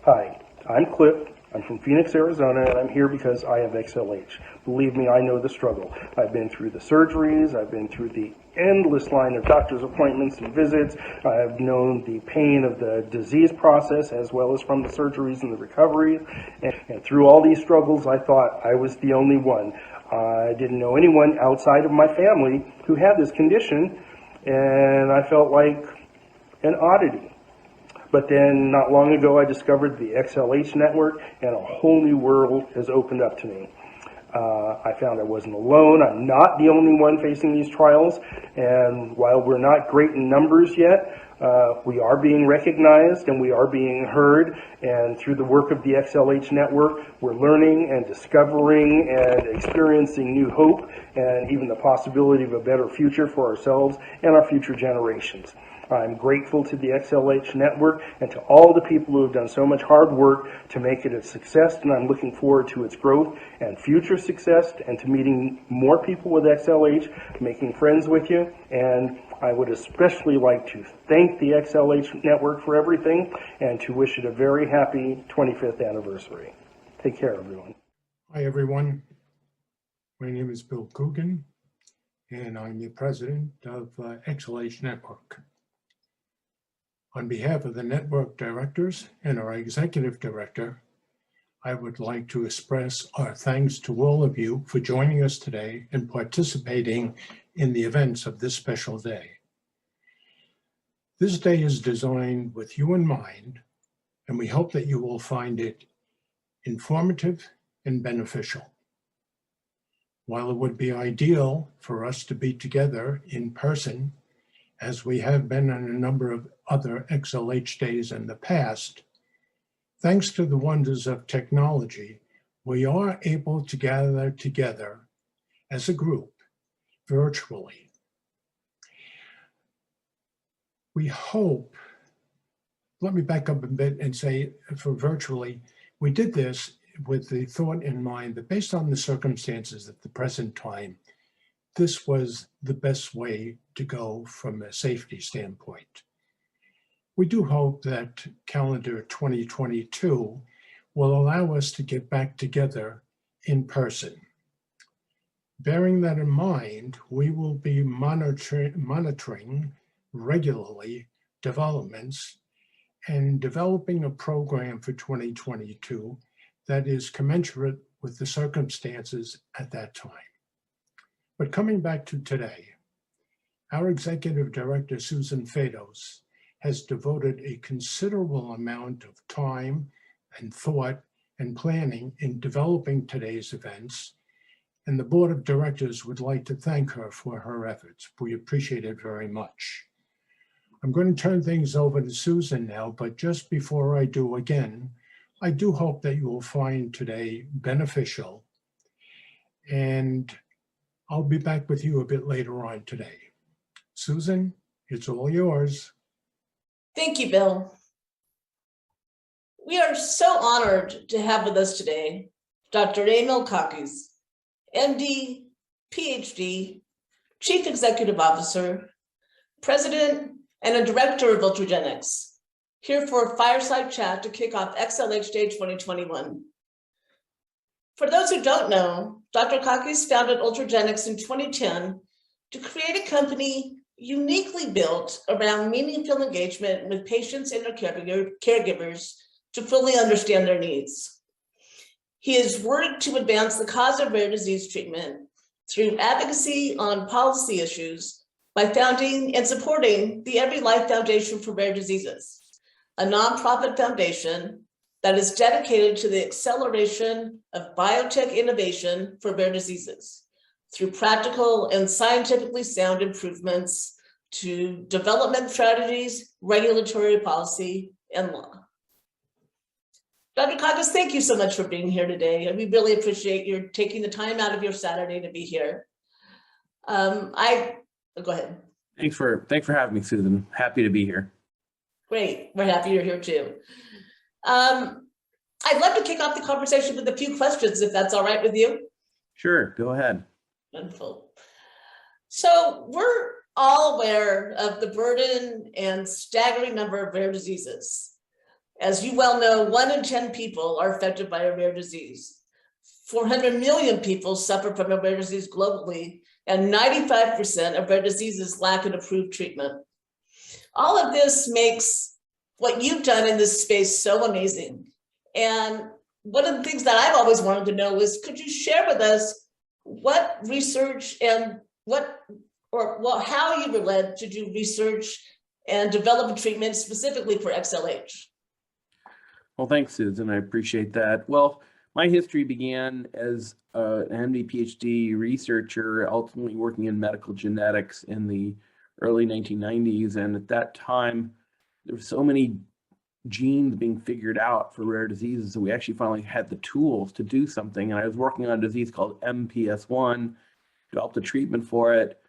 Hi, I'm Cliff. I'm from Phoenix, Arizona, and I'm here because I have XLH. Believe me, I know the struggle. I've been through the surgeries, I've been through the endless line of doctor's appointments and visits. I've known the pain of the disease process as well as from the surgeries and the recovery. And through all these struggles, I thought I was the only one. I didn't know anyone outside of my family who had this condition, and I felt like an oddity. But then not long ago, I discovered the XLH Network, and a whole new world has opened up to me. I found I wasn't alone. I'm not the only one facing these trials, and while we're not great in numbers yet, we are being recognized and we are being heard, and through the work of the XLH Network, we're learning and discovering and experiencing new hope and even the possibility of a better future for ourselves and our future generations. I'm grateful to the XLH Network and to all the people who have done so much hard work to make it a success, and I'm looking forward to its growth and future success and to meeting more people with XLH, making friends with you, and I would especially like to thank the XLH Network for everything and to wish it a very happy 25th anniversary. Take care, everyone. Hi, everyone. My name is Bill Coogan, and I'm the president of XLH Network. On behalf of the network directors and our executive director, I would like to express our thanks to all of you for joining us today and participating in the events of this special day. This day is designed with you in mind, and we hope that you will find it informative and beneficial. While it would be ideal for us to be together in person, as we have been on a number of other XLH days in the past, thanks to the wonders of technology, we are able to gather together as a group virtually. We hope, let me back up a bit and say for virtually, we did this with the thought in mind that based on the circumstances at the present time, this was the best way to go from a safety standpoint. We do hope that calendar 2022 will allow us to get back together in person. Bearing that in mind, we will be monitoring regularly developments and developing a program for 2022 that is commensurate with the circumstances at that time. But coming back to today, our executive director, Susan Fados, has devoted a considerable amount of time and thought and planning in developing today's events, and the board of directors would like to thank her for her efforts. We appreciate it very much. I'm going to turn things over to Susan now, but just before I do again, I do hope that you will find today beneficial, and I'll be back with you a bit later on today. Susan, it's all yours. Thank you, Bill. We are so honored to have with us today Dr. Ray Milcakis, MD, PhD, Chief Executive Officer, President, and a Director of Ultragenics, here for a fireside chat to kick off XLH Day 2021. For those who don't know, Dr. Kakis founded Ultragenics in 2010 to create a company uniquely built around meaningful engagement with patients and their caregivers to fully understand their needs. He has worked to advance the cause of rare disease treatment through advocacy on policy issues by founding and supporting the Every Life Foundation for Rare Diseases, a nonprofit foundation that is dedicated to the acceleration of biotech innovation for rare diseases through practical and scientifically sound improvements to development strategies, regulatory policy, and law. Dr. Kakis, thank you so much for being here today. We really appreciate your taking the time out of your Saturday to be here. Go ahead. Thanks for having me, Susan. Happy to be here. Great, we're happy you're here too. I'd love to kick off the conversation with a few questions, if that's all right with you. Sure, go ahead. Wonderful. So we're all aware of the burden and staggering number of rare diseases. As you well know, 1 in 10 people are affected by a rare disease. 400 million people suffer from a rare disease globally, and 95% of rare diseases lack an approved treatment. All of this makes what you've done in this space so amazing. And one of the things that I've always wanted to know is, could you share with us what research and how you were led to do research and develop a treatment specifically for XLH? Well, thanks, Susan. I appreciate that. Well, my history began as an MD, PhD researcher, ultimately working in medical genetics in the early 1990s. And at that time, there were so many genes being figured out for rare diseases that we actually finally had the tools to do something. And I was working on a disease called MPS1, developed a treatment for it,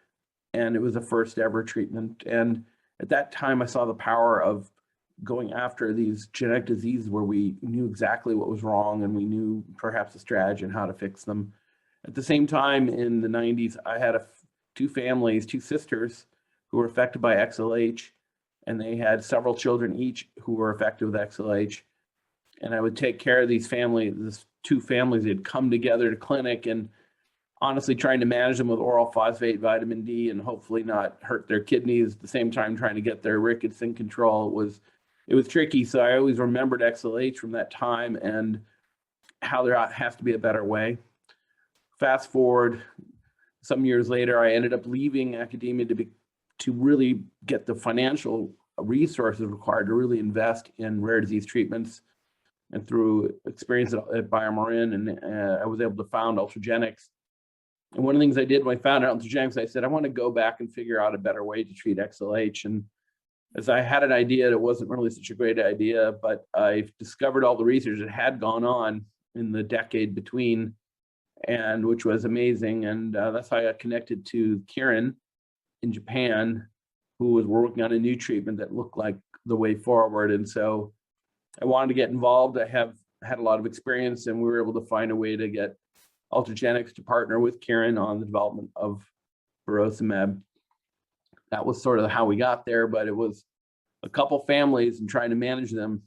and it was the first ever treatment. And at that time, I saw the power of going after these genetic diseases where we knew exactly what was wrong and we knew perhaps a strategy and how to fix them. At the same time, in the 90s, I had two sisters who were affected by XLH, and they had several children each who were affected with XLH. And I would take care of these two families. They'd come together to clinic, and honestly trying to manage them with oral phosphate, vitamin D, and hopefully not hurt their kidneys at the same time trying to get their rickets in control. It was tricky. So I always remembered XLH from that time and how there has to be a better way. Fast forward some years later, I ended up leaving academia to really get the financial resources required to really invest in rare disease treatments. And through experience at BioMarin, and I was able to found Ultragenyx. And one of the things I did when I found out Ultragenyx, I said, I want to go back and figure out a better way to treat XLH. And as I had an idea, it wasn't really such a great idea, but I discovered all the research that had gone on in the decade between, and which was amazing. And that's how I got connected to Kirin in Japan, who was working on a new treatment that looked like the way forward. And so I wanted to get involved. I have had a lot of experience, and we were able to find a way to get Ultragenyx to partner with Kirin on the development of Burosumab. That was sort of how we got there, but it was a couple families and trying to manage them.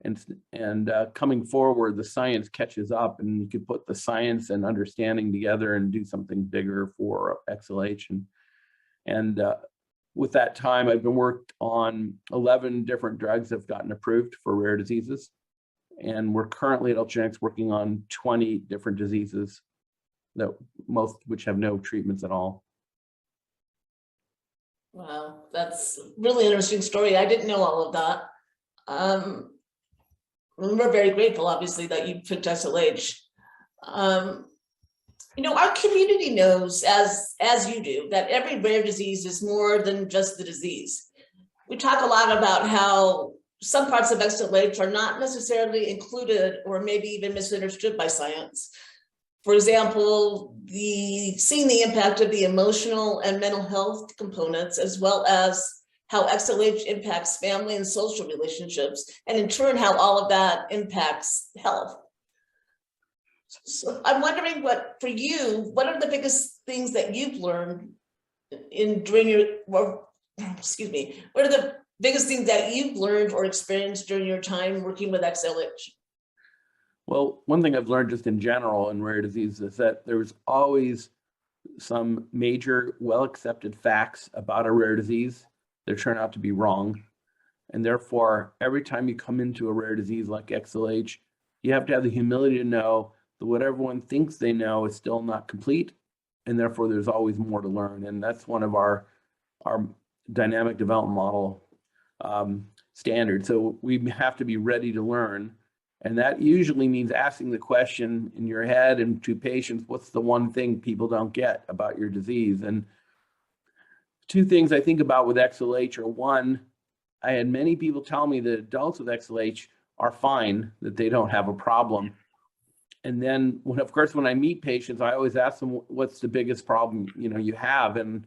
And coming forward, the science catches up, and you could put the science and understanding together and do something bigger for XLH. And with that time, I've been worked on 11 different drugs that have gotten approved for rare diseases. And we're currently at Ultragenyx working on 20 different diseases, most which have no treatments at all. Wow, that's a really interesting story. I didn't know all of that. We're very grateful, obviously, that you picked XLH. Our community knows, as you do, that every rare disease is more than just the disease. We talk a lot about how some parts of XLH are not necessarily included or maybe even misunderstood by science. For example, seeing the impact of the emotional and mental health components, as well as how XLH impacts family and social relationships, and in turn, how all of that impacts health. So I'm wondering what are the biggest things that you've learned what are the biggest things that you've learned or experienced during your time working with XLH? Well, one thing I've learned just in general in rare disease is that there's always some major well-accepted facts about a rare disease that turn out to be wrong. And therefore, every time you come into a rare disease like XLH, you have to have the humility to know that what everyone thinks they know is still not complete. And therefore, there's always more to learn. And that's one of our dynamic development model standards. So we have to be ready to learn. And that usually means asking the question in your head and to patients, what's the one thing people don't get about your disease? And two things I think about with XLH are, one, I had many people tell me that adults with XLH are fine, that they don't have a problem. And then when I meet patients, I always ask them, what's the biggest problem you have? And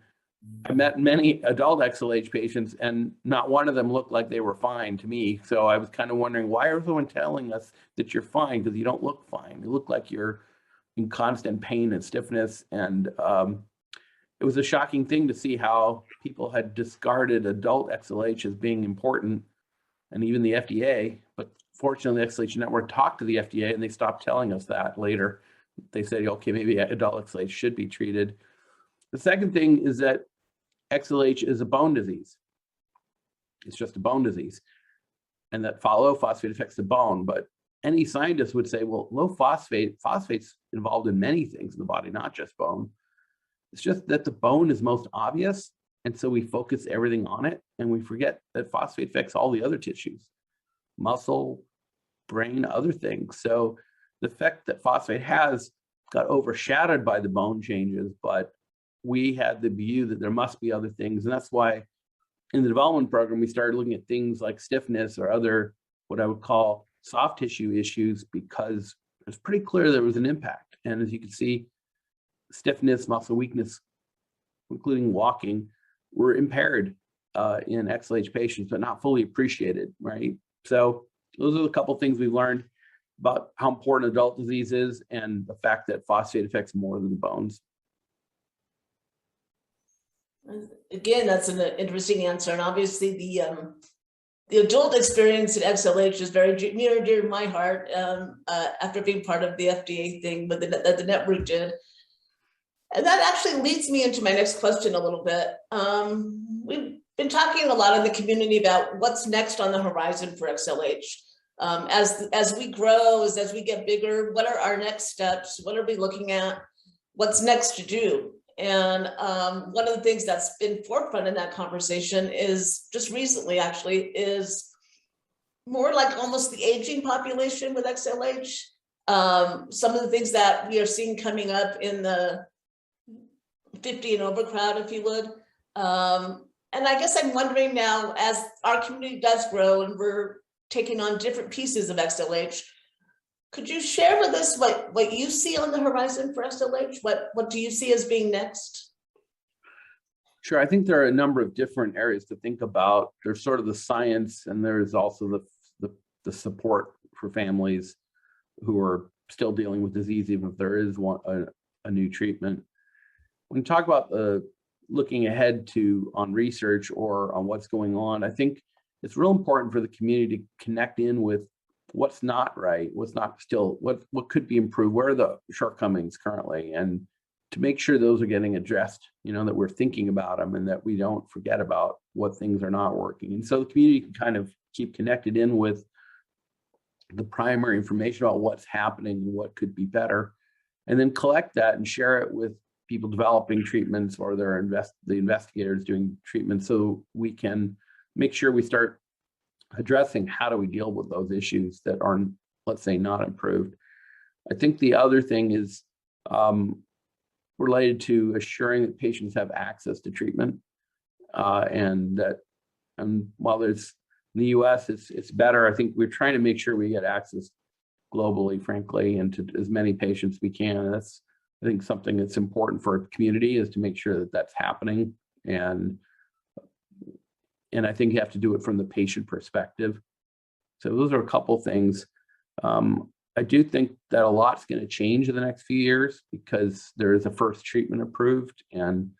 I met many adult XLH patients, and not one of them looked like they were fine to me. So I was kind of wondering, why is everyone telling us that you're fine? Because you don't look fine. You look like you're in constant pain and stiffness. And it was a shocking thing to see how people had discarded adult XLH as being important. and even the FDA. But fortunately, the XLH Network talked to the FDA and they stopped telling us that later. They said, okay, maybe adult XLH should be treated. The second thing is that XLH is a bone disease. It's just a bone disease. And that low phosphate affects the bone. But any scientist would say, well, low phosphate's involved in many things in the body, not just bone. It's just that the bone is most obvious. And so we focus everything on it and we forget that phosphate affects all the other tissues, muscle, brain, other things. So the effect that phosphate has got overshadowed by the bone changes, but we had the view that there must be other things. And that's why in the development program, we started looking at things like stiffness or other, what I would call soft tissue issues, because it's pretty clear there was an impact. And as you can see, stiffness, muscle weakness, including walking, were impaired in XLH patients, but not fully appreciated, right? So those are the couple things we've learned about how important adult disease is and the fact that phosphate affects more than the bones. Again, that's an interesting answer. And obviously the adult experience in XLH is very near and dear to my heart after being part of the FDA thing that the network did. And that actually leads me into my next question a little bit. We've been talking a lot in the community about what's next on the horizon for XLH. As we grow, as we get bigger, what are our next steps? What are we looking at? What's next to do? And one of the things that's been forefront in that conversation is just recently actually is more like almost the aging population with XLH. Some of the things that we are seeing coming up in the 50 and over crowd, if you would. And I guess I'm wondering now, as our community does grow and we're taking on different pieces of XLH, could you share with us what you see on the horizon for XLH? What do you see as being next? Sure, I think there are a number of different areas to think about. There's sort of the science, and there's also the support for families who are still dealing with disease, even if there is a new treatment. When you talk about looking ahead on research or on what's going on, I think it's real important for the community to connect in with what's not right, what's not still, what could be improved, where are the shortcomings currently, and to make sure those are getting addressed, that we're thinking about them and that we don't forget about what things are not working. And so the community can kind of keep connected in with the primary information about what's happening and what could be better, and then collect that and share it with people developing treatments or the investigators doing treatments, so we can make sure we start addressing how do we deal with those issues that are, let's say, not improved. I think the other thing is related to assuring that patients have access to treatment, and while there's in the US, it's better. I think we're trying to make sure we get access globally, frankly, and to as many patients we can. And that's, I think, something that's important for our community, is to make sure that that's happening. And I think you have to do it from the patient perspective. So those are a couple things. I do think that a lot's going to change in the next few years because there is a first treatment approved. And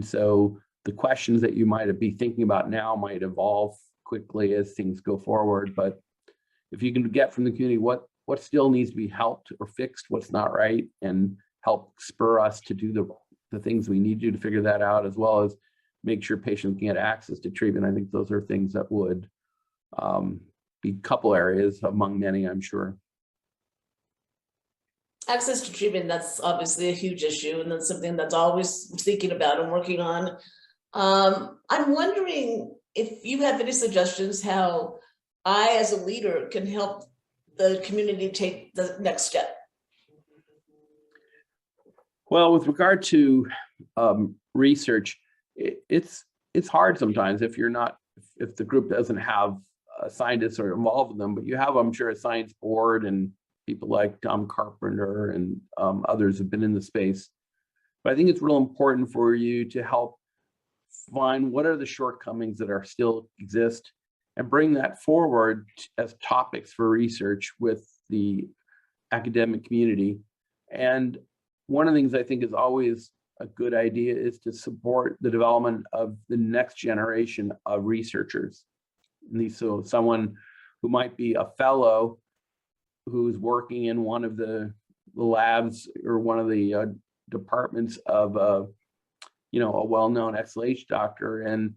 so the questions that you might be thinking about now might evolve quickly as things go forward. But if you can get from the community what still needs to be helped or fixed, what's not right, and help spur us to do the things we need to figure that out, as well as make sure patients can get access to treatment. I think those are things that would be a couple areas among many, I'm sure. Access to treatment, that's obviously a huge issue, and that's something that's always thinking about and working on. I'm wondering if you have any suggestions how I, as a leader, can help the community take the next step. Well, with regard to research, it's hard sometimes if the group doesn't have scientists or involved with them, but you have, I'm sure, a science board and people like Thomas Carpenter and others have been in the space. But I think it's real important for you to help find what are the shortcomings that are still exist and bring that forward as topics for research with the academic community. And one of the things I think is always a good idea is to support the development of the next generation of researchers. And so someone who might be a fellow who's working in one of the labs or one of the departments of a well-known XLH doctor, and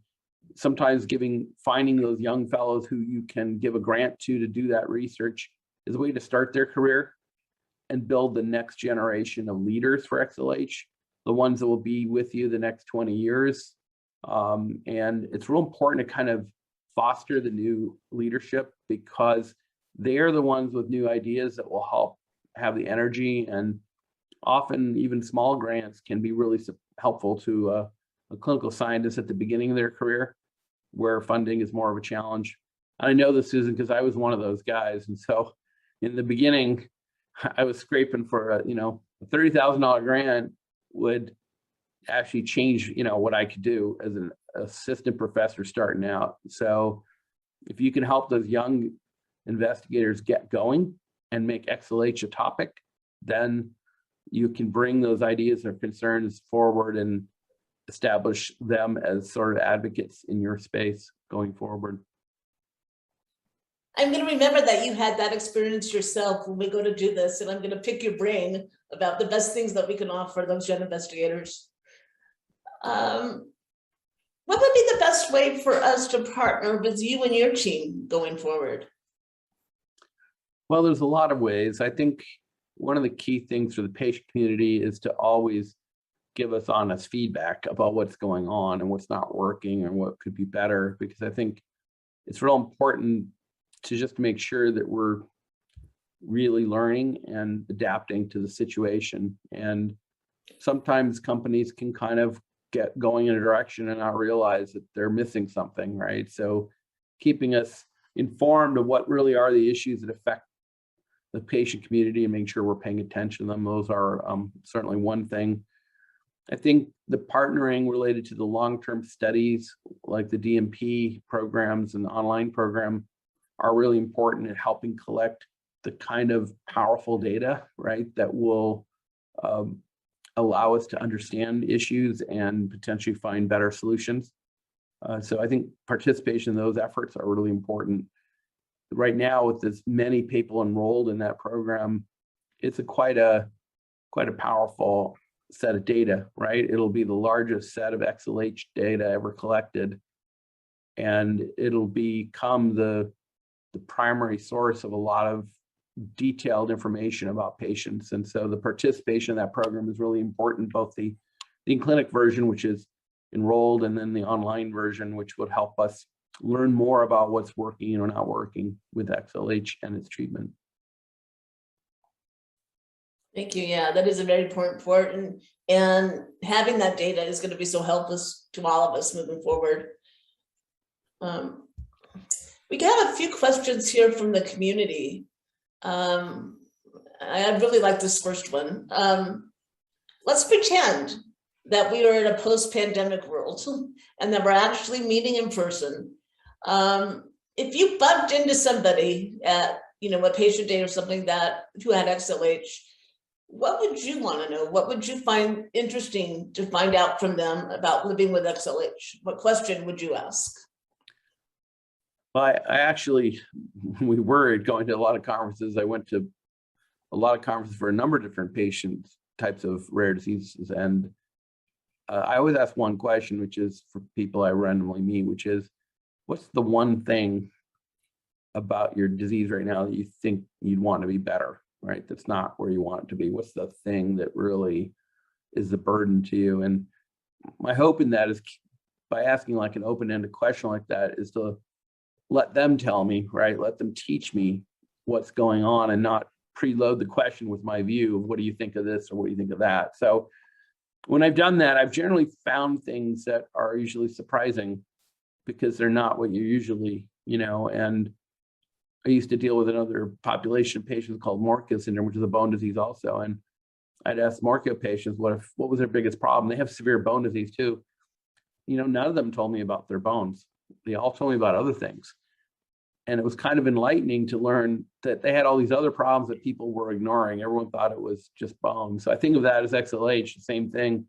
sometimes finding those young fellows who you can give a grant to do that research is a way to start their career and build the next generation of leaders for XLH, the ones that will be with you the next 20 years. And it's real important to kind of foster the new leadership, because they're the ones with new ideas that will help have the energy, and often even small grants can be really helpful to a clinical scientist at the beginning of their career, where funding is more of a challenge. And I know this, Susan, because I was one of those guys. And so in the beginning, I was scraping for a $30,000 grant would actually change, what I could do as an assistant professor starting out. So if you can help those young investigators get going and make XLH a topic, then you can bring those ideas or concerns forward and establish them as sort of advocates in your space going forward. I'm going to remember that you had that experience yourself when we go to do this, and I'm going to pick your brain about the best things that we can offer those young investigators. What would be the best way for us to partner with you and your team going forward? Well, there's a lot of ways. I think one of the key things for the patient community is to always give us honest feedback about what's going on and what's not working and what could be better, because I think it's real important to just make sure that we're really learning and adapting to the situation. And sometimes companies can kind of get going in a direction and not realize that they're missing something, right? So keeping us informed of what really are the issues that affect the patient community and make sure we're paying attention to them, those are certainly one thing. I think the partnering related to the long-term studies, like the DMP programs and the online program, are really important in helping collect the kind of powerful data, right, that will allow us to understand issues and potentially find better solutions. So I think participation in those efforts are really important. Right now, with as many people enrolled in that program, it's quite a powerful set of data, right? It'll be the largest set of XLH data ever collected, and it'll become the primary source of a lot of detailed information about patients. And so the participation in that program is really important, both the in-clinic version, which is enrolled, and then the online version, which would help us learn more about what's working or not working with XLH and its treatment. Thank you. Yeah, that is a very important part. And having that data is going to be so helpful to all of us moving forward. We have a few questions here from the community. I really like this first one. Let's pretend that we are in a post-pandemic world and that we're actually meeting in person. If you bumped into somebody at, a patient day or something who had XLH, what would you want to know? What would you find interesting to find out from them about living with XLH? What question would you ask? Well, I actually, we were going to a lot of conferences. I went to a lot of conferences for a number of different patient types of rare diseases. And I always ask one question, which is for people I randomly meet, which is, what's the one thing about your disease right now that you think you'd want to be better, right? That's not where you want it to be. What's the thing that really is the burden to you? And my hope in that is, by asking like an open-ended question like that, is to let them tell me, right? Let them teach me what's going on and not preload the question with my view of what do you think of this or what do you think of that. So when I've done that, I've generally found things that are usually surprising because they're not what you usually, and I used to deal with another population of patients called Morquio syndrome, which is a bone disease also. And I'd ask Morquio patients, what was their biggest problem? They have severe bone disease too. None of them told me about their bones. They all told me about other things. And it was kind of enlightening to learn that they had all these other problems that people were ignoring. Everyone thought it was just bones. So I think of that as XLH, the same thing.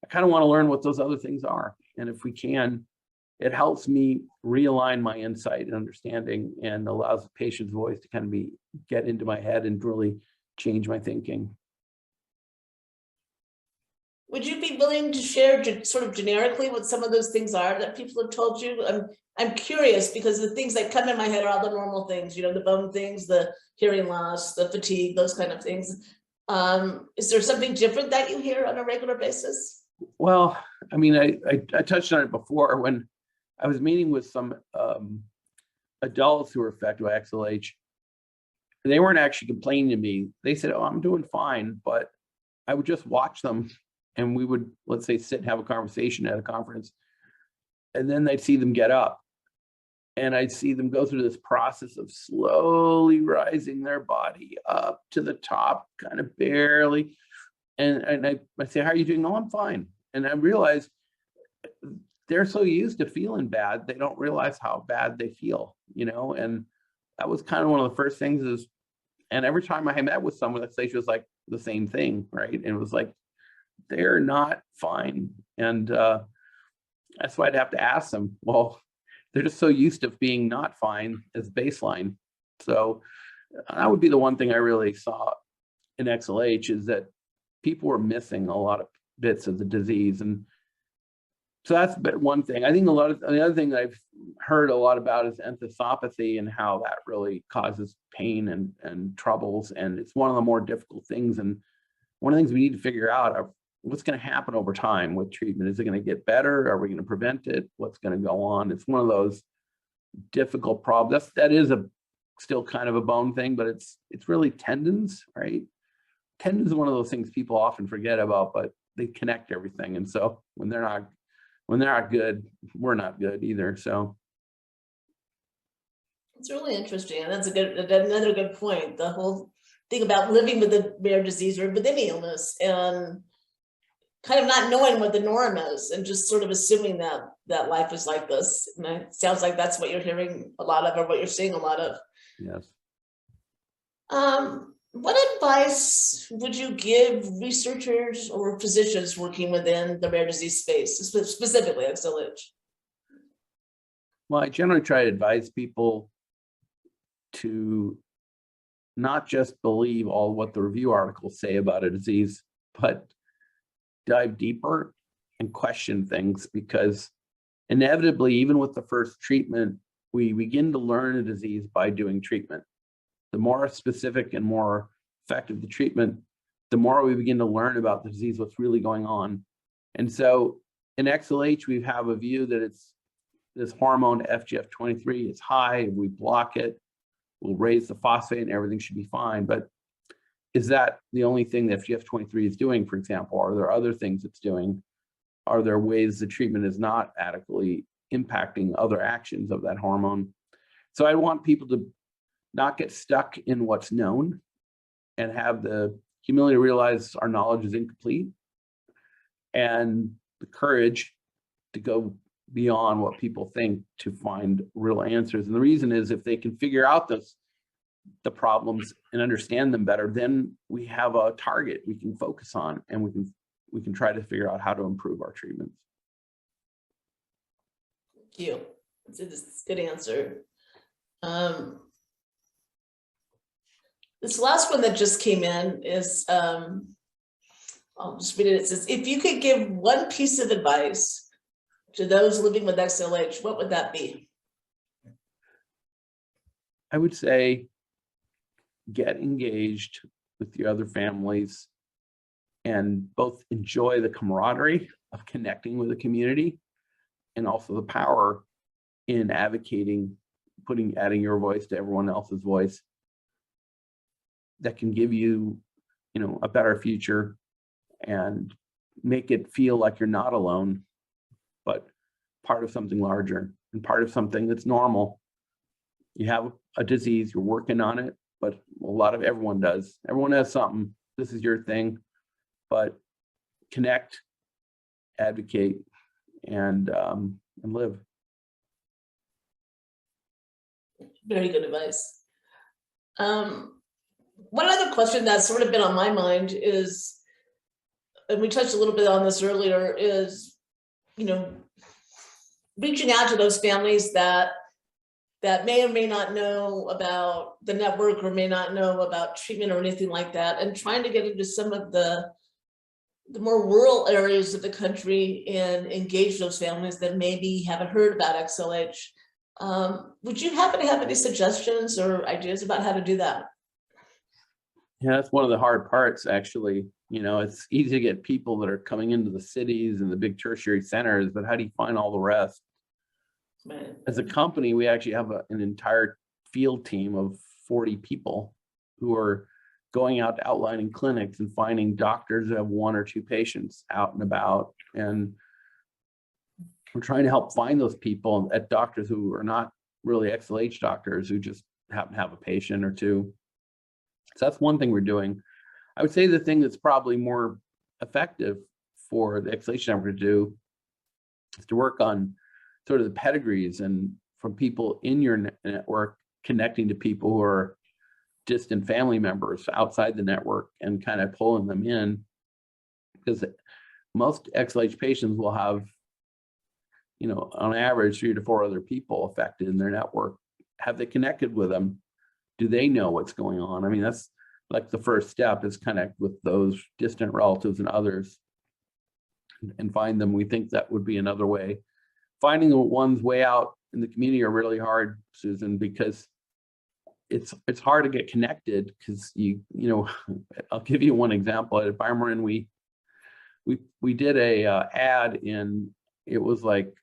I kind of want to learn what those other things are. And if we can, it helps me realign my insight and understanding and allows the patient's voice to kind of get into my head and really change my thinking. Would you be willing to share sort of generically what some of those things are that people have told you? I'm curious because the things that come in my head are all the normal things, you know, the bone things, the hearing loss, the fatigue, those kind of things. Is there something different that you hear on a regular basis? Well, I mean, I touched on it before when I was meeting with some adults who were affected by XLH. They weren't actually complaining to me. They said, "Oh, I'm doing fine," but I would just watch them and we would, let's say, sit and have a conversation at a conference. And then I'd see them get up and I'd see them go through this process of slowly rising their body up to the top, kind of barely. And I say, "How are you doing?" "No, I'm fine." And I realized they're so used to feeling bad, they don't realize how bad they feel, you know? And that was kind of one of the first things is, and every time I met with someone, that was like the same thing, right? And it was like, they're not fine. And that's why I'd have to ask them, well, they're just so used to being not fine as baseline. So that would be the one thing I really saw in XLH is that people were missing a lot of bits of the disease. And so that's one thing. I think the other thing that I've heard a lot about is enthesopathy and how that really causes pain and troubles. And it's one of the more difficult things. And one of the things we need to figure out are what's going to happen over time with treatment. Is it going to get better? Are we going to prevent it? What's going to go on? It's one of those difficult problems. That is still kind of a bone thing, but it's really tendons, right? Tendons is one of those things people often forget about, but they connect everything. And so when they're not good, we're not good either. So it's really interesting. And that's another good point. The whole thing about living with a rare disease or with any illness and kind of not knowing what the norm is and just sort of assuming that life is like this. And it sounds like that's what you're hearing a lot of or what you're seeing a lot of. yes. What advice would you give researchers or physicians working within the rare disease space, specifically Xlh? Well, I generally try to advise people to not just believe all what the review articles say about a disease, but dive deeper and question things, because inevitably, even with the first treatment, we begin to learn a disease by doing treatment. The more specific and more effective the treatment, the more we begin to learn about the disease, what's really going on. And so in XLH, we have a view that it's this hormone FGF23 is high, if we block it, we'll raise the phosphate and everything should be fine. But is that the only thing that FGF23 is doing, for example? Are there other things it's doing? Are there ways the treatment is not adequately impacting other actions of that hormone? So I want people to not get stuck in what's known and have the humility to realize our knowledge is incomplete and the courage to go beyond what people think to find real answers. And the reason is if they can figure out the problems and understand them better, then we have a target we can focus on and we can try to figure out how to improve our treatments. Thank you. That's a good answer. This last one that just came in is, I'll just read it. It says, if you could give one piece of advice to those living with XLH, what would that be? I would say get engaged with the other families and both enjoy the camaraderie of connecting with the community and also the power in advocating, adding your voice to everyone else's voice that can give you, a better future and make it feel like you're not alone, but part of something larger and part of something that's normal. You have a disease, you're working on it, but everyone does. Everyone has something. This is your thing, but connect, advocate, and live. Very good advice. One other question that's sort of been on my mind is, and we touched a little bit on this earlier, is, reaching out to those families that may or may not know about the network or may not know about treatment or anything like that, and trying to get into some of the more rural areas of the country and engage those families that maybe haven't heard about XLH. Would you happen to have any suggestions or ideas about how to do that? Yeah, that's one of the hard parts, actually. You know, it's easy to get people that are coming into the cities and the big tertiary centers, but how do you find all the rest? Right. As a company, we actually have an entire field team of 40 people who are going out to outlining clinics and finding doctors that have 1 or 2 patients out and about. And we're trying to help find those people at doctors who are not really XLH doctors, who just happen to have a patient or 2. So that's one thing we're doing. I would say the thing that's probably more effective for the XLH network to do is to work on sort of the pedigrees and from people in your network connecting to people who are distant family members outside the network and kind of pulling them in, because most XLH patients will have, you know, on average 3 to 4 other people affected in their network. Have they connected with them? Do they know what's going on? I mean, that's like the first step, is connect with those distant relatives and others and find them. We think that would be another way. Finding the ones way out in the community are really hard, Susan, because it's hard to get connected, because you know, I'll give you one example. At Biomarin, we did a ad in, it was like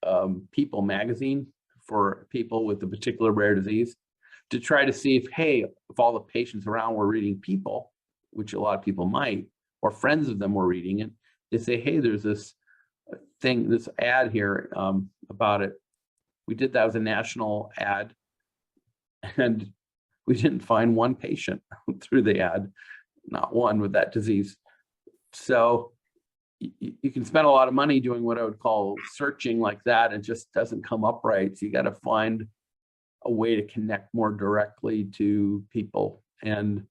People magazine for people with a particular rare disease, to try to see if, hey, if all the patients around were reading People, which a lot of people might, or friends of them were reading it, they say, hey, there's this thing, this ad here about it. We did that as a national ad, and we didn't find one patient through the ad, not one with that disease. So you can spend a lot of money doing what I would call searching like that, and it just doesn't come up right. So you got to find a way to connect more directly to people. And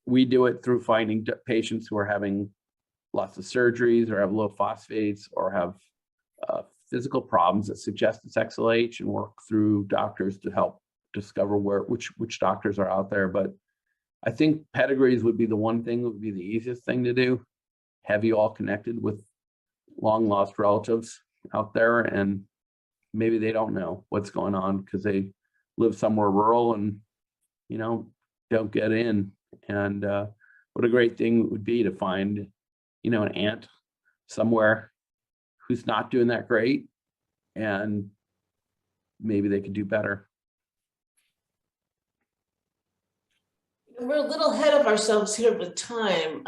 we do it through finding patients who are having lots of surgeries or have low phosphates or have physical problems that suggest it's XLH, and work through doctors to help discover which doctors are out there. But I think pedigrees would be the one thing that would be the easiest thing to do. Have you all connected with long lost relatives out there, and maybe they don't know what's going on because they live somewhere rural and, you know, don't get in. And what a great thing it would be to find, you know, an aunt somewhere who's not doing that great, and maybe they could do better. We're a little ahead of ourselves here with time.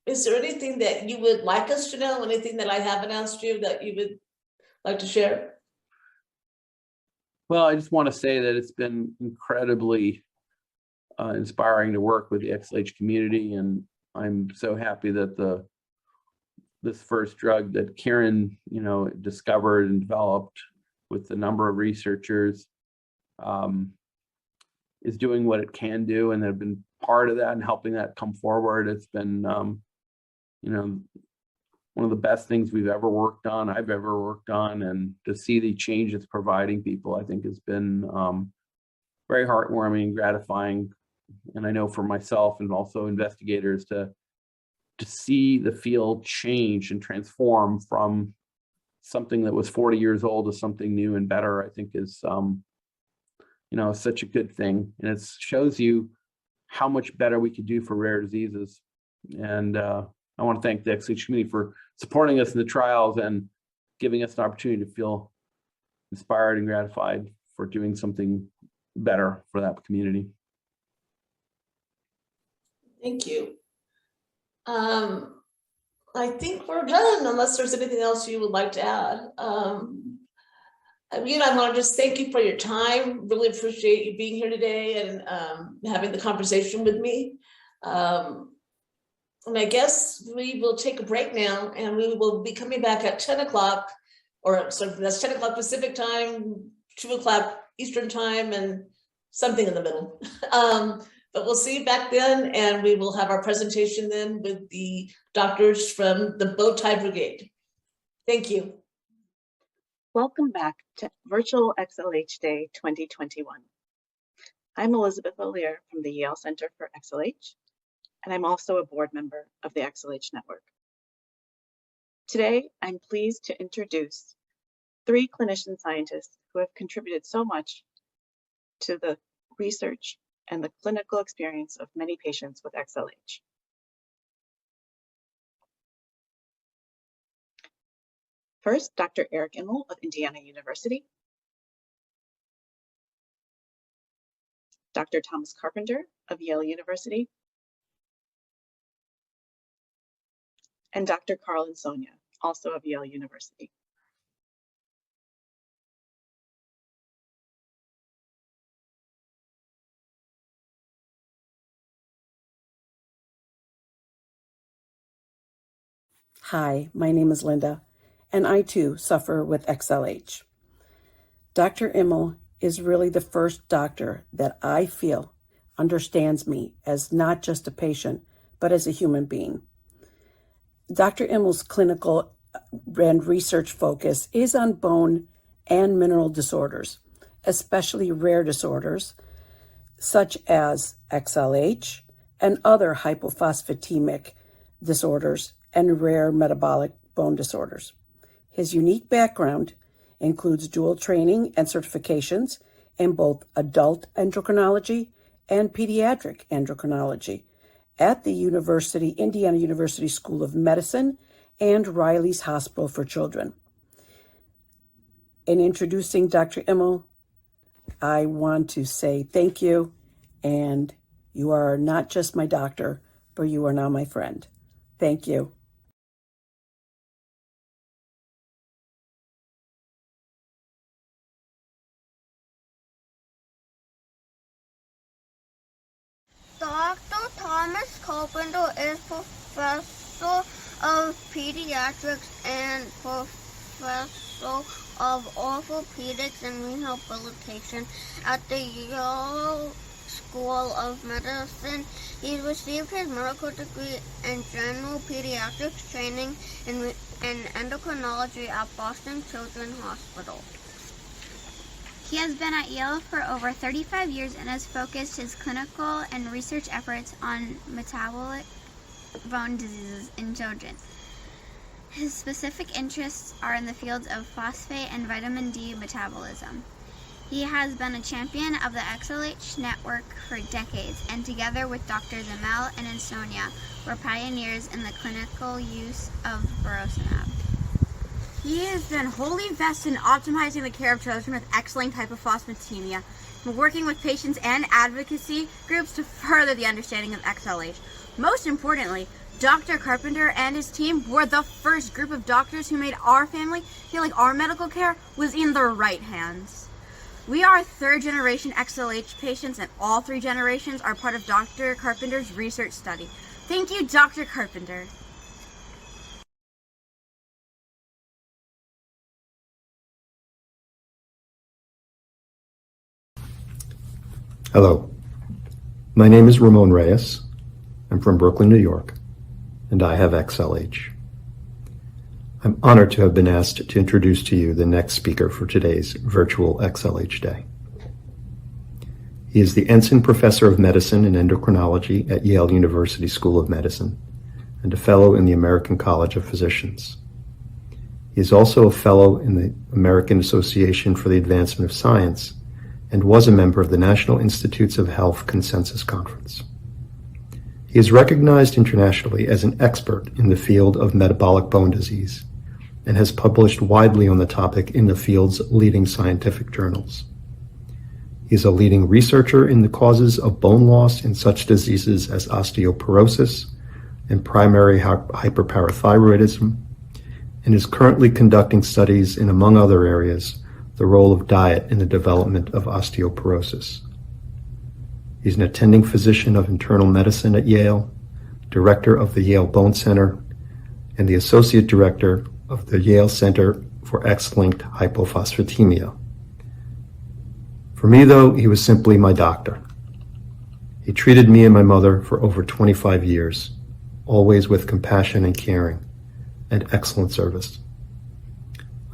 Is there anything that you would like us to know? Anything that I haven't asked you that you would like to share? Well, I just want to say that it's been incredibly inspiring to work with the XLH community, and I'm so happy that this first drug that Karen, you know, discovered and developed with a number of researchers is doing what it can do, and they've been part of that and helping that come forward. It's been, you know, one of the best things I've ever worked on, and to see the change it's providing people, I think has been very heartwarming and gratifying. And I know for myself and also investigators to see the field change and transform from something that was 40 years old to something new and better, I think is, you know, such a good thing. And it shows you how much better we could do for rare diseases. And I want to thank the XLH community for supporting us in the trials and giving us an opportunity to feel inspired and gratified for doing something better for that community. Thank you. I think we're done, unless there's anything else you would like to add. Again, I want to just thank you for your time. Really appreciate you being here today and having the conversation with me. And I guess we will take a break now, and we will be coming back at 10 o'clock, or so that's 10 o'clock Pacific time, 2 o'clock Eastern time, and something in the middle. But we'll see you back then, and we will have our presentation then with the doctors from the Bow Tie Brigade. Thank you. Welcome back to Virtual XLH Day 2021. I'm Elizabeth O'Leary from the Yale Center for XLH, and I'm also a board member of the XLH Network. Today, I'm pleased to introduce 3 clinician scientists who have contributed so much to the research and the clinical experience of many patients with XLH. First, Dr. Eric Immel of Indiana University, Dr. Thomas Carpenter of Yale University, and Dr. Carl and Sonia, also of Yale University. Hi, my name is Linda, and I too suffer with XLH. Dr. Immel is really the first doctor that I feel understands me as not just a patient, but as a human being. Dr. Immel's clinical and research focus is on bone and mineral disorders, especially rare disorders such as XLH and other hypophosphatemic disorders and rare metabolic bone disorders. His unique background includes dual training and certifications in both adult endocrinology and pediatric endocrinology at the Indiana University School of Medicine and Riley's Hospital for Children. In introducing Dr. Immel, I want to say thank you, and you are not just my doctor, but you are now my friend. Thank you. Dr. Thomas Carpenter is Professor of Pediatrics and Professor of Orthopedics and Rehabilitation at the Yale School of Medicine. He received his medical degree in general pediatrics training in endocrinology at Boston Children's Hospital. He has been at Yale for over 35 years and has focused his clinical and research efforts on metabolic bone diseases in children. His specific interests are in the fields of phosphate and vitamin D metabolism. He has been a champion of the XLH Network for decades, and together with Drs. Immel and Sonia, were pioneers in the clinical use of Burosumab. He has been wholly invested in optimizing the care of children with X-linked hypophosphatemia and working with patients and advocacy groups to further the understanding of XLH. Most importantly, Dr. Carpenter and his team were the first group of doctors who made our family feel like our medical care was in the right hands. We are 3rd generation XLH patients, and all 3 generations are part of Dr. Carpenter's research study. Thank you, Dr. Carpenter. Hello, my name is Ramon Reyes. I'm from Brooklyn, New York, and I have XLH. I'm honored to have been asked to introduce to you the next speaker for today's virtual XLH Day. He is the Ensign Professor of Medicine and Endocrinology at Yale University School of Medicine and a Fellow in the American College of Physicians. He is also a Fellow in the American Association for the Advancement of Science and was a member of the National Institutes of Health Consensus Conference. He is recognized internationally as an expert in the field of metabolic bone disease and has published widely on the topic in the field's leading scientific journals. He is a leading researcher in the causes of bone loss in such diseases as osteoporosis and primary hyperparathyroidism, and is currently conducting studies in, among other areas, the role of diet in the development of osteoporosis. He's an attending physician of internal medicine at Yale, director of the Yale Bone Center, and the associate director of the Yale Center for X-linked hypophosphatemia. For me, though, he was simply my doctor. He treated me and my mother for over 25 years, always with compassion and caring, and excellent service.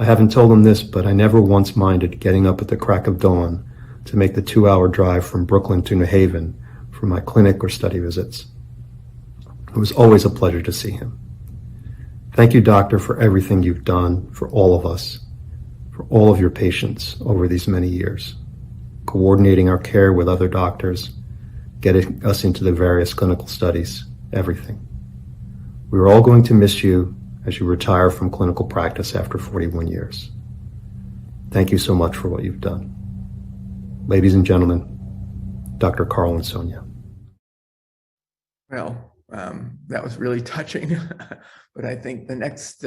I haven't told him this, but I never once minded getting up at the crack of dawn to make the 2-hour drive from Brooklyn to New Haven for my clinic or study visits. It was always a pleasure to see him. Thank you, doctor, for everything you've done for all of us, for all of your patients over these many years, coordinating our care with other doctors, getting us into the various clinical studies, everything. We are all going to miss you as you retire from clinical practice after 41 years. Thank you so much for what you've done. Ladies and gentlemen, Dr. Carl and Sonia. Well, that was really touching, but I think the next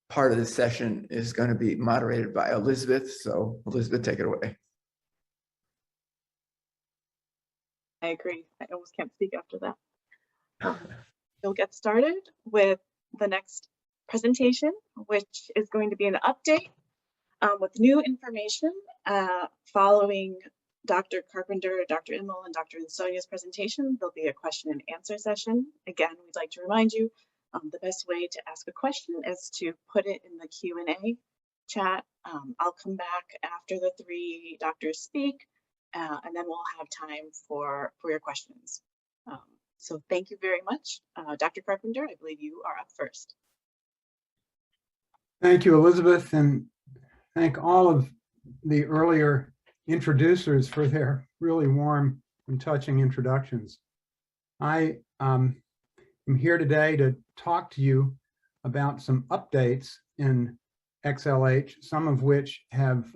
part of the session is going to be moderated by Elizabeth. So Elizabeth, take it away. I agree. I almost can't speak after that. We'll get started with the next presentation, which is going to be an update with new information following Dr. Carpenter, Dr. Immel, and Dr. Sonia's presentation. There'll be a question and answer session. Again, we'd like to remind you the best way to ask a question is to put it in the Q&A chat. I'll come back after the 3 doctors speak, and then we'll have time for your questions. So thank you very much. Dr. Carpenter, I believe you are up first. Thank you, Elizabeth, and thank all of the earlier introducers for their really warm and touching introductions. I am here today to talk to you about some updates in XLH, some of which have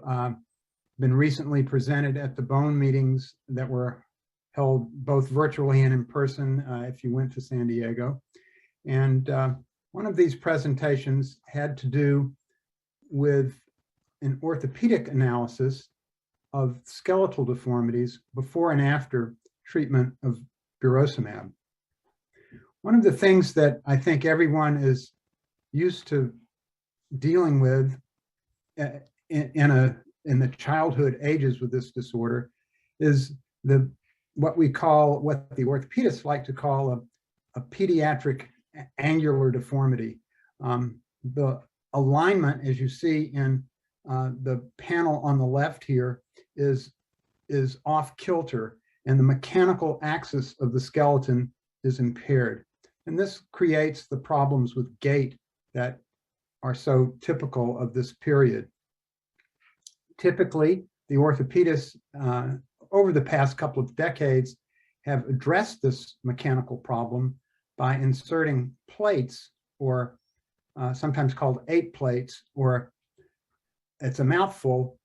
been recently presented at the bone meetings that were held both virtually and in person if you went to San Diego. And one of these presentations had to do with an orthopedic analysis of skeletal deformities before and after treatment of Burosumab. One of the things that I think everyone is used to dealing with in the childhood ages with this disorder is what the orthopedists like to call a pediatric angular deformity. The alignment, as you see in the panel on the left here, is off kilter, and the mechanical axis of the skeleton is impaired. And this creates the problems with gait that are so typical of this period. Typically, the orthopedists over the past couple of decades have addressed this mechanical problem by inserting plates, or sometimes called 8 plates, or it's a mouthful,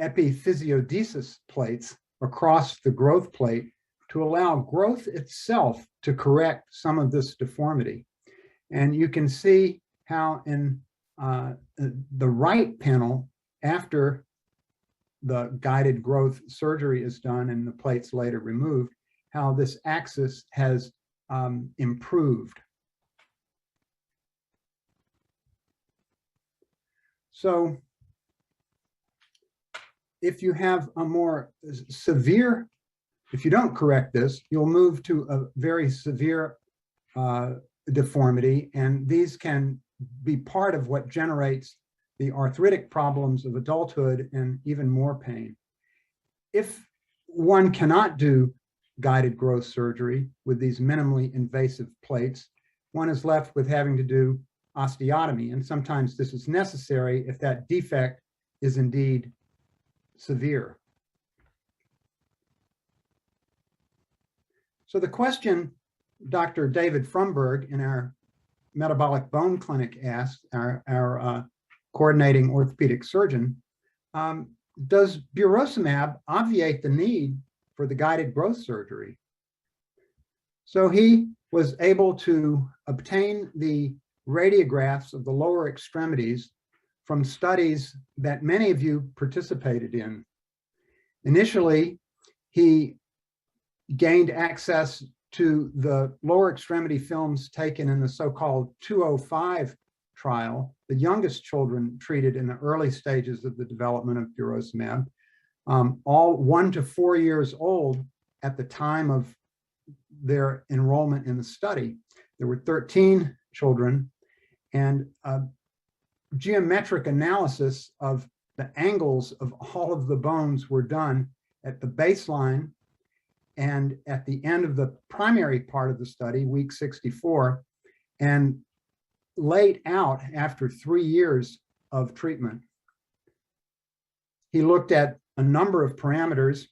epiphysiodesis plates across the growth plate to allow growth itself to correct some of this deformity. And you can see how in the right panel, after the guided growth surgery is done and the plates later removed, how this axis has improved. So if you have a more severe, if you don't correct this, you'll move to a very severe deformity, and these can be part of what generates the arthritic problems of adulthood and even more pain. If one cannot do guided growth surgery with these minimally invasive plates, one is left with having to do osteotomy, and sometimes this is necessary if that defect is indeed severe. So the question Dr. David Fromberg in our metabolic bone clinic asked, our coordinating orthopedic surgeon, does Burosumab obviate the need for the guided growth surgery? So he was able to obtain the radiographs of the lower extremities from studies that many of you participated in. Initially, he gained access to the lower extremity films taken in the so-called 205 trial, the youngest children treated in the early stages of the development of Burosumab, all 1 to 4 years old at the time of their enrollment in the study. There were 13 children, and geometric analysis of the angles of all of the bones were done at the baseline and at the end of the primary part of the study, week 64, and laid out after 3 years of treatment. He looked at a number of parameters,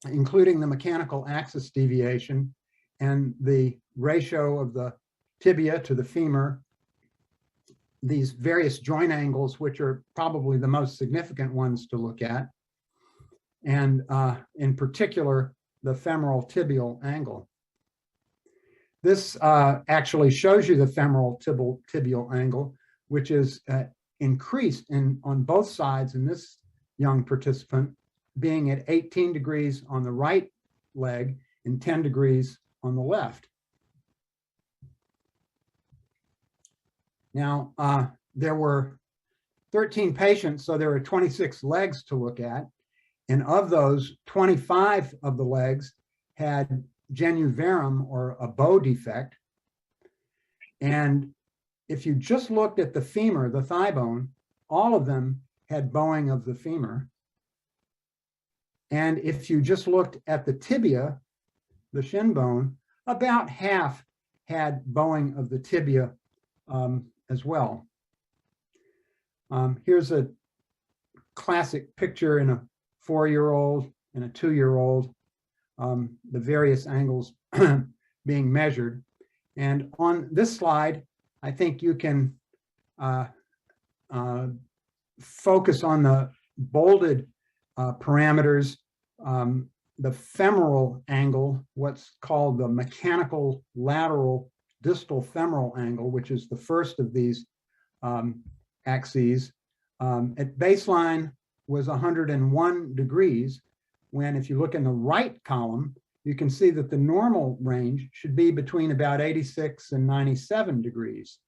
including the mechanical axis deviation and the ratio of the tibia to the femur, these various joint angles, which are probably the most significant ones to look at, and in particular, the femoral tibial angle. This actually shows you the femoral tibial angle, which is increased on both sides in this young participant, being at 18 degrees on the right leg and 10 degrees on the left. Now, there were 13 patients, so there were 26 legs to look at. And of those, 25 of the legs had genuvarum, or a bow defect. And if you just looked at the femur, the thigh bone, all of them had bowing of the femur. And if you just looked at the tibia, the shin bone, about half had bowing of the tibia as well. Here's a classic picture in a 4-year-old and a 2-year-old, the various angles being measured. And on this slide, I think you can focus on the bolded parameters, the femoral angle, what's called the mechanical lateral distal femoral angle, which is the first of these axes, at baseline was 101 degrees, when if you look in the right column, you can see that the normal range should be between about 86 and 97 degrees.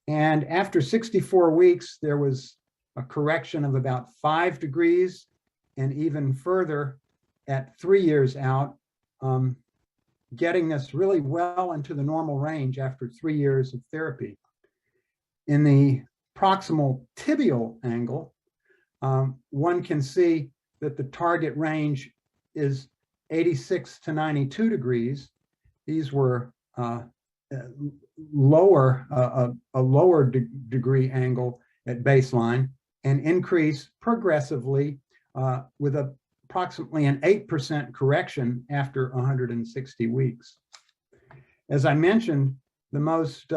And after 64 weeks, there was a correction of about 5 degrees, and even further at 3 years out, getting this really well into the normal range after 3 years of therapy. In the proximal tibial angle, one can see that the target range is 86 to 92 degrees. These were a lower degree angle at baseline, and increase progressively with approximately an 8% correction after 160 weeks. As I mentioned, the most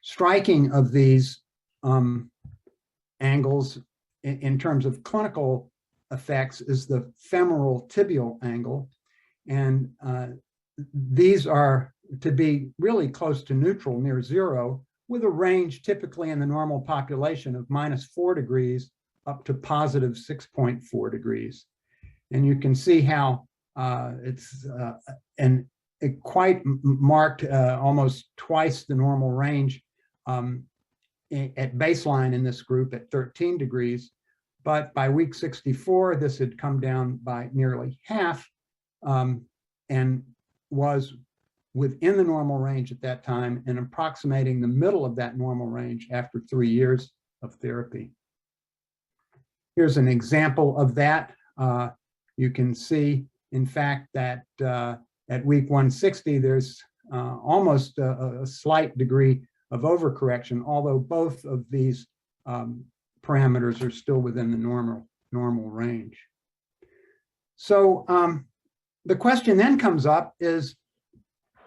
striking of these angles in terms of clinical effects is the femoral tibial angle. And these are to be really close to neutral, near zero, with a range typically in the normal population of -4 degrees up to positive 6.4 degrees. And you can see how it's quite marked, almost twice the normal range at baseline in this group at 13 degrees. But by week 64, this had come down by nearly half and was within the normal range at that time and approximating the middle of that normal range after 3 years of therapy. Here's an example of that. You can see, in fact, that at week 160, there's almost a slight degree of overcorrection, although both of these parameters are still within the normal range. So the question then comes up is,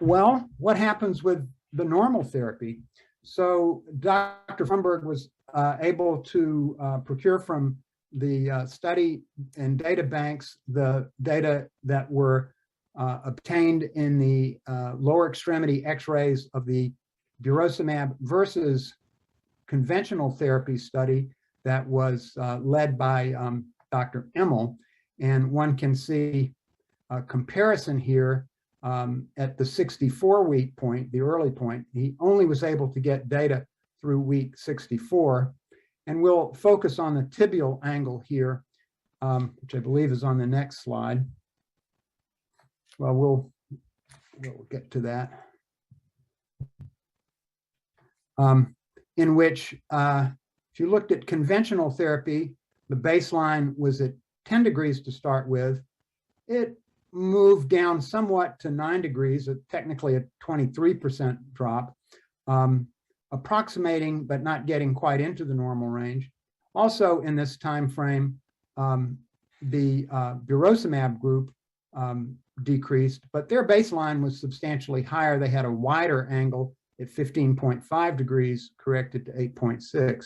well, what happens with the normal therapy? So Dr. Fromberg was able to procure from the study and data banks the data that were obtained in the lower extremity x-rays of the Burosumab versus conventional therapy study that was led by Dr. Immel. And one can see a comparison here at the 64-week point, the early point. He only was able to get data through week 64. And we'll focus on the tibial angle here, which I believe is on the next slide. Well, we'll get to that. in which if you looked at conventional therapy, the baseline was at 10 degrees to start with. It moved down somewhat to 9 degrees, technically a 23% drop, approximating but not getting quite into the normal range. Also in this time frame, the Burosumab group decreased, but their baseline was substantially higher. They had a wider angle at 15.5 degrees, corrected to 8.6.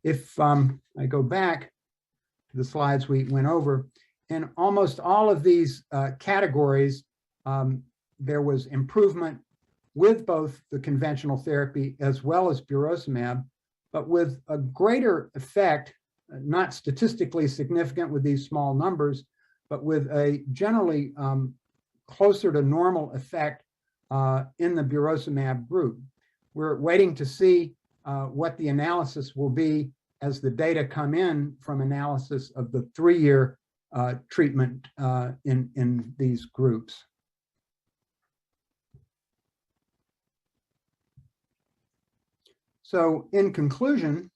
If I go back to the slides we went over, in almost all of these categories, there was improvement with both the conventional therapy as well as Burosumab, but with a greater effect, not statistically significant with these small numbers, but with a generally closer to normal effect in the Burosumab group. We're waiting to see what the analysis will be as the data come in from analysis of the 3-year treatment in these groups. So in conclusion,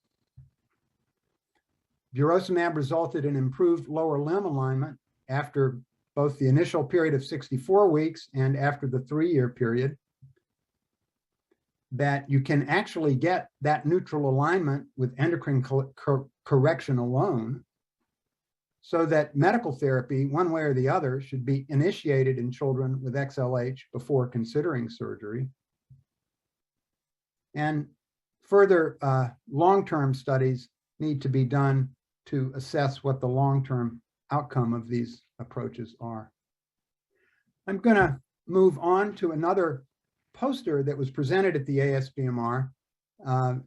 Burosumab resulted in improved lower limb alignment after both the initial period of 64 weeks and after the 3-year period. That you can actually get that neutral alignment with endocrine correction alone, so that medical therapy, one way or the other, should be initiated in children with XLH before considering surgery. And further long-term studies need to be done to assess what the long-term outcome of these approaches are. I'm going to move on to another poster that was presented at the ASBMR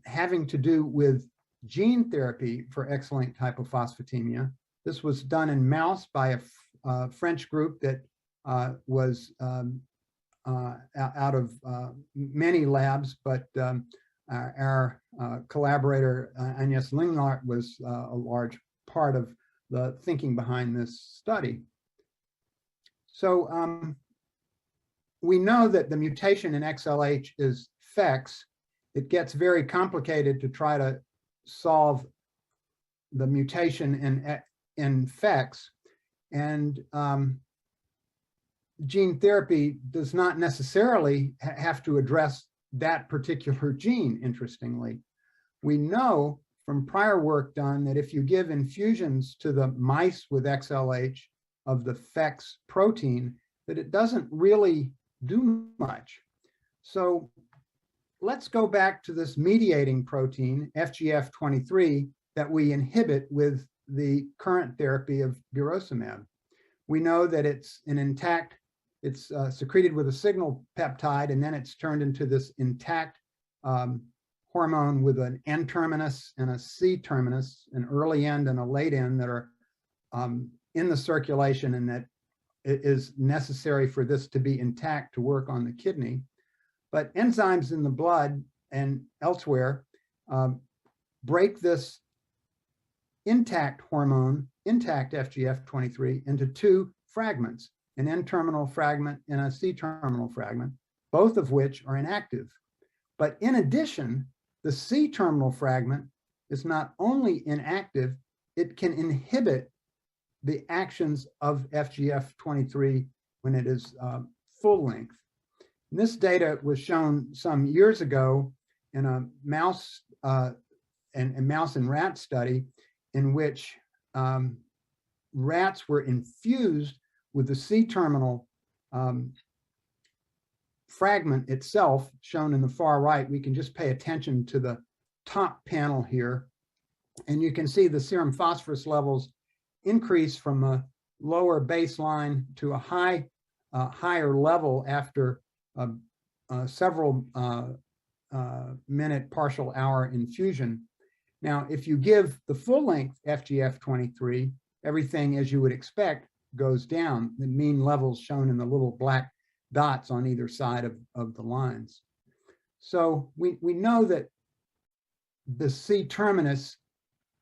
having to do with gene therapy for X-linked hypophosphatemia. This was done in mouse by a French group that was out of many labs, but our collaborator Agnes Linglart was a large part of the thinking behind this study. So we know that the mutation in XLH is FEX. It gets very complicated to try to solve the mutation in FEX, and gene therapy does not necessarily have to address that particular gene, interestingly. We know from prior work done that if you give infusions to the mice with XLH of the FEX protein, that it doesn't really do much. So let's go back to this mediating protein, FGF23, that we inhibit with the current therapy of Burosumab. We know that it's an intact, it's secreted with a signal peptide, and then it's turned into this intact hormone with an N terminus and a C terminus, an early end and a late end that are in the circulation, and that it is necessary for this to be intact to work on the kidney. But enzymes in the blood and elsewhere break this intact hormone, intact FGF23, into 2 fragments, an N-terminal fragment and a C-terminal fragment, both of which are inactive. But in addition, the C-terminal fragment is not only inactive, it can inhibit the actions of FGF23 when it is full length. And this data was shown some years ago in a mouse and rat study in which rats were infused with the C-terminal fragment itself, shown in the far right. We can just pay attention to the top panel here, and you can see the serum phosphorus levels increase from a lower baseline to a higher level after several minute partial hour infusion. Now, if you give the full-length FGF23, everything, as you would expect, goes down. The mean levels shown in the little black dots on either side of the lines. So we know that the C-terminus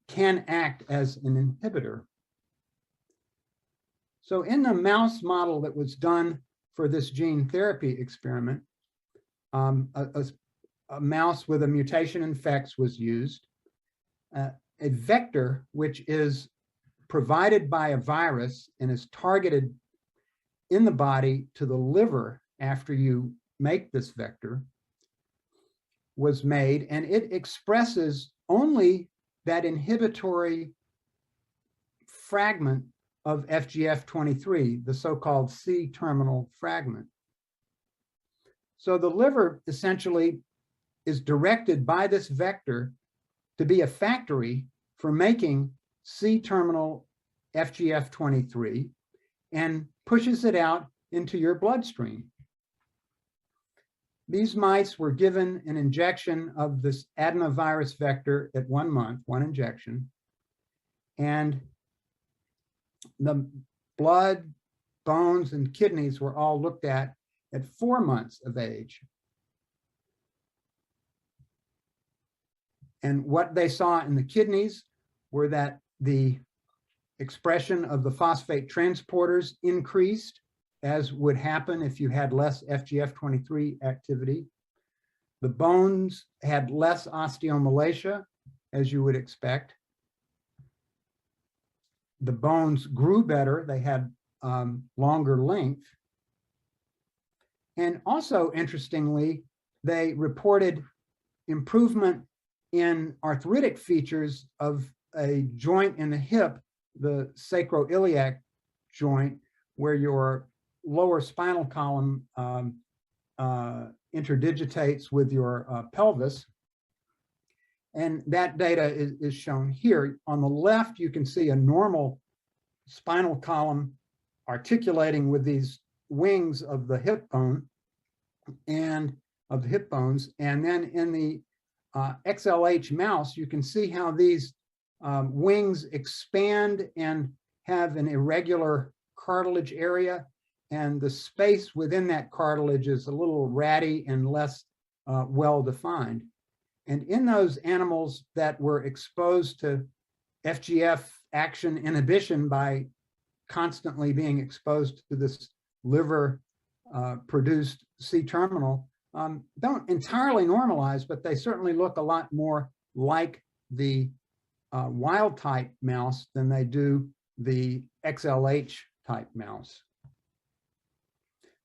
can act as an inhibitor. So in the mouse model that was done for this gene therapy experiment, a a mouse with a mutation in FEX was used. A vector, which is provided by a virus and is targeted in the body to the liver after you make this vector, was made, and it expresses only that inhibitory fragment of FGF23, the so-called C-terminal fragment. So the liver essentially is directed by this vector to be a factory for making C-terminal FGF23 and pushes it out into your bloodstream. These mice were given an injection of this adenovirus vector at 1 month, 1 injection, and the blood, bones, and kidneys were all looked at 4 months of age. And what they saw in the kidneys were that the expression of the phosphate transporters increased, as would happen if you had less FGF23 activity. The bones had less osteomalacia, as you would expect. The bones grew better, they had longer length. And also, interestingly, they reported improvement in arthritic features of a joint in the hip, the sacroiliac joint, where your lower spinal column interdigitates with your pelvis. And that data is shown here. On the left, you can see a normal spinal column articulating with these wings of the hip bone and of the hip bones. And then in the XLH mouse, you can see how these wings expand and have an irregular cartilage area, and the space within that cartilage is a little ratty and less well-defined. And in those animals that were exposed to FGF action inhibition by constantly being exposed to this liver produced C-terminal, don't entirely normalize, but they certainly look a lot more like the wild type mouse than they do the XLH type mouse.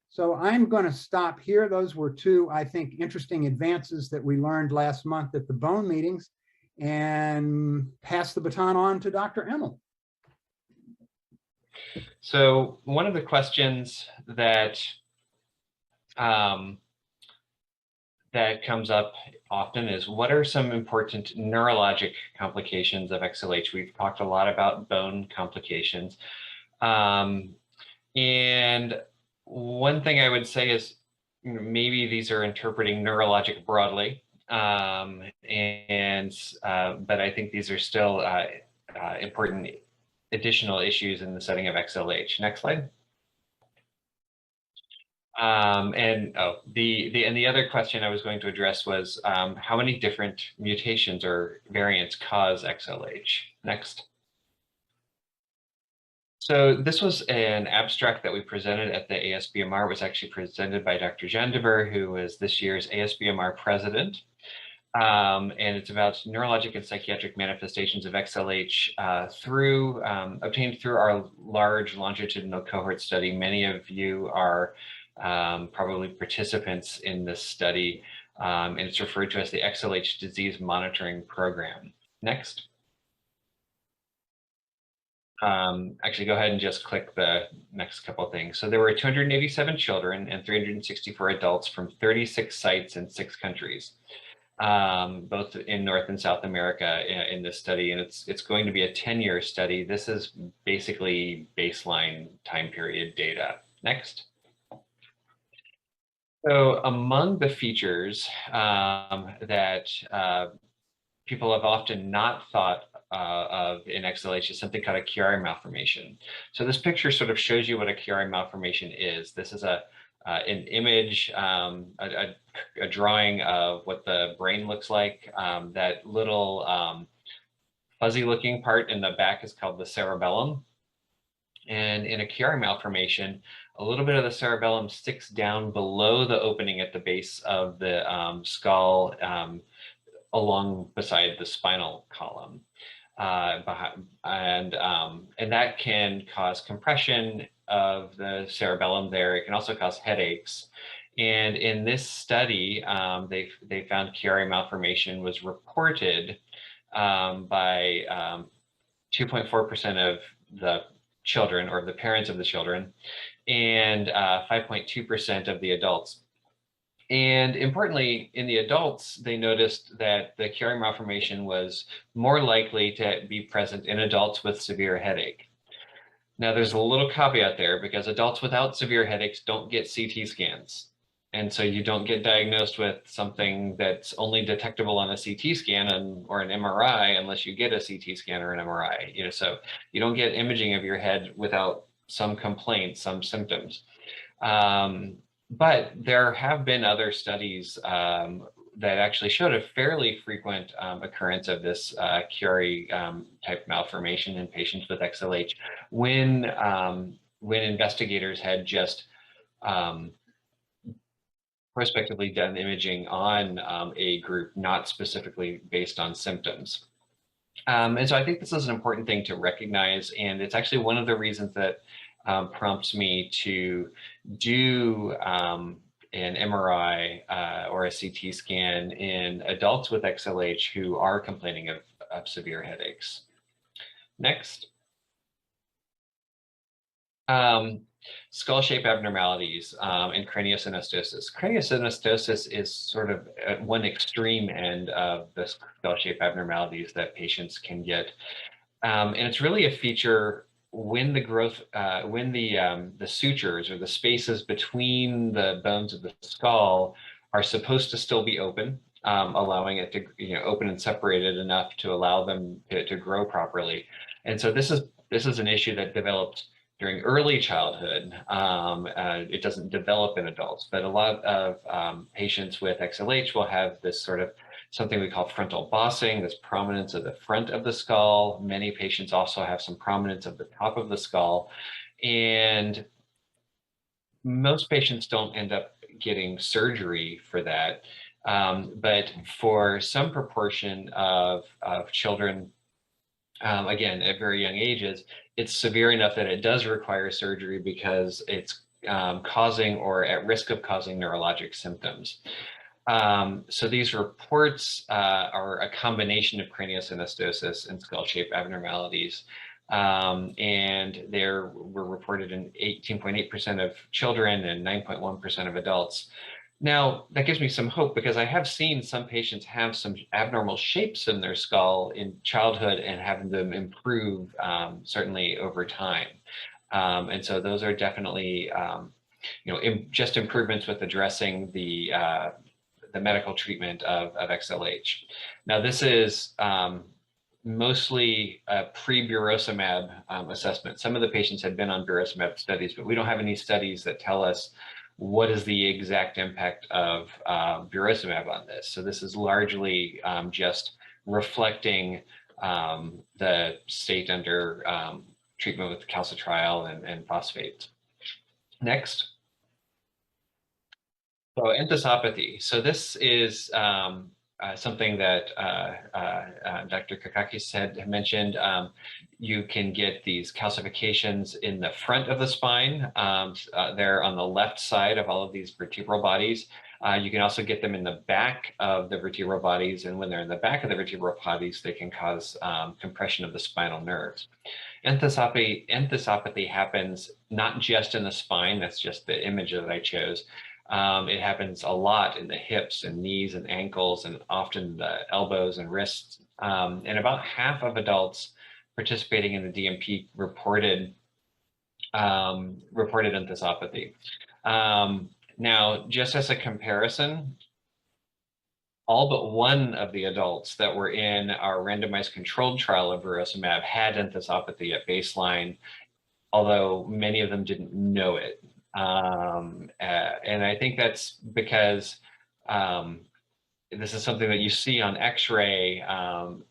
So I'm going to stop here. Those were 2, I think, interesting advances that we learned last month at the bone meetings, and pass the baton on to Dr. Emmel. So one of the questions that that comes up often is, what are some important neurologic complications of XLH? We've talked a lot about bone complications. And one thing I would say is, maybe these are interpreting neurologic broadly, but I think these are still important additional issues in the setting of XLH. Next slide. The other question I was going to address was, how many different mutations or variants cause XLH? Next. So this was an abstract that we presented at the ASBMR. It was actually presented by Dr. Jandever, who was this year's ASBMR president. And it's about neurologic and psychiatric manifestations of XLH obtained through our large longitudinal cohort study. Many of you are probably participants in this study, and it's referred to as the XLH Disease Monitoring Program. Next. Actually, go ahead and just click the next couple of things. So there were 287 children and 364 adults from 36 sites in 6 countries, both in North and South America in this study. And it's going to be a 10-year study. This is basically baseline time period data. Next. So among the features that people have often not thought of in XLH is something called a Chiari malformation. So this picture sort of shows you what a Chiari malformation is. This is an image, a drawing of what the brain looks like. That little fuzzy looking part in the back is called the cerebellum. And in a Chiari malformation, a little bit of the cerebellum sticks down below the opening at the base of the skull, along beside the spinal column. And that can cause compression of the cerebellum there. It can also cause headaches. And in this study, they found Chiari malformation was reported by 2.4% of the children, or the parents of the children, and 5.2% of the adults. And importantly, in the adults, they noticed that the Chiari malformation was more likely to be present in adults with severe headache. Now, there's a little caveat there, because adults without severe headaches don't get CT scans. And so you don't get diagnosed with something that's only detectable on a CT scan or an MRI unless you get a CT scan or an MRI. So you don't get imaging of your head without some complaints, some symptoms. But there have been other studies that actually showed a fairly frequent occurrence of this Chiari type malformation in patients with XLH when investigators had just prospectively done imaging on a group not specifically based on symptoms. And so I think this is an important thing to recognize, and it's actually one of the reasons that prompts me to do an MRI or a CT scan in adults with XLH who are complaining of severe headaches. Next. Skull shape abnormalities and craniosynostosis. Craniosynostosis is sort of at one extreme end of the skull shape abnormalities that patients can get. And it's really a feature when the growth, the sutures or the spaces between the bones of the skull are supposed to still be open, allowing it to open and separated enough to allow them to grow properly. And so this is an issue that developed during early childhood. It doesn't develop in adults, but a lot of patients with XLH will have this sort of something we call frontal bossing, this prominence of the front of the skull. Many patients also have some prominence of the top of the skull. And most patients don't end up getting surgery for that. But for some proportion of children, again, at very young ages, it's severe enough that it does require surgery because it's causing or at risk of causing neurologic symptoms. So these reports are a combination of craniosynostosis and skull shape abnormalities. And they were reported in 18.8% of children and 9.1% of adults. Now, that gives me some hope because I have seen some patients have some abnormal shapes in their skull in childhood and having them improve certainly over time. And so those are definitely, just improvements with addressing the medical treatment of XLH. Now, this is mostly a pre-Burosumab assessment. Some of the patients had been on Burosumab studies, but we don't have any studies that tell us what is the exact impact of Burosumab on this. So this is largely just reflecting the state under treatment with calcitriol and phosphates. Next. So enthesopathy. So this is something that Dr. Kakakis had mentioned. You can get these calcifications in the front of the spine. They're on the left side of all of these vertebral bodies. You can also get them in the back of the vertebral bodies. And when they're in the back of the vertebral bodies, they can cause compression of the spinal nerves. Enthesopathy happens not just in the spine. That's just the image that I chose. It happens a lot in the hips and knees and ankles and often the elbows and wrists. And about half of adults participating in the DMP reported enthesopathy. Now, just as a comparison, all but one of the adults that were in our randomized controlled trial of Burosumab had enthesopathy at baseline, although many of them didn't know it. And I think that's because this is something that you see on X-ray,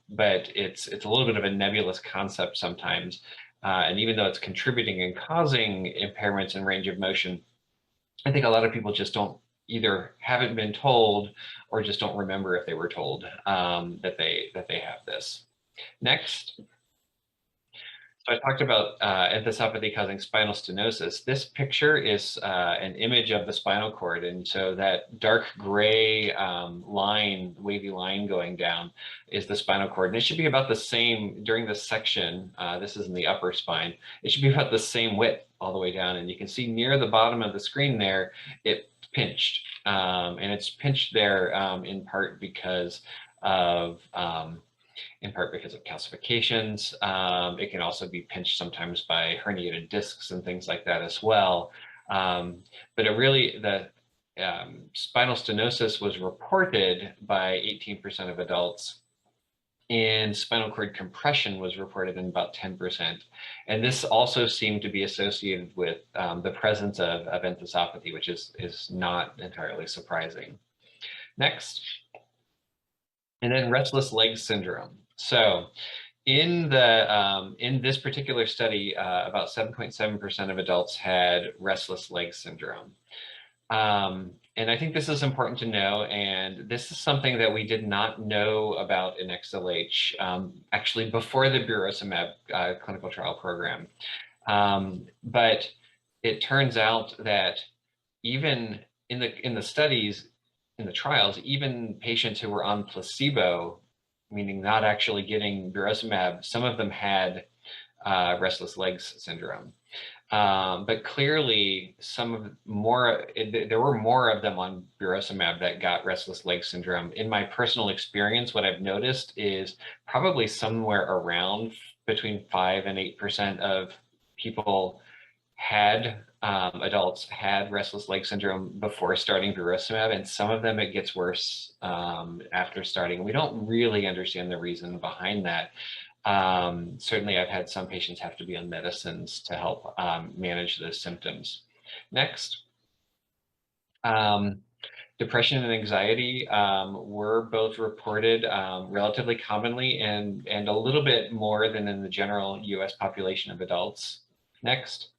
but it's a little bit of a nebulous concept sometimes. And even though it's contributing and causing impairments in range of motion, I think a lot of people just don't either haven't been told or just don't remember if they were told that they have this. Next. So I talked about enthesopathy causing spinal stenosis. This picture is an image of the spinal cord. And so that dark gray line, wavy line going down is the spinal cord. And it should be about the same during this section. This is in the upper spine. It should be about the same width all the way down. And you can see near the bottom of the screen there, it pinched. And it's pinched there in part because of calcifications. It can also be pinched sometimes by herniated discs and things like that as well. But the spinal stenosis was reported by 18% of adults, and spinal cord compression was reported in about 10%. And this also seemed to be associated with the presence of enthesopathy, which is not entirely surprising. Next. And then restless leg syndrome. So in this particular study, about 7.7% of adults had restless leg syndrome. And I think this is important to know, and this is something that we did not know about in Xlh, actually before the Burosumab clinical trial program. But it turns out that even in the studies, in the trials, even patients who were on placebo, meaning not actually getting Burosumab, some of them had restless legs syndrome. But clearly, there were more of them on Burosumab that got restless leg syndrome. In my personal experience, what I've noticed is probably somewhere around between 5 and 8% of people adults had restless leg syndrome before starting Burosumab, and some of them it gets worse after starting. We don't really understand the reason behind that. Certainly, I've had some patients have to be on medicines to help manage those symptoms. Next. Depression and anxiety were both reported relatively commonly and a little bit more than in the general US population of adults. Next.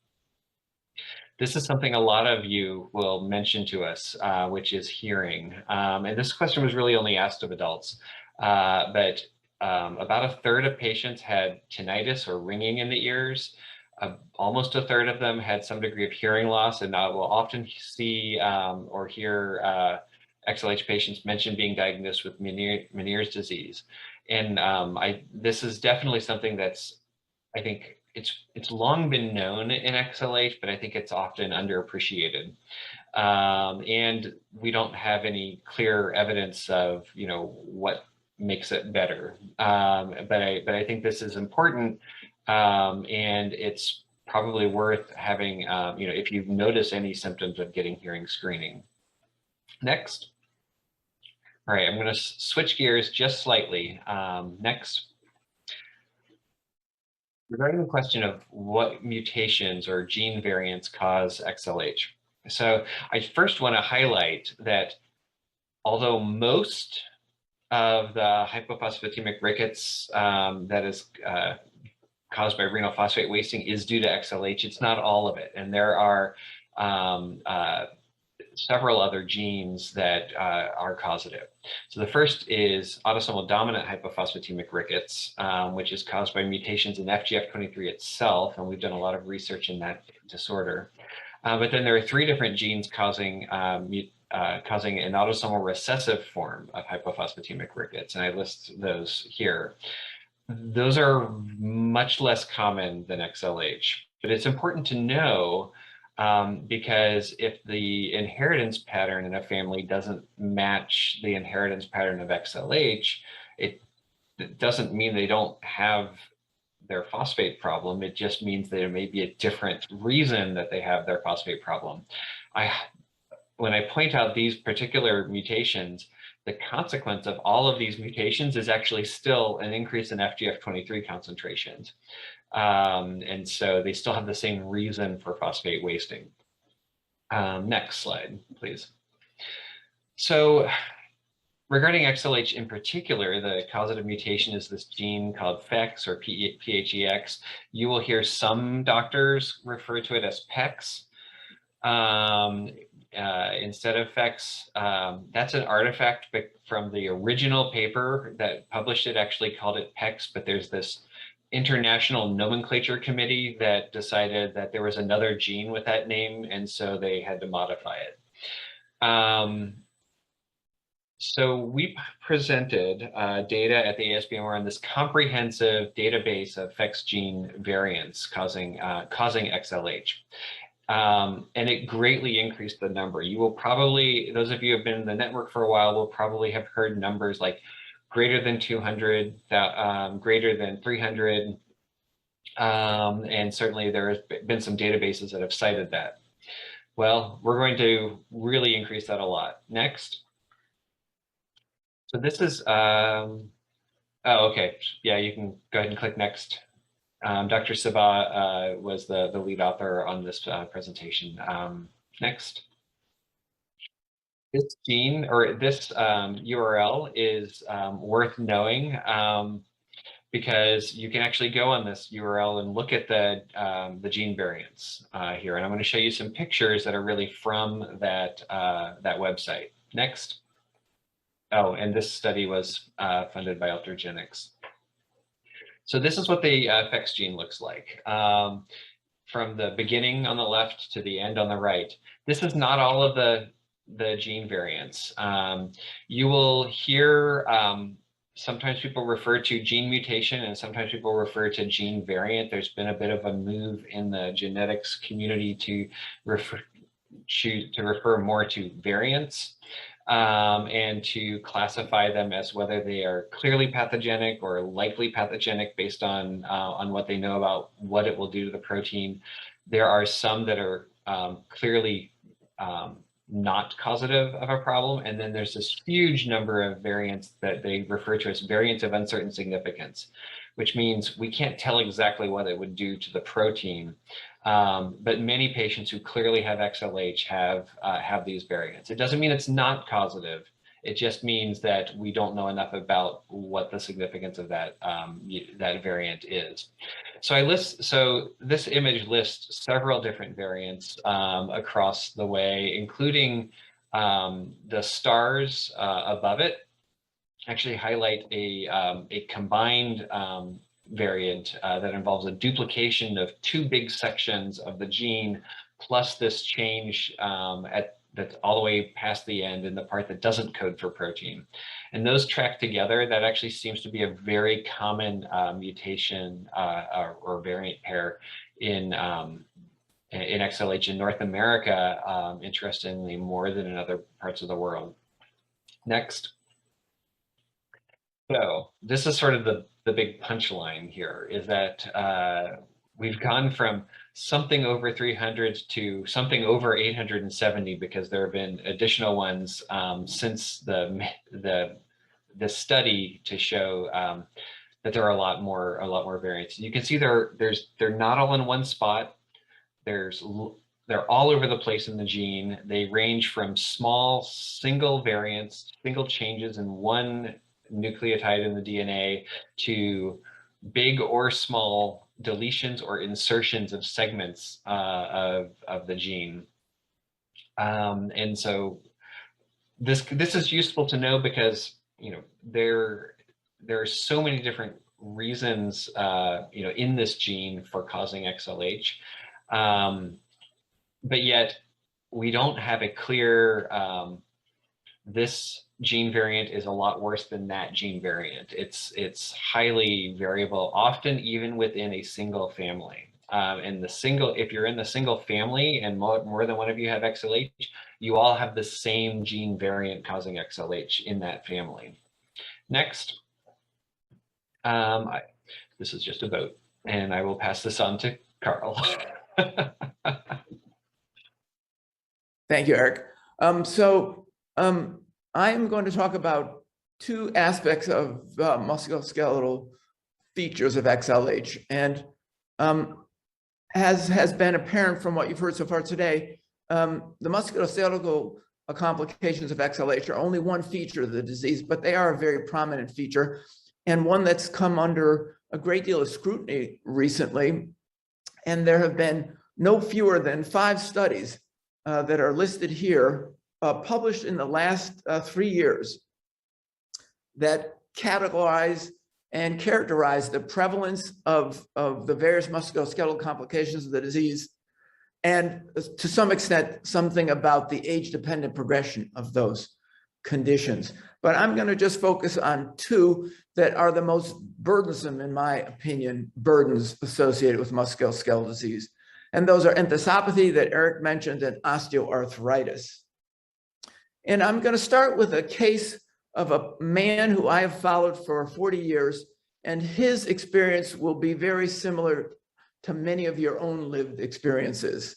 This is something a lot of you will mention to us, which is hearing. And this question was really only asked of adults, but about a third of patients had tinnitus or ringing in the ears. Almost a third of them had some degree of hearing loss, and I will often see or hear XLH patients mention being diagnosed with Meniere's disease. And this is definitely something that's, I think, it's long been known in XLH, but I think it's often underappreciated. And we don't have any clear evidence of, what makes it better. But I think this is important, and it's probably worth having, if you notice any symptoms of getting hearing screening. Next. All right, I'm going to switch gears just slightly. Next. Regarding the question of what mutations or gene variants cause XLH. So I first want to highlight that although most of the hypophosphatemic rickets that is caused by renal phosphate wasting is due to XLH, it's not all of it. And there are several other genes that are causative. So the first is autosomal dominant hypophosphatemic rickets, which is caused by mutations in FGF23 itself, and we've done a lot of research in that disorder. But then there are 3 different genes causing an autosomal recessive form of hypophosphatemic rickets, and I list those here. Those are much less common than XLH, but it's important to know because if the inheritance pattern in a family doesn't match the inheritance pattern of XLH, it doesn't mean they don't have their phosphate problem. It just means there may be a different reason that they have their phosphate problem. When I point out these particular mutations, the consequence of all of these mutations is actually still an increase in FGF23 concentrations. And so they still have the same reason for phosphate wasting. Next slide, please. So Regarding XLH in particular, the causative mutation is this gene called PHEX or PHEX. You will hear some doctors refer to it as PEX instead of PHEX. That's an artifact from the original paper that published it, actually called it PEX, but there's this international nomenclature committee that decided that there was another gene with that name, and so they had to modify it. So we presented data at the ASBMR on this comprehensive database of PHEX gene variants causing XLH. And it greatly increased the number. You will probably, those of you who have been in the network for a while will probably have heard numbers like greater than 200, greater than 300. And certainly there has been some databases that have cited that. Well, we're going to really increase that a lot. Next. So this is, oh, okay. Yeah, you can go ahead and click next. Dr. Sabah was the lead author on this presentation. Next. This gene or this URL is worth knowing because you can actually go on this URL and look at the gene variants here. And I'm going to show you some pictures that are really from that, that website. Next. Oh, and this study was funded by Ultragenyx. So this is what the PHEX gene looks like. From the beginning on the left to the end on the right. This is not all of the gene variants. You will hear sometimes people refer to gene mutation and sometimes people refer to gene variant. There's been a bit of a move in the genetics community to refer more to variants. And to classify them as whether they are clearly pathogenic or likely pathogenic based on what they know about what it will do to the protein. There are some that are clearly not causative of a problem. And then there's this huge number of variants that they refer to as variants of uncertain significance, which means we can't tell exactly what it would do to the protein. But many patients who clearly have XLH have these variants. It doesn't mean it's not causative. It just means that we don't know enough about what the significance of that that variant is. So this image lists several different variants across the way, including the stars above it. Actually highlight a combined variant that involves a duplication of two big sections of the gene, plus this change that's all the way past the end in the part that doesn't code for protein. And those track together, that actually seems to be a very common mutation or variant pair in XLH in North America, interestingly, more than in other parts of the world. Next. So this is sort of the big punchline here, is that we've gone from something over 300 to something over 870 because there have been additional ones since the study to show that there are a lot more variants. You can see they're not all in one spot. They're all over the place in the gene. They range from small single variants, single changes in one nucleotide in the DNA to big or small deletions or insertions of segments of the gene. And so this is useful to know because there are so many different reasons in this gene for causing XLH, but yet we don't have a clear this gene variant is a lot worse than that gene variant. It's highly variable, often even within a single family. And if you're in the single family and more than one of you have XLH, you all have the same gene variant causing XLH in that family. Next. This is just a vote, and I will pass this on to Carl. Thank you, Eric. I am going to talk about two aspects of musculoskeletal features of XLH. And has been apparent from what you've heard so far today, the musculoskeletal complications of XLH are only one feature of the disease, but they are a very prominent feature and one that's come under a great deal of scrutiny recently. And there have been no fewer than 5 studies that are listed here, published in the last 3 years, that categorize and characterize the prevalence of the various musculoskeletal complications of the disease, and to some extent, something about the age-dependent progression of those conditions. But I'm going to just focus on 2 that are the most burdensome, in my opinion, burdens associated with musculoskeletal disease. And those are enthesopathy that Eric mentioned and osteoarthritis. And I'm going to start with a case of a man who I have followed for 40 years, and his experience will be very similar to many of your own lived experiences.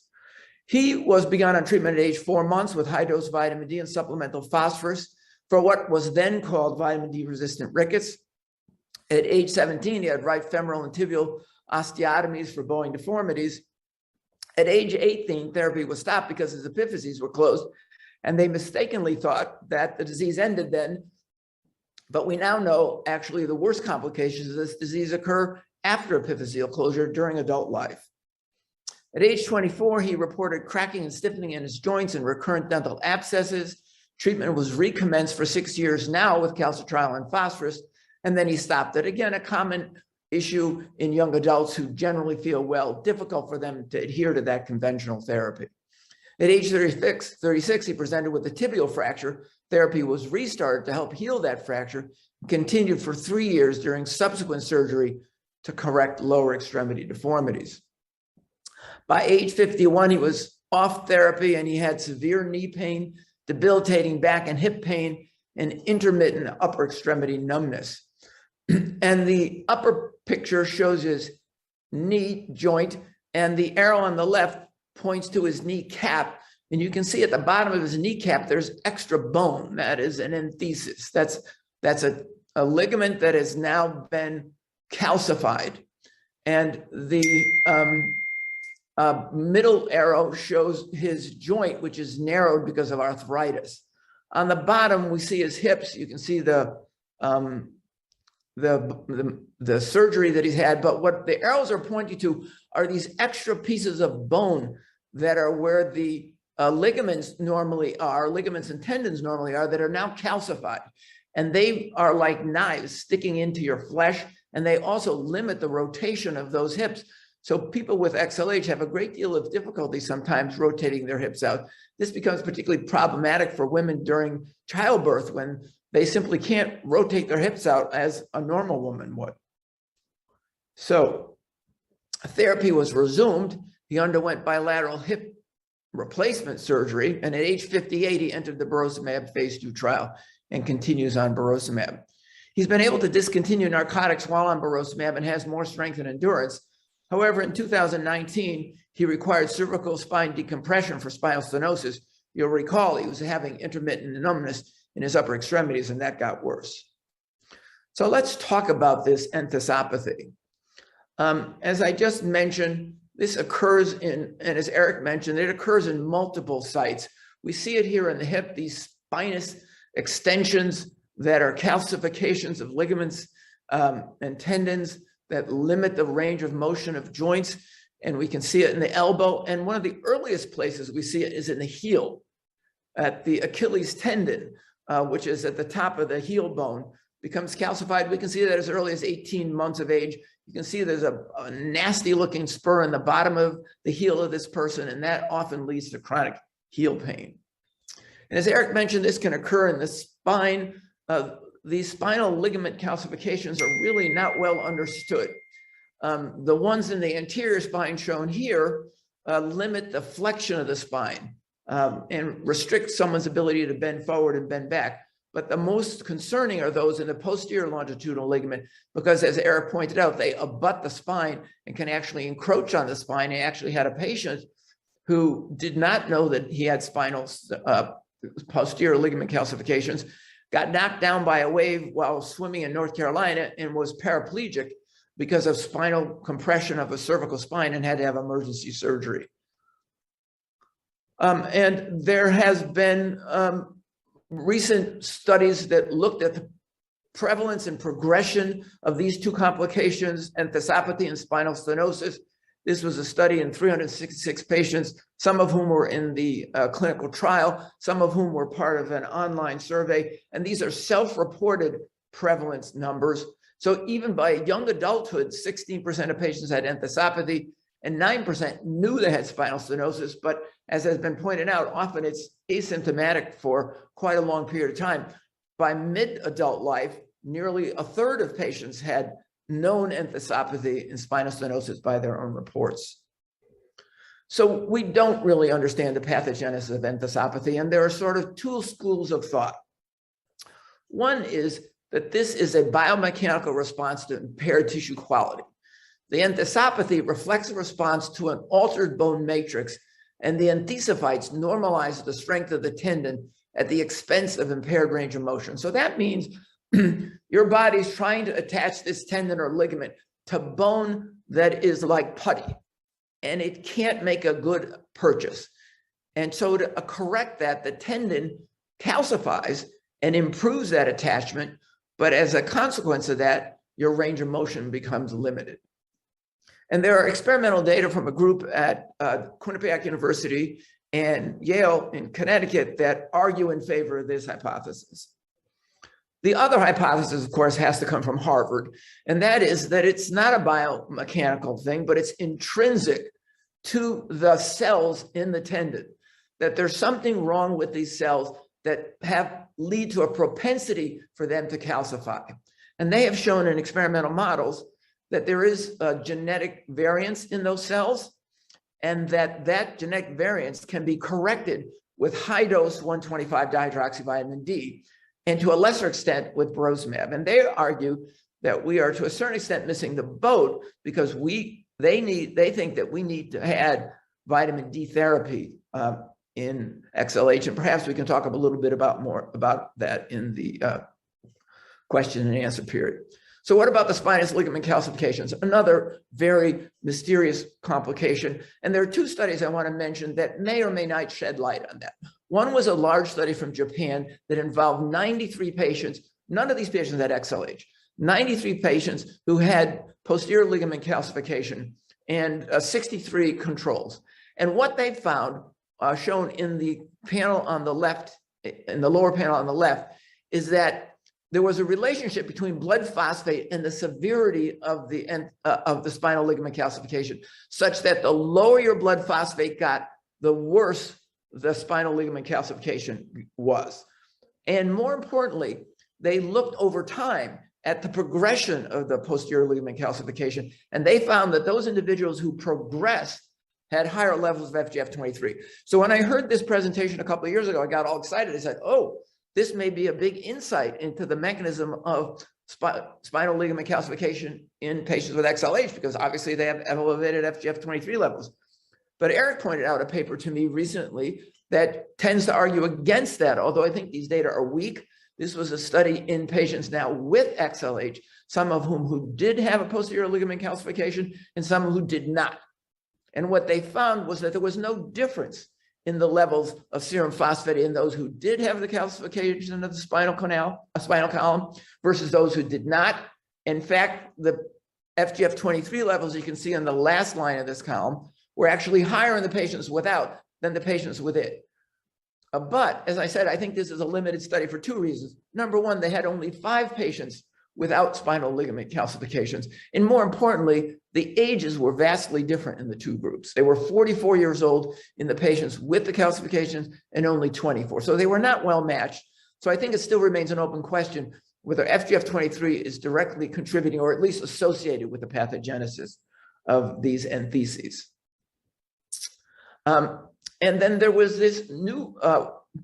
He was begun on treatment at age 4 months with high-dose vitamin D and supplemental phosphorus for what was then called vitamin D-resistant rickets. At age 17, he had right femoral and tibial osteotomies for bowing deformities. At age 18, therapy was stopped because his epiphyses were closed, and they mistakenly thought that the disease ended then. But we now know actually the worst complications of this disease occur after epiphyseal closure during adult life. At age 24, he reported cracking and stiffening in his joints and recurrent dental abscesses. Treatment was recommenced for 6 years now with calcitriol and phosphorus, and then he stopped it. Again, a common issue in young adults who generally feel well, difficult for them to adhere to that conventional therapy. At age 36, he presented with a tibial fracture. Therapy was restarted to help heal that fracture, continued for 3 years during subsequent surgery to correct lower extremity deformities. By age 51, he was off therapy and he had severe knee pain, debilitating back and hip pain, and intermittent upper extremity numbness. And the upper picture shows his knee joint, and the arrow on the left points to his kneecap. And you can see at the bottom of his kneecap, there's extra bone. That is an enthesis. That's a ligament that has now been calcified. And the middle arrow shows his joint, which is narrowed because of arthritis. On the bottom, we see his hips. You can see the surgery that he's had, but what the arrows are pointing to are these extra pieces of bone that are where the ligaments normally are, ligaments and tendons normally are, that are now calcified. And they are like knives sticking into your flesh, and they also limit the rotation of those hips. So people with XLH have a great deal of difficulty sometimes rotating their hips out. This becomes particularly problematic for women during childbirth when they simply can't rotate their hips out as a normal woman would. So therapy was resumed. He underwent bilateral hip replacement surgery, and at age 58, he entered the Burosumab phase 2 trial and continues on Burosumab. He's been able to discontinue narcotics while on Burosumab and has more strength and endurance. However, in 2019, he required cervical spine decompression for spinal stenosis. You'll recall he was having intermittent numbness in his upper extremities, and that got worse. So let's talk about this enthesopathy. As I just mentioned, this occurs in, and as Eric mentioned, it occurs in multiple sites. We see it here in the hip, these spinous extensions that are calcifications of ligaments and tendons that limit the range of motion of joints. And we can see it in the elbow. And one of the earliest places we see it is in the heel, at the Achilles tendon, which is at the top of the heel bone, becomes calcified. We can see that as early as 18 months of age. You can see there's a nasty looking spur in the bottom of the heel of this person, and that often leads to chronic heel pain. And as Eric mentioned, this can occur in the spine. These spinal ligament calcifications are really not well understood. The ones in the anterior spine shown here limit the flexion of the spine and restrict someone's ability to bend forward and bend back. But the most concerning are those in the posterior longitudinal ligament, because as Eric pointed out, they abut the spine and can actually encroach on the spine. He actually had a patient who did not know that he had spinal posterior ligament calcifications, got knocked down by a wave while swimming in North Carolina and was paraplegic because of spinal compression of a cervical spine and had to have emergency surgery. And there has been recent studies that looked at the prevalence and progression of these two complications, enthesopathy and spinal stenosis. This was a study in 366 patients, some of whom were in the clinical trial, some of whom were part of an online survey. And these are self-reported prevalence numbers. So even by young adulthood, 16% of patients had enthesopathy and 9% knew they had spinal stenosis. But as has been pointed out, often it's asymptomatic for quite a long period of time. By mid-adult life, nearly a third of patients had known enthesopathy and spinal stenosis by their own reports. So we don't really understand the pathogenesis of enthesopathy, and there are sort of two schools of thought. One is that this is a biomechanical response to impaired tissue quality. The enthesopathy reflects a response to an altered bone matrix, and the enthesophytes normalize the strength of the tendon at the expense of impaired range of motion. So that means your body's trying to attach this tendon or ligament to bone that is like putty, and it can't make a good purchase. And so to correct that, the tendon calcifies and improves that attachment, but as a consequence of that, your range of motion becomes limited. And there are experimental data from a group at Quinnipiac University and Yale in Connecticut that argue in favor of this hypothesis. The other hypothesis, of course, has to come from Harvard, and that is that it's not a biomechanical thing, but it's intrinsic to the cells in the tendon, that there's something wrong with these cells that lead to a propensity for them to calcify. And they have shown in experimental models that there is a genetic variance in those cells, and that genetic variance can be corrected with high-dose 125 dihydroxyvitamin D, and to a lesser extent with Burosumab. And they argue that we are to a certain extent missing the boat because they think that we need to add vitamin D therapy in XLH, and perhaps we can talk a little bit more about that in the question and answer period. So what about the spinous ligament calcifications? Another very mysterious complication. And there are two studies I want to mention that may or may not shed light on that. One was a large study from Japan that involved 93 patients. None of these patients had XLH. 93 patients who had posterior ligament calcification and 63 controls. And what they found, shown in the panel on the left, in the lower panel on the left, is that there was a relationship between blood phosphate and the severity of the spinal ligament calcification, such that the lower your blood phosphate got, the worse the spinal ligament calcification was. And more importantly, they looked over time at the progression of the posterior ligament calcification, and they found that those individuals who progressed had higher levels of FGF23. So when I heard this presentation a couple of years ago, I got all excited. I said, oh, this may be a big insight into the mechanism of spinal ligament calcification in patients with XLH, because obviously they have elevated FGF23 levels. But Eric pointed out a paper to me recently that tends to argue against that, although I think these data are weak. This was a study in patients now with XLH, some of whom who did have a posterior ligament calcification and some who did not. And what they found was that there was no difference in the levels of serum phosphate in those who did have the calcification of the spinal column versus those who did not. In fact, the FGF23 levels you can see on the last line of this column were actually higher in the patients without than the patients with it. But as I said, I think this is a limited study for two reasons. Number one, they had only 5 patients without spinal ligament calcifications. And more importantly, the ages were vastly different in the two groups. They were 44 years old in the patients with the calcifications and only 24. So they were not well matched. So I think it still remains an open question whether FGF23 is directly contributing or at least associated with the pathogenesis of these entheses. And then there was this new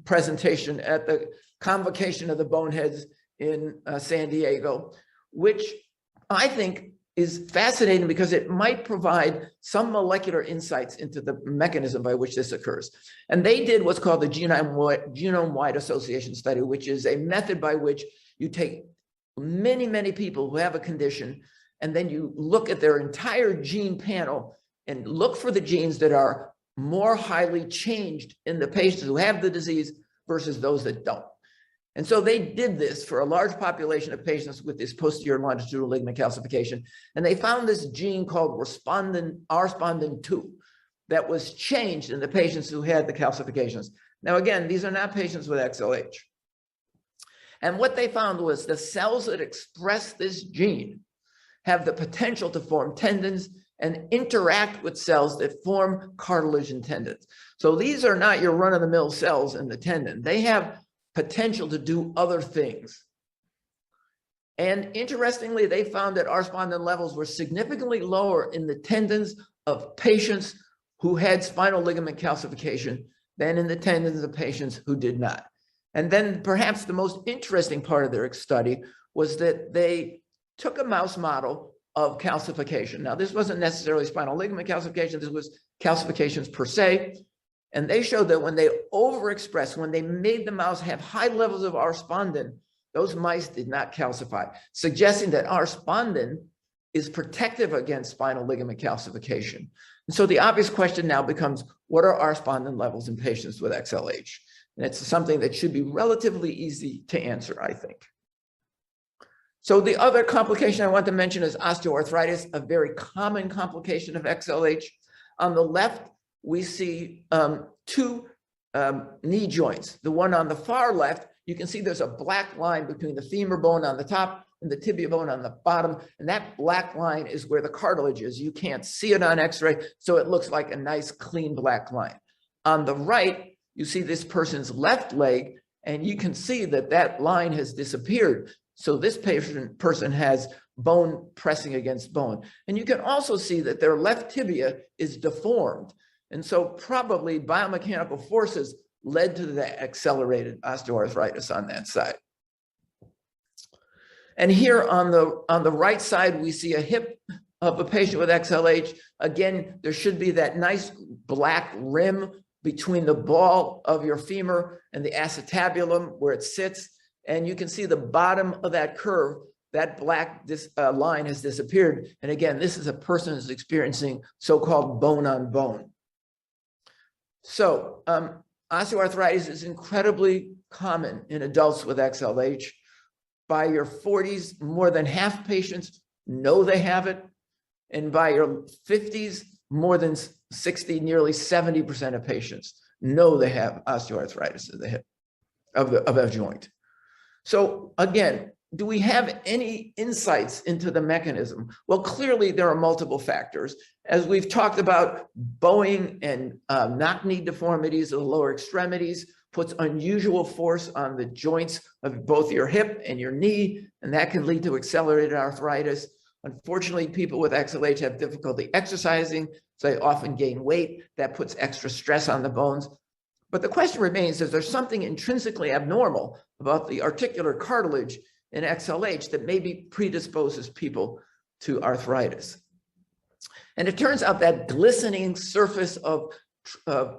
presentation at the Convocation of the Boneheads in San Diego, which I think is fascinating because it might provide some molecular insights into the mechanism by which this occurs. And they did what's called the genome-wide association study, which is a method by which you take many, many people who have a condition, and then you look at their entire gene panel and look for the genes that are more highly changed in the patients who have the disease versus those that don't. And so they did this for a large population of patients with this posterior longitudinal ligament calcification. And they found this gene called R-spondin2 that was changed in the patients who had the calcifications. Now, again, these are not patients with XLH. And what they found was the cells that express this gene have the potential to form tendons and interact with cells that form cartilage and tendons. So these are not your run-of-the-mill cells in the tendon. They have potential to do other things. And interestingly, they found that R-spondin levels were significantly lower in the tendons of patients who had spinal ligament calcification than in the tendons of patients who did not. And then perhaps the most interesting part of their study was that they took a mouse model of calcification. Now, this wasn't necessarily spinal ligament calcification, this was calcifications per se. And they showed that when they overexpressed, when they made the mouse have high levels of R-spondin, those mice did not calcify, suggesting that R-spondin is protective against spinal ligament calcification. And so the obvious question now becomes, what are R-spondin levels in patients with XLH? And it's something that should be relatively easy to answer, I think. So the other complication I want to mention is osteoarthritis, a very common complication of XLH. On the left, we see two knee joints. The one on the far left, you can see there's a black line between the femur bone on the top and the tibia bone on the bottom. And that black line is where the cartilage is. You can't see it on X-ray, so it looks like a nice, clean black line. On the right, you see this person's left leg, and you can see that that line has disappeared. So this person has bone pressing against bone. And you can also see that their left tibia is deformed. And so probably biomechanical forces led to the accelerated osteoarthritis on that side. And here on the right side, we see a hip of a patient with XLH. Again, there should be that nice black rim between the ball of your femur and the acetabulum where it sits. And you can see the bottom of that curve, that black line has disappeared. And again, this is a person who's experiencing so-called bone on bone. So osteoarthritis is incredibly common in adults with XLH. By your 40s, more than half patients know they have it. And by your 50s, more than 60, nearly 70% of patients know they have osteoarthritis of the hip, of a joint. So again, do we have any insights into the mechanism? Well, clearly there are multiple factors. As we've talked about, bowing and knock-knee deformities of the lower extremities puts unusual force on the joints of both your hip and your knee, and that can lead to accelerated arthritis. Unfortunately, people with XLH have difficulty exercising, so they often gain weight. That puts extra stress on the bones. But the question remains, is there something intrinsically abnormal about the articular cartilage in XLH that maybe predisposes people to arthritis? And it turns out that glistening surface of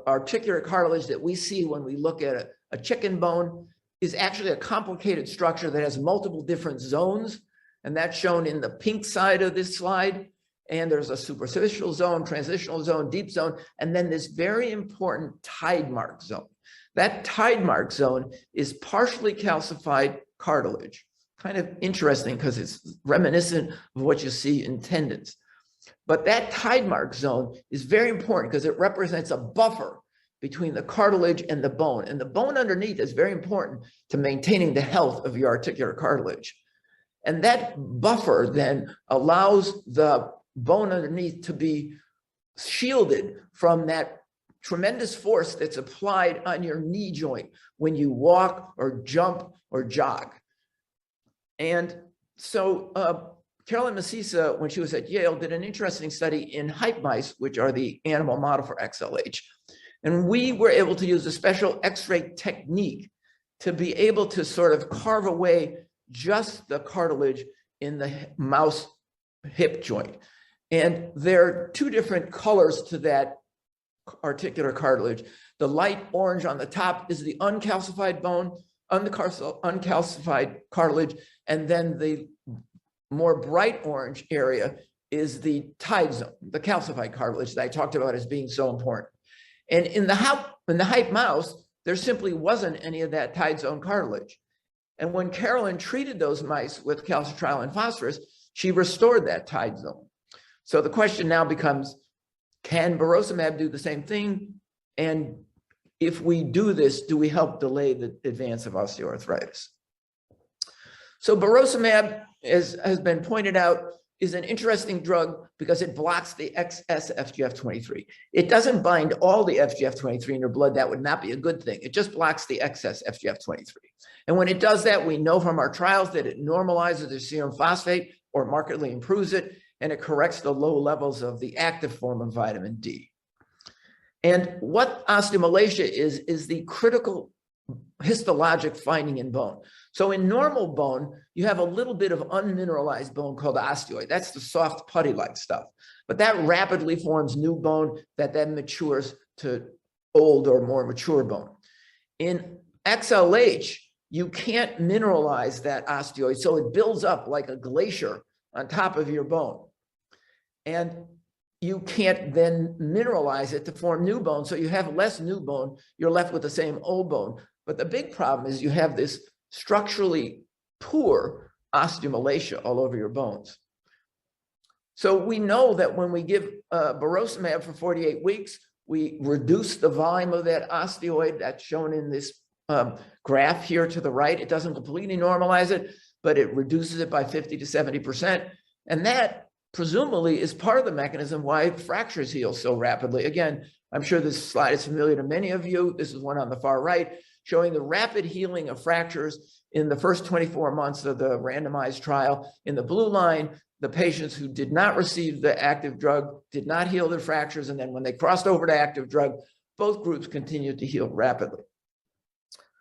articular cartilage that we see when we look at a chicken bone is actually a complicated structure that has multiple different zones. And that's shown in the pink side of this slide. And there's a superficial zone, transitional zone, deep zone, and then this very important tide mark zone. That tide mark zone is partially calcified cartilage. Kind of interesting because it's reminiscent of what you see in tendons. But that tide mark zone is very important because it represents a buffer between the cartilage and the bone. And the bone underneath is very important to maintaining the health of your articular cartilage. And that buffer then allows the bone underneath to be shielded from that tremendous force that's applied on your knee joint when you walk or jump or jog. And so Carolyn Masisa, when she was at Yale, did an interesting study in hype mice, which are the animal model for XLH. And we were able to use a special X-ray technique to be able to sort of carve away just the cartilage in the mouse hip joint. And there are two different colors to that articular cartilage. The light orange on the top is the uncalcified bone, uncalcified cartilage, and then the more bright orange area is the tide zone, the calcified cartilage that I talked about as being so important. And in the hype mouse, there simply wasn't any of that tied zone cartilage. And when Carolyn treated those mice with calcitriol and phosphorus, she restored that tied zone. So the question now becomes, can Burosumab do the same thing? And if we do this, do we help delay the advance of osteoarthritis? So Burosumab, as has been pointed out, is an interesting drug because it blocks the excess FGF23. It doesn't bind all the FGF23 in your blood. That would not be a good thing. It just blocks the excess FGF23. And when it does that, we know from our trials that it normalizes the serum phosphate or markedly improves it, and it corrects the low levels of the active form of vitamin D. And what osteomalacia is the critical histologic finding in bone. So in normal bone, you have a little bit of unmineralized bone called osteoid. That's the soft putty-like stuff. But that rapidly forms new bone that then matures to old or more mature bone. In XLH, you can't mineralize that osteoid, so it builds up like a glacier on top of your bone. And you can't then mineralize it to form new bone, so you have less new bone, you're left with the same old bone. But the big problem is you have this structurally poor osteomalacia all over your bones. So we know that when we give Burosumab for 48 weeks, we reduce the volume of that osteoid that's shown in this graph here to the right. It doesn't completely normalize it, but it reduces it by 50 to 70%. And that presumably is part of the mechanism why fractures heal so rapidly. Again, I'm sure this slide is familiar to many of you. This is one on the far right, showing the rapid healing of fractures in the first 24 months of the randomized trial. In the blue line, the patients who did not receive the active drug did not heal their fractures. And then when they crossed over to active drug, both groups continued to heal rapidly.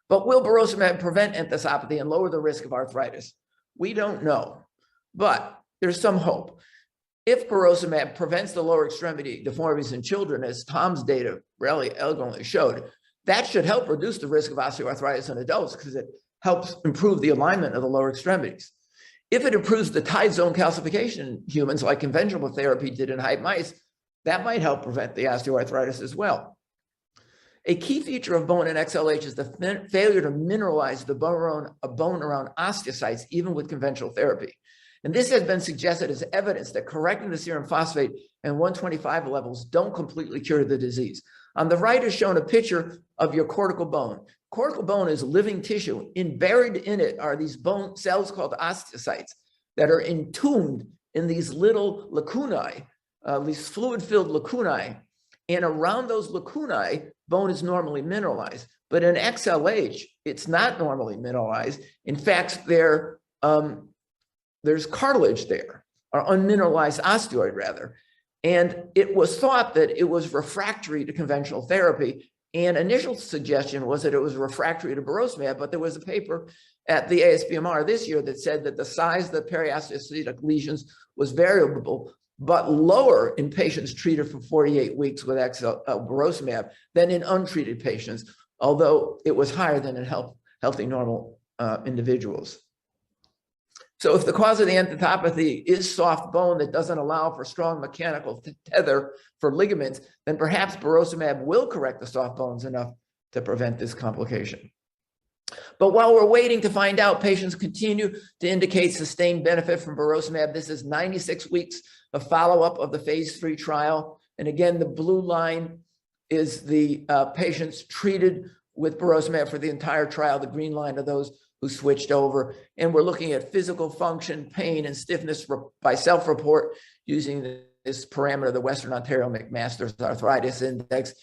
But will Burosumab prevent enthesopathy and lower the risk of arthritis? We don't know, but there's some hope. If Burosumab prevents the lower extremity deformities in children, as Tom's data really elegantly showed, that should help reduce the risk of osteoarthritis in adults because it helps improve the alignment of the lower extremities. If it improves the tied zone calcification in humans like conventional therapy did in hype mice, that might help prevent the osteoarthritis as well. A key feature of bone in XLH is the failure to mineralize the bone around osteocytes, even with conventional therapy. And this has been suggested as evidence that correcting the serum phosphate and 125 levels don't completely cure the disease. On the right is shown a picture of your cortical bone. Cortical bone is living tissue, and buried in it are these bone cells called osteocytes that are entombed in these little lacunae, these fluid-filled lacunae. And around those lacunae, bone is normally mineralized. But in XLH, it's not normally mineralized. In fact, there's cartilage there, or unmineralized osteoid rather. And it was thought that it was refractory to conventional therapy. And initial suggestion was that it was refractory to Burosumab, but there was a paper at the ASBMR this year that said that the size of the periosteocytic lesions was variable, but lower in patients treated for 48 weeks with Burosumab than in untreated patients, although it was higher than in healthy normal individuals. So if the cause of the enthesopathy is soft bone that doesn't allow for strong mechanical tether for ligaments, then perhaps Burosumab will correct the soft bones enough to prevent this complication. But while we're waiting to find out, patients continue to indicate sustained benefit from Burosumab. This is 96 weeks of follow-up of the phase 3 trial. And again, the blue line is the patients treated with Burosumab for the entire trial. The green line are those who switched over. And we're looking at physical function, pain, and stiffness by self-report using this parameter, the Western Ontario McMaster's Arthritis Index.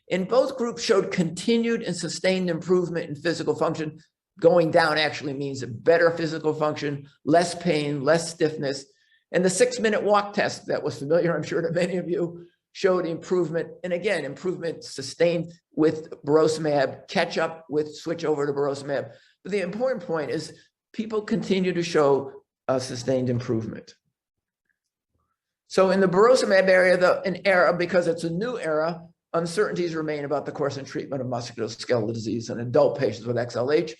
And both groups showed continued and sustained improvement in physical function. Going down actually means a better physical function, less pain, less stiffness. And the 6-minute walk test that was familiar, I'm sure, to many of you, showed improvement. And again, improvement sustained with Burosumab, catch up with switch over to Burosumab. But the important point is people continue to show sustained improvement. So in the Burosumab area, an era, because it's a new era, uncertainties remain about the course and treatment of musculoskeletal disease in adult patients with XLH.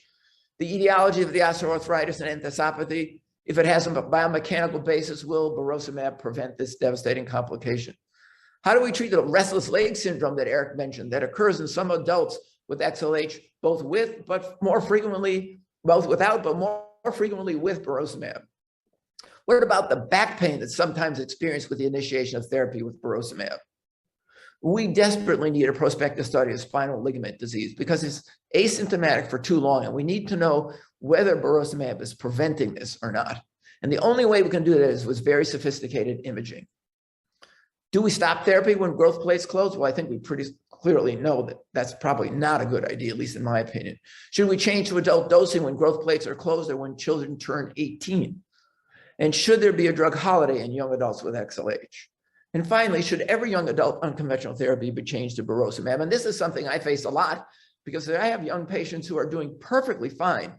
The etiology of the osteoarthritis and enthesopathy, if it has a biomechanical basis, will Burosumab prevent this devastating complication? How do we treat the restless leg syndrome that Eric mentioned that occurs in some adults with XLH, both with, but more frequently, both without, but more frequently with Burosumab? What about the back pain that's sometimes experienced with the initiation of therapy with Burosumab? We desperately need a prospective study of spinal ligament disease because it's asymptomatic for too long, and we need to know whether Burosumab is preventing this or not. And the only way we can do that is with very sophisticated imaging. Do we stop therapy when growth plates close? Well, I think we pretty clearly know that that's probably not a good idea, at least in my opinion. Should we change to adult dosing when growth plates are closed or when children turn 18? And should there be a drug holiday in young adults with XLH? And finally, should every young adult unconventional therapy be changed to Burosumab? And this is something I face a lot because I have young patients who are doing perfectly fine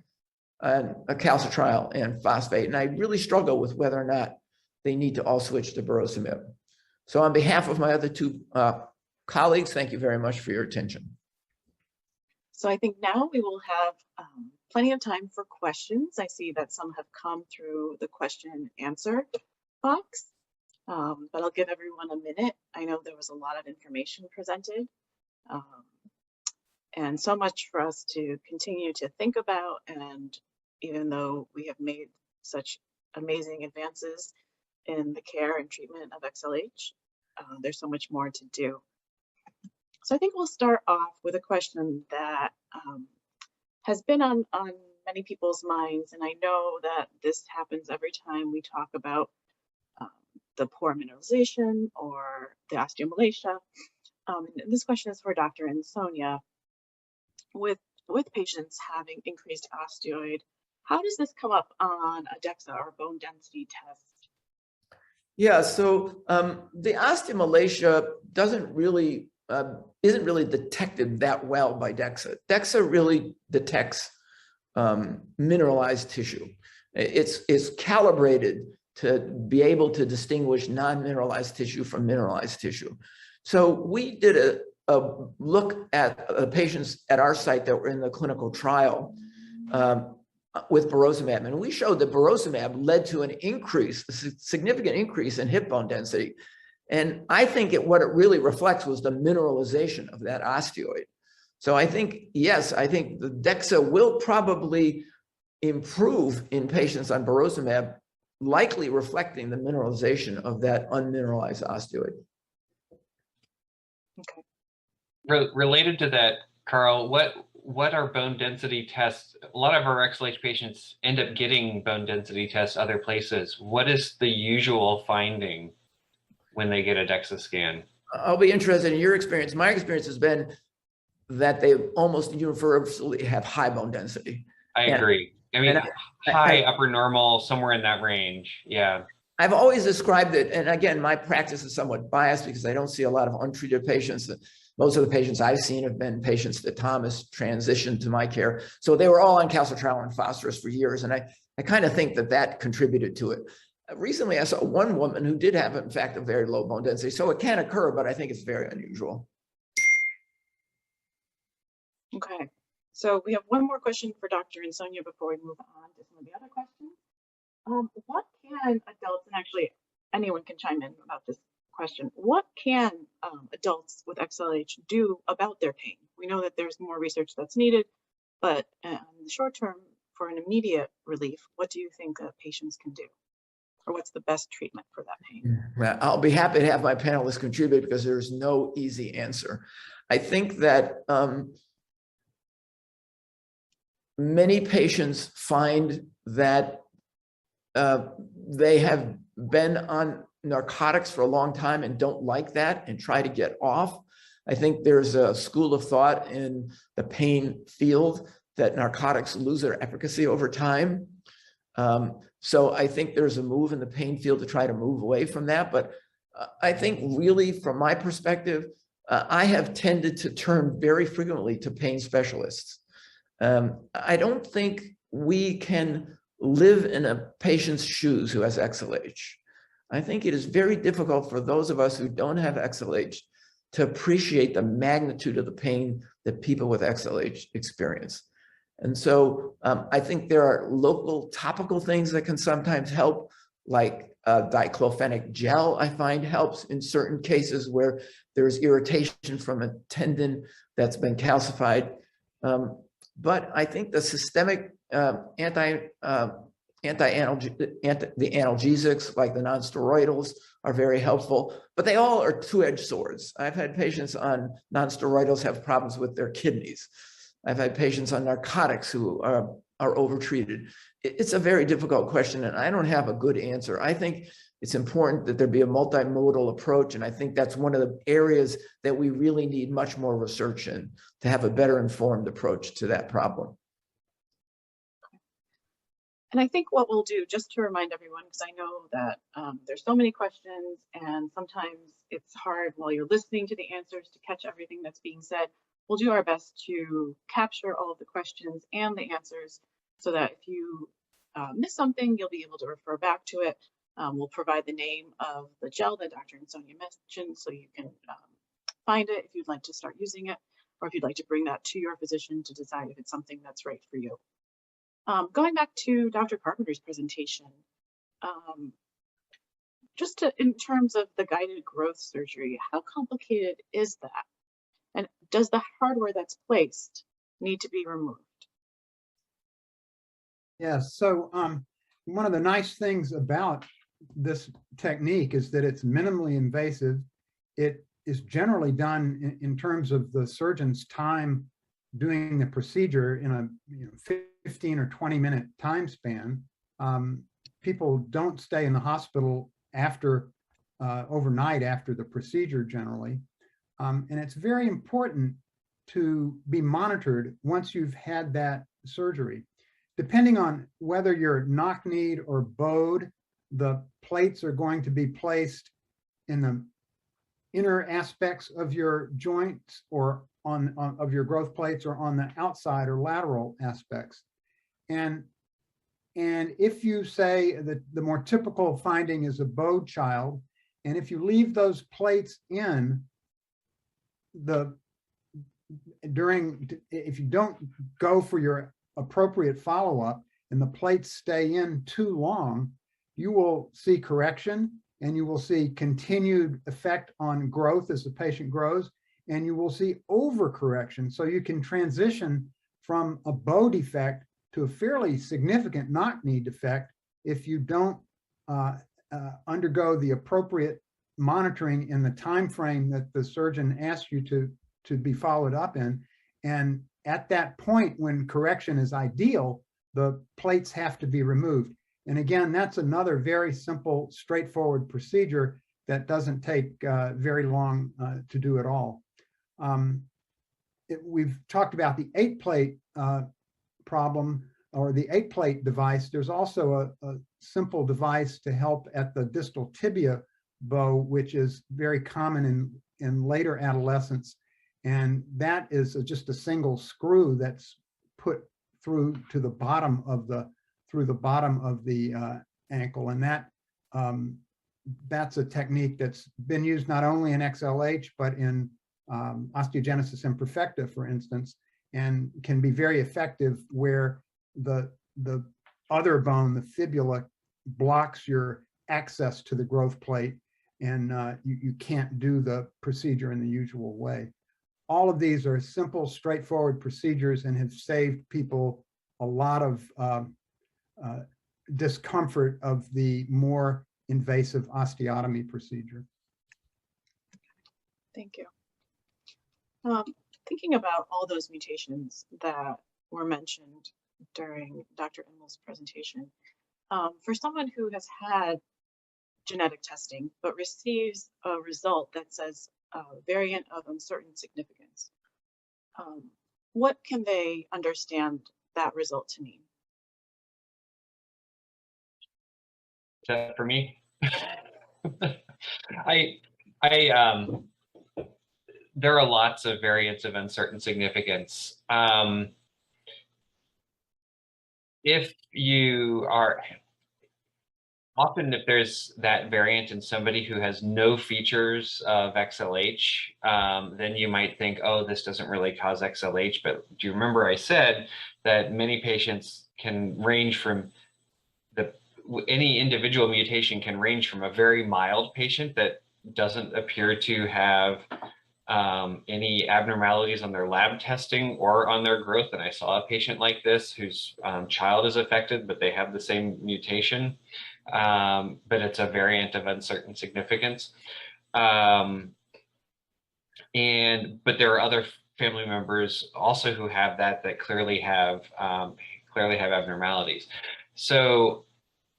on a calcitriol and phosphate, and I really struggle with whether or not they need to all switch to Burosumab. So on behalf of my other two colleagues, thank you very much for your attention. So I think now we will have plenty of time for questions. I see that some have come through the question and answer box, but I'll give everyone a minute. I know there was a lot of information presented and so much for us to continue to think about. And even though we have made such amazing advances in the care and treatment of XLH, there's so much more to do. So I think we'll start off with a question that has been on many people's minds, and I know that this happens every time we talk about the poor mineralization or the osteomalacia. This question is for Dr. Insomnia. With patients having increased osteoid, how does this come up on a DEXA or bone density test? Yeah, so the osteomalacia isn't really detected that well by DEXA. DEXA really detects mineralized tissue. It's calibrated to be able to distinguish non-mineralized tissue from mineralized tissue. So we did a look at the patients at our site that were in the clinical trial with Burosumab, and we showed that Burosumab led to an increase, a significant increase in hip bone density. And I think what it really reflects was the mineralization of that osteoid. So I think, yes, I think the DEXA will probably improve in patients on Burosumab, likely reflecting the mineralization of that unmineralized osteoid. Okay. Related to that, Carl, what are bone density tests? A lot of our XLH patients end up getting bone density tests other places. What is the usual finding when they get a DEXA scan? I'll be interested in your experience. My experience has been that they almost universally have high bone density. I agree. I mean, high, upper normal, somewhere in that range. Yeah. I've always described it, and again, my practice is somewhat biased because I don't see a lot of untreated patients. Most of the patients I've seen have been patients that Thomas transitioned to my care. So they were all on calcitriol and phosphorus for years, and I kind of think that contributed to it. Recently, I saw one woman who did have, in fact, a very low bone density. So it can occur, but I think it's very unusual. Okay. So we have one more question for Dr. Insomnia before we move on to some of the other questions. What can adults, and actually anyone can chime in about this question, what can adults with XLH do about their pain? We know that there's more research that's needed, but in the short term, for an immediate relief, what do you think patients can do? Or what's the best treatment for that pain? I'll be happy to have my panelists contribute because there's no easy answer. I think that many patients find that they have been on narcotics for a long time and don't like that and try to get off. I think there's a school of thought in the pain field that narcotics lose their efficacy over time. So I think there's a move in the pain field to try to move away from that. But I think really from my perspective, I have tended to turn very frequently to pain specialists. I don't think we can live in a patient's shoes who has XLH. I think it is very difficult for those of us who don't have XLH to appreciate the magnitude of the pain that people with XLH experience. And so I think there are local topical things that can sometimes help, like diclofenac gel, I find, helps in certain cases where there's irritation from a tendon that's been calcified. But I think the systemic the analgesics, like the nonsteroidals, are very helpful, but they all are two-edged swords. I've had patients on nonsteroidals have problems with their kidneys. I've had patients on narcotics who are overtreated. It's a very difficult question, and I don't have a good answer. I think it's important that there be a multimodal approach, and I think that's one of the areas that we really need much more research in to have a better informed approach to that problem. And I think what we'll do, just to remind everyone, because I know that there's so many questions and sometimes it's hard while you're listening to the answers to catch everything that's being said, we'll do our best to capture all of the questions and the answers so that if you miss something, you'll be able to refer back to it. We'll provide the name of the gel that Dr. Insogna mentioned so you can find it if you'd like to start using it, or if you'd like to bring that to your physician to decide if it's something that's right for you. Going back to Dr. Carpenter's presentation, just in terms of the guided growth surgery, how complicated is that? And does the hardware that's placed need to be removed? Yes, so one of the nice things about this technique is that it's minimally invasive. It is generally done in terms of the surgeon's time doing the procedure in a 15 or 20-minute time span. People don't stay in the hospital after overnight after the procedure generally. And it's very important to be monitored once you've had that surgery. Depending on whether you're knock-kneed or bowed, the plates are going to be placed in the inner aspects of your joints or of your growth plates, or on the outside or lateral aspects. And if you say that the more typical finding is a bowed child, and if you leave those plates in if you don't go for your appropriate follow-up and the plates stay in too long, you will see correction and you will see continued effect on growth as the patient grows, and you will see overcorrection. So you can transition from a bow defect to a fairly significant knock-knee defect if you don't undergo the appropriate monitoring in the time frame that the surgeon asks you to be followed up in. And at that point, when correction is ideal, the plates have to be removed. And again, that's another very simple, straightforward procedure that doesn't take very long to do at all. We've talked about the 8-plate problem, or the 8-plate device. There's also a simple device to help at the distal tibia bow, which is very common in later adolescence. And that is just a single screw that's put through to the bottom of the ankle. And that's a technique that's been used not only in XLH, but in osteogenesis imperfecta, for instance, and can be very effective where the other bone, the fibula, blocks your access to the growth plate, and you can't do the procedure in the usual way. All of these are simple, straightforward procedures and have saved people a lot of discomfort of the more invasive osteotomy procedure. Thank you. Thinking about all those mutations that were mentioned during Dr. Immel's presentation, for someone who has had genetic testing but receives a result that says a variant of uncertain significance, what can they understand that result to mean? Is that for me? There are lots of variants of uncertain significance. If there's that variant in somebody who has no features of XLH, then you might think, oh, this doesn't really cause XLH. But do you remember I said that many patients can range from any individual mutation can range from a very mild patient that doesn't appear to have any abnormalities on their lab testing or on their growth. And I saw a patient like this whose child is affected, but they have the same mutation, but it's a variant of uncertain significance. But there are other family members also who have that clearly have abnormalities. So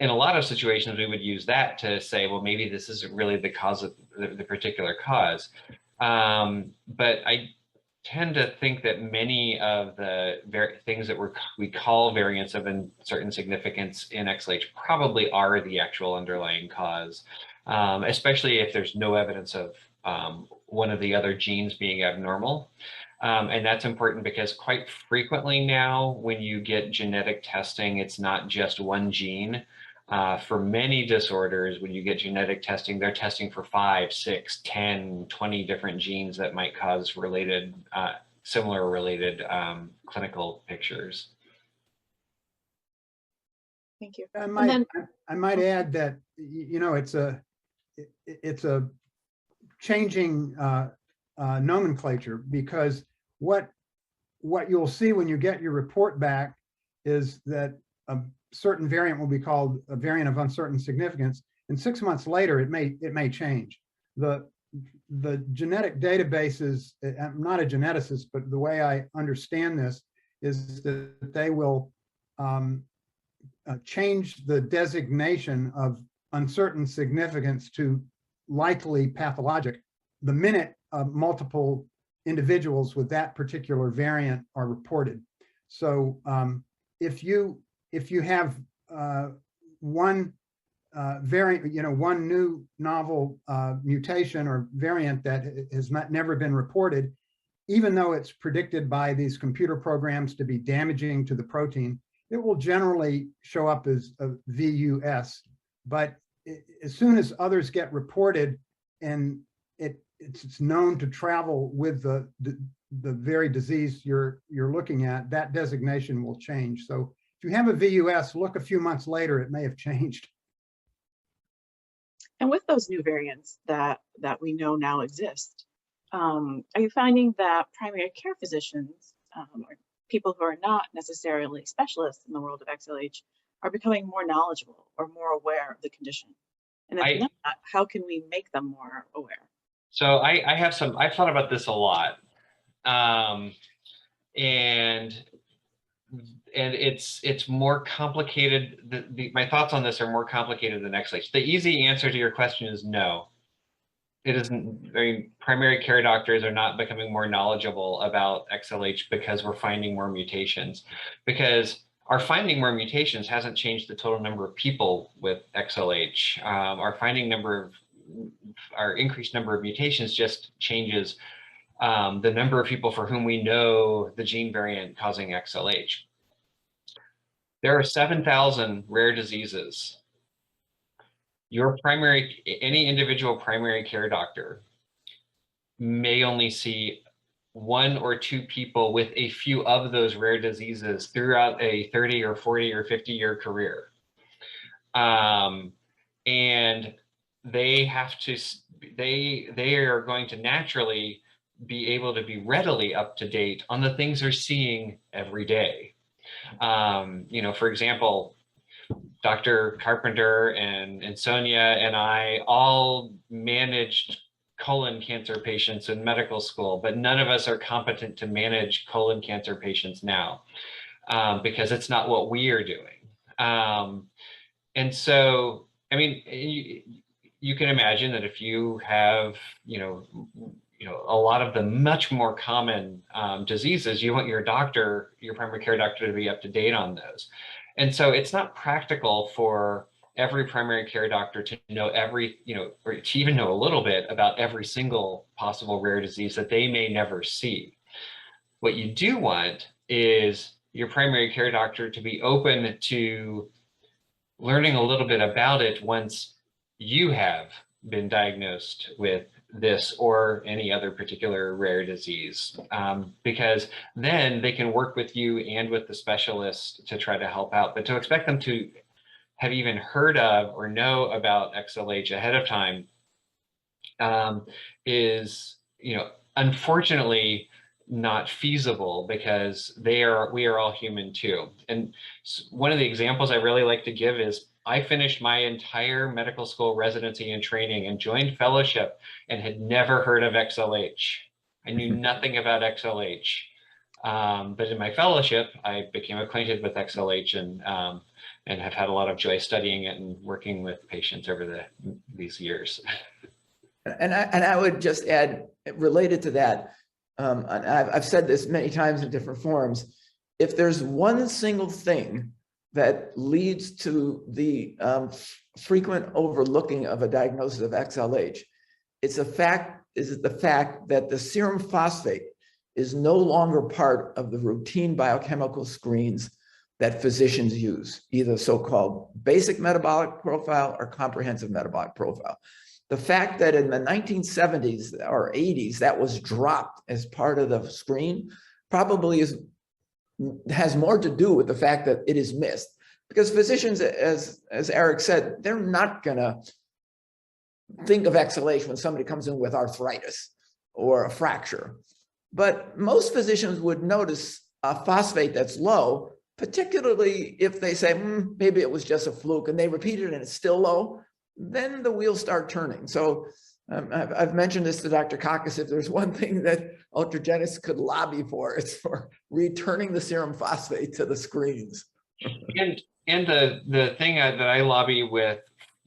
in a lot of situations, we would use that to say, well, maybe this isn't really the cause of the particular cause. But I tend to think that many of the things that we call variants of uncertain significance in Xlh probably are the actual underlying cause, especially if there's no evidence of one of the other genes being abnormal. And that's important because quite frequently now, when you get genetic testing, it's not just one gene. For many disorders, when you get genetic testing, they're testing for 5, 6, 10, 20 different genes that might cause similar related clinical pictures. Thank you. I might add that, you know, it's a changing nomenclature, because what you'll see when you get your report back is that a certain variant will be called a variant of uncertain significance, and 6 months later it may change. The genetic databases, I'm not a geneticist, but the way I understand this is that they will change the designation of uncertain significance to likely pathologic the minute multiple individuals with that particular variant are reported. So if you have one variant, you know, one new novel mutation or variant that has never been reported, even though it's predicted by these computer programs to be damaging to the protein, it will generally show up as a VUS. But as soon as others get reported and it's known to travel with the very disease you're looking at, that designation will change. So if you have a VUS, look a few months later, it may have changed. And with those new variants that we know now exist, are you finding that primary care physicians, or people who are not necessarily specialists in the world of XLH, are becoming more knowledgeable or more aware of the condition? And if not, how can we make them more aware? So I've thought about this a lot. And it's more complicated. My thoughts on this are more complicated than Xlh. The easy answer to your question is no. It isn't. Primary care doctors are not becoming more knowledgeable about Xlh because we're finding more mutations. Because our finding more mutations hasn't changed the total number of people with Xlh. Our increased number of mutations just changes the number of people for whom we know the gene variant causing Xlh. There are 7,000 rare diseases. Any individual primary care doctor may only see 1 or 2 people with a few of those rare diseases throughout a 30 or 40 or 50-year career. And they are going to naturally be able to be readily up to date on the things they're seeing every day. You know, for example, Dr. Carpenter and Sonia and I all managed colon cancer patients in medical school, but none of us are competent to manage colon cancer patients now because it's not what we are doing. And so, I mean, you can imagine that if you have, you know, a lot of the much more common diseases, you want your primary care doctor to be up to date on those. And so it's not practical for every primary care doctor to know or to even know a little bit about every single possible rare disease that they may never see. What you do want is your primary care doctor to be open to learning a little bit about it once you have been diagnosed with this or any other particular rare disease, because then they can work with you and with the specialist to try to help out. But to expect them to have even heard of or know about XLH ahead of time is, unfortunately not feasible, because we are all human too. And one of the examples I really like to give is I finished my entire medical school residency and training and joined fellowship and had never heard of XLH. I knew nothing about XLH. But in my fellowship, I became acquainted with XLH and have had a lot of joy studying it and working with patients over these years. And I would just add, related to that, and I've said this many times in different forums, if there's one single thing that leads to the frequent overlooking of a diagnosis of XLH, it's the fact that the serum phosphate is no longer part of the routine biochemical screens that physicians use, either so-called basic metabolic profile or comprehensive metabolic profile. The fact that in the 1970s or 80s that was dropped as part of the screen probably has more to do with the fact that it is missed. Because physicians, as Eric said, they're not gonna think of XLH when somebody comes in with arthritis or a fracture. But most physicians would notice a phosphate that's low, particularly if they say, maybe it was just a fluke, and they repeat it and it's still low, then the wheels start turning. So I've mentioned this to Dr. Carpenter. If there's one thing that Ultragenyx could lobby for, it's for returning the serum phosphate to the screens. And the thing that I lobby with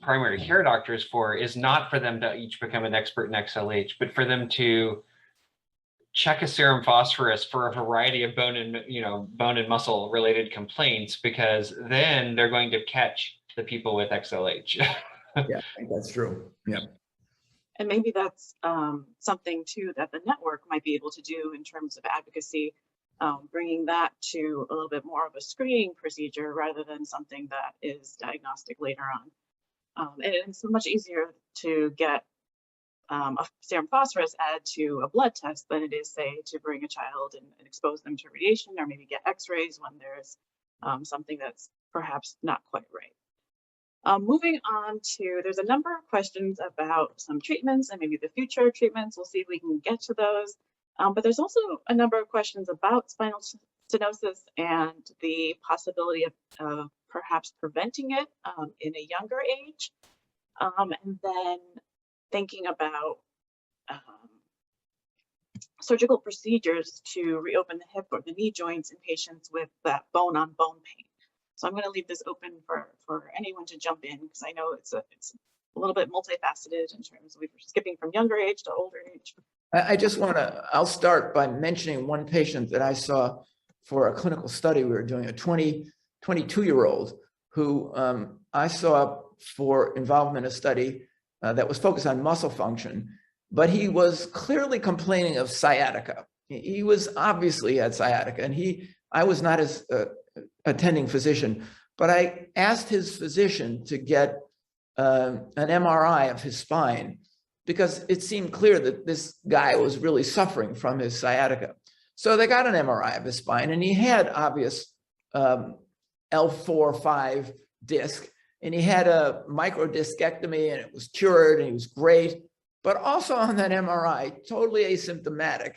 primary care doctors for is not for them to each become an expert in XLH, but for them to check a serum phosphorus for a variety of bone and muscle related complaints, because then they're going to catch the people with XLH. Yeah, I think that's true. Yeah. And maybe that's something too that the network might be able to do in terms of advocacy, bringing that to a little bit more of a screening procedure rather than something that is diagnostic later on. And it's much easier to get a serum phosphorus added to a blood test than it is, say, to bring a child and expose them to radiation, or maybe get x-rays when there's something that's perhaps not quite right. Moving on to, there's a number of questions about some treatments and maybe the future treatments. We'll see if we can get to those. But there's also a number of questions about spinal stenosis and the possibility of perhaps preventing it in a younger age. And then thinking about surgical procedures to reopen the hip or the knee joints in patients with that bone-on-bone pain. So I'm going to leave this open for anyone to jump in, because I know it's a little bit multifaceted in terms of we're skipping from younger age to older age. I'll start by mentioning one patient that I saw for a clinical study. We were doing a 22-year-old who I saw for involvement in a study that was focused on muscle function, but he was clearly complaining of sciatica. He was obviously had sciatica, and I was not his attending physician, but I asked his physician to get an MRI of his spine, because it seemed clear that this guy was really suffering from his sciatica. So they got an MRI of his spine, and he had obvious L4-5 disc, and he had a microdiscectomy, and it was cured, and he was great. But also on that MRI, totally asymptomatic,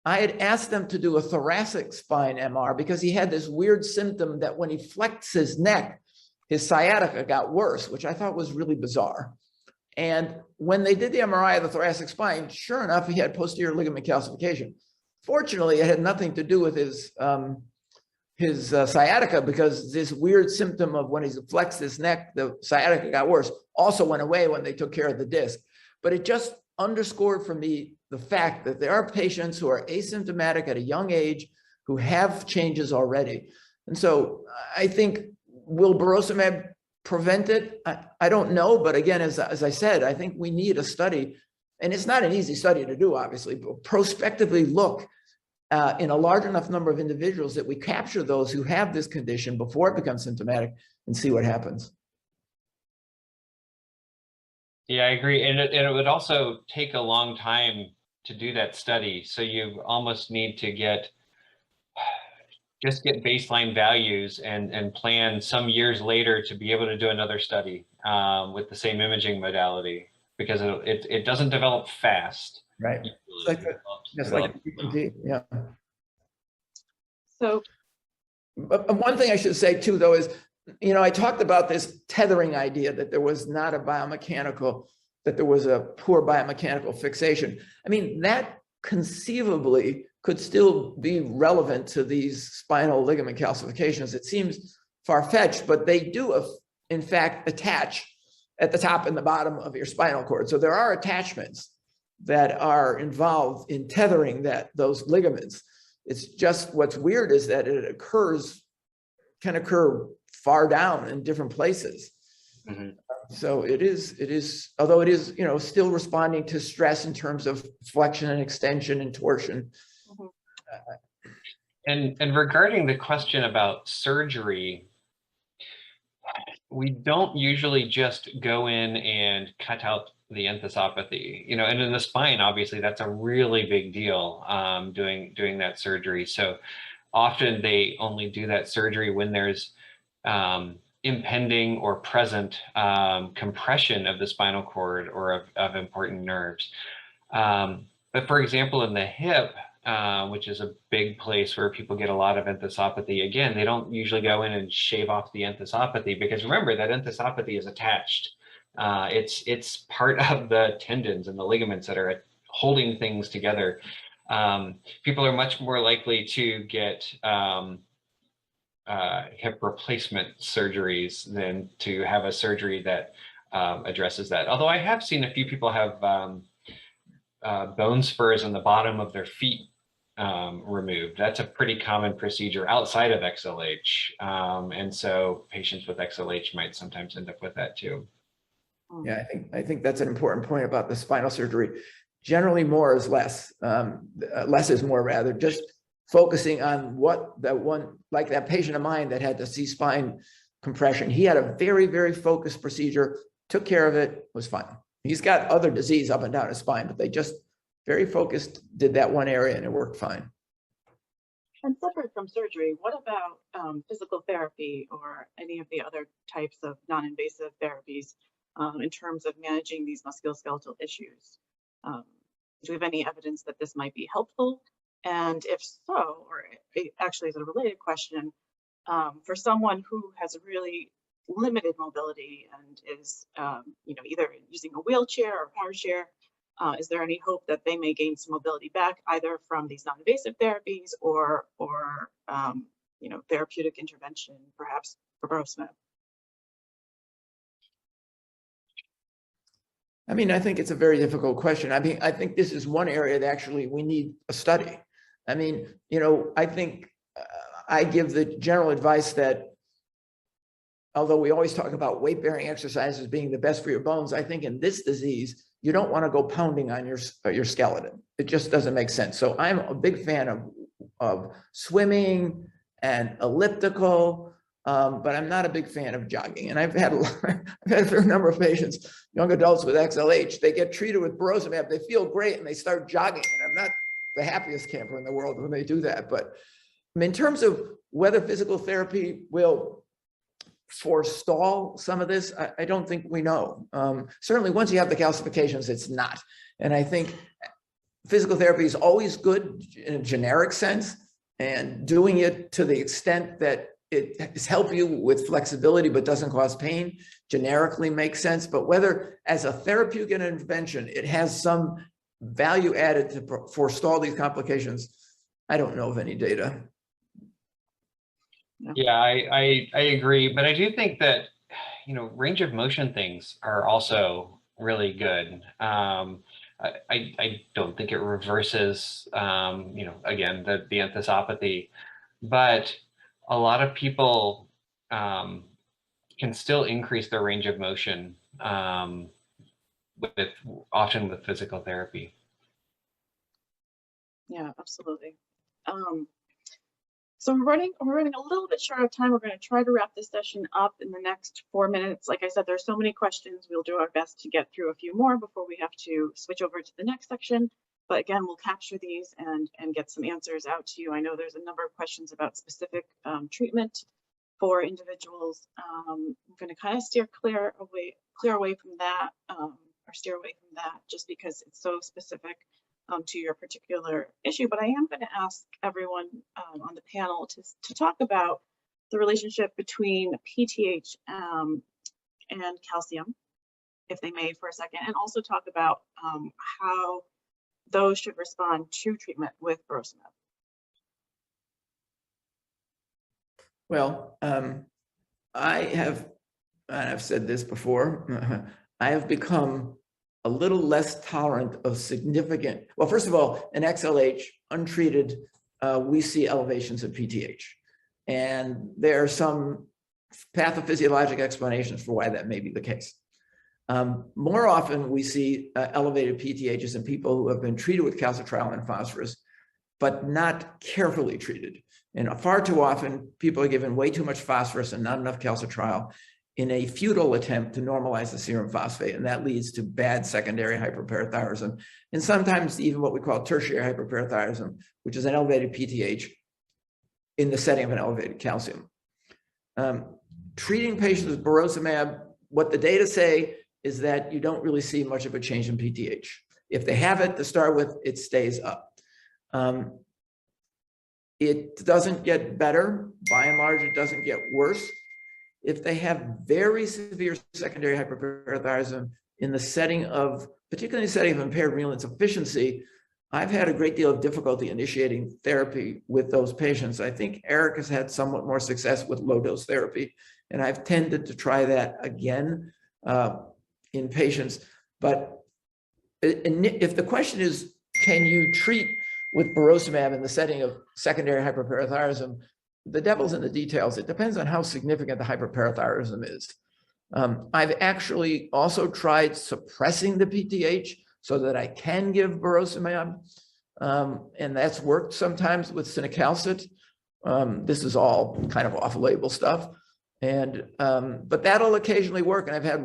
I had asked them to do a thoracic spine MR, because he had this weird symptom that when he flexed his neck, his sciatica got worse, which I thought was really bizarre. And when they did the MRI of the thoracic spine, sure enough, he had posterior ligament calcification. Fortunately, it had nothing to do with his sciatica, because this weird symptom of when he flexed his neck, the sciatica got worse, also went away when they took care of the disc. But it just underscored for me the fact that there are patients who are asymptomatic at a young age who have changes already. And so I think, will Burosumab prevent it? I don't know, but again, as I said, I think we need a study, and it's not an easy study to do, obviously, but prospectively look in a large enough number of individuals that we capture those who have this condition before it becomes symptomatic and see what happens. Yeah, I agree. And it would also take a long time to do that study. So you almost need to get just get baseline values and plan some years later to be able to do another study with the same imaging modality, because it doesn't develop fast. Right. Just like yeah. So, but one thing I should say too, though, is, I talked about this tethering idea that there was not a biomechanical, that there was a poor biomechanical fixation. I mean, that conceivably could still be relevant to these spinal ligament calcifications. It seems far-fetched, but they do, in fact, attach at the top and the bottom of your spinal cord. So there are attachments that are involved in tethering those ligaments. It's just, what's weird is that it can occur far down in different places. Mm-hmm. So it is, although it is, still responding to stress in terms of flexion and extension and torsion. And regarding the question about surgery, we don't usually just go in and cut out the enthesopathy, and in the spine, obviously that's a really big deal, doing that surgery. So often they only do that surgery when there's impending or present compression of the spinal cord or of important nerves. But for example, in the hip, which is a big place where people get a lot of enthesopathy, again, they don't usually go in and shave off the enthesopathy, because remember that enthesopathy is attached. It's part of the tendons and the ligaments that are holding things together. People are much more likely to get hip replacement surgeries than to have a surgery that addresses that. Although I have seen a few people have bone spurs in the bottom of their feet removed. That's a pretty common procedure outside of XLH. And so patients with XLH might sometimes end up with that too. Yeah, I think that's an important point about the spinal surgery. Generally, more is less. Less is more, rather. Just focusing on what that one, like that patient of mine that had the C-spine compression. He had a very, very focused procedure, took care of it, was fine. He's got other disease up and down his spine, but they just very focused, did that one area and it worked fine. and separate from surgery, what about physical therapy or any of the other types of non-invasive therapies in terms of managing these musculoskeletal issues? Do we have any evidence that this might be helpful? And if so, or actually as a related question, for someone who has really limited mobility and is either using a wheelchair or power chair, is there any hope that they may gain some mobility back either from these non-invasive therapies or therapeutic intervention, perhaps for Burosumab? I mean, I think it's a very difficult question. I mean, I think this is one area that actually we need a study. I mean, I think I give the general advice that although we always talk about weight-bearing exercises being the best for your bones, I think in this disease, you don't want to go pounding on your skeleton. It just doesn't make sense. So I'm a big fan of swimming and elliptical, but I'm not a big fan of jogging. And I've had a fair number of patients, young adults with XLH, they get treated with Burosumab, they feel great, and they start jogging. And I'm not the happiest camper in the world when they do that. But I mean, in terms of whether physical therapy will forestall some of this, I don't think we know. Certainly once you have the calcifications, it's not. And I think physical therapy is always good in a generic sense, and doing it to the extent that it has helped you with flexibility but doesn't cause pain generically makes sense. But whether as a therapeutic intervention, it has some value added to forestall these complications, I don't know of any data. Yeah, I agree, but I do think that range of motion things are also really good. I don't think it reverses again the enthesopathy, but a lot of people can still increase their range of motion often with physical therapy. Yeah, absolutely. So we're running a little bit short of time. We're going to try to wrap this session up in the next 4 minutes. Like I said, there's so many questions. We'll do our best to get through a few more before we have to switch over to the next section. But again, we'll capture these and get some answers out to you. I know there's a number of questions about specific treatment for individuals. I'm going to kind of steer away from that, or steer away from that, just because it's so specific to your particular issue. But I am going to ask everyone on the panel to talk about the relationship between PTH and calcium, if they may, for a second, and also talk about how those should respond to treatment with Burosumab. Well, I've said this before, I have become a little less tolerant of significant, well, first of all, in XLH, untreated, we see elevations of PTH. And there are some pathophysiologic explanations for why that may be the case. More often, we see elevated PTHs in people who have been treated with calcitriol and phosphorus, but not carefully treated. And far too often, people are given way too much phosphorus and not enough calcitriol in a futile attempt to normalize the serum phosphate, and that leads to bad secondary hyperparathyroidism, and sometimes even what we call tertiary hyperparathyroidism, which is an elevated PTH in the setting of an elevated calcium. Treating patients with Burosumab, what the data say is that you don't really see much of a change in PTH. If they have it to start with, it stays up. It doesn't get better. By and large, it doesn't get worse. If they have very severe secondary hyperparathyroidism in the setting of, particularly in the setting of impaired renal insufficiency, I've had a great deal of difficulty initiating therapy with those patients. I think Eric has had somewhat more success with low-dose therapy, and I've tended to try that again in patients. But if the question is, can you treat with Burosumab in the setting of secondary hyperparathyroidism, the devil's in the details. It depends on how significant the hyperparathyroidism is. I've actually also tried suppressing the PTH so that I can give Burosumab, and that's worked sometimes with cinacalcet. This is all kind of off-label stuff, but that'll occasionally work. And I've had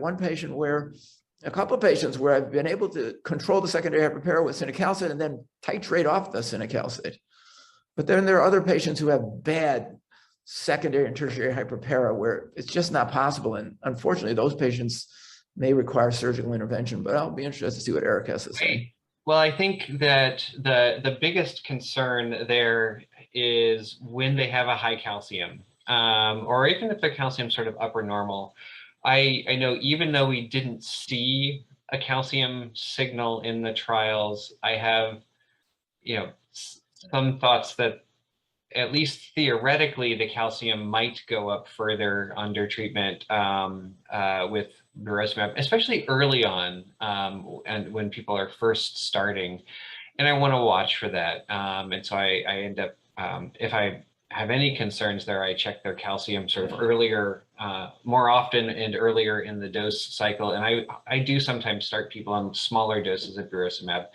a couple of patients where I've been able to control the secondary hyperpara with cinacalcet and then titrate off the cinacalcet. But then there are other patients who have bad secondary and tertiary hyperpara where it's just not possible. And unfortunately, those patients may require surgical intervention, but I'll be interested to see what Eric has to say. Well, I think that the biggest concern there is when they have a high calcium, or even if the calcium sort of upper normal. I know even though we didn't see a calcium signal in the trials, I have, some thoughts that at least theoretically the calcium might go up further under treatment with Burosumab, especially early on and when people are first starting. And I want to watch for that. And so I end up, if I have any concerns there, I check their calcium sort of earlier, more often and earlier in the dose cycle. And I do sometimes start people on smaller doses of Burosumab.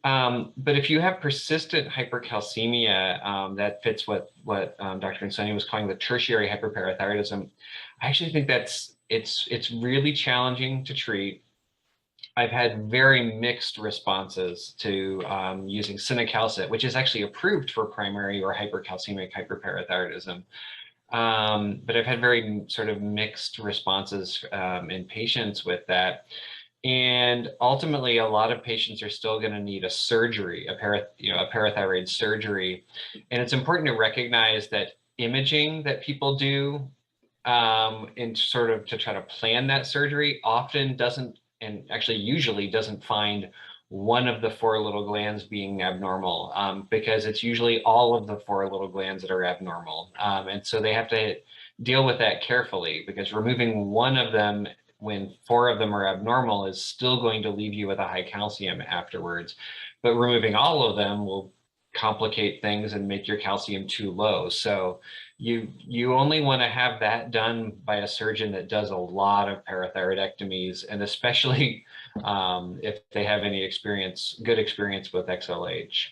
But if you have persistent hypercalcemia, that fits what Dr. Insoni was calling the tertiary hyperparathyroidism. I actually think it's really challenging to treat. I've had very mixed responses to using cinacalcet, which is actually approved for primary or hypercalcemic hyperparathyroidism. But I've had very sort of mixed responses in patients with that. And ultimately, a lot of patients are still going to need a surgery, a parathyroid surgery. And it's important to recognize that imaging that people do in sort of to try to plan that surgery often doesn't, and actually usually doesn't find one of the 4 little glands being abnormal, because it's usually all of the 4 little glands that are abnormal. And so they have to deal with that carefully, because removing one of them when 4 of them are abnormal is still going to leave you with a high calcium afterwards. But removing all of them will complicate things and make your calcium too low. So you only want to have that done by a surgeon that does a lot of parathyroidectomies, and especially if they have any good experience with XLH.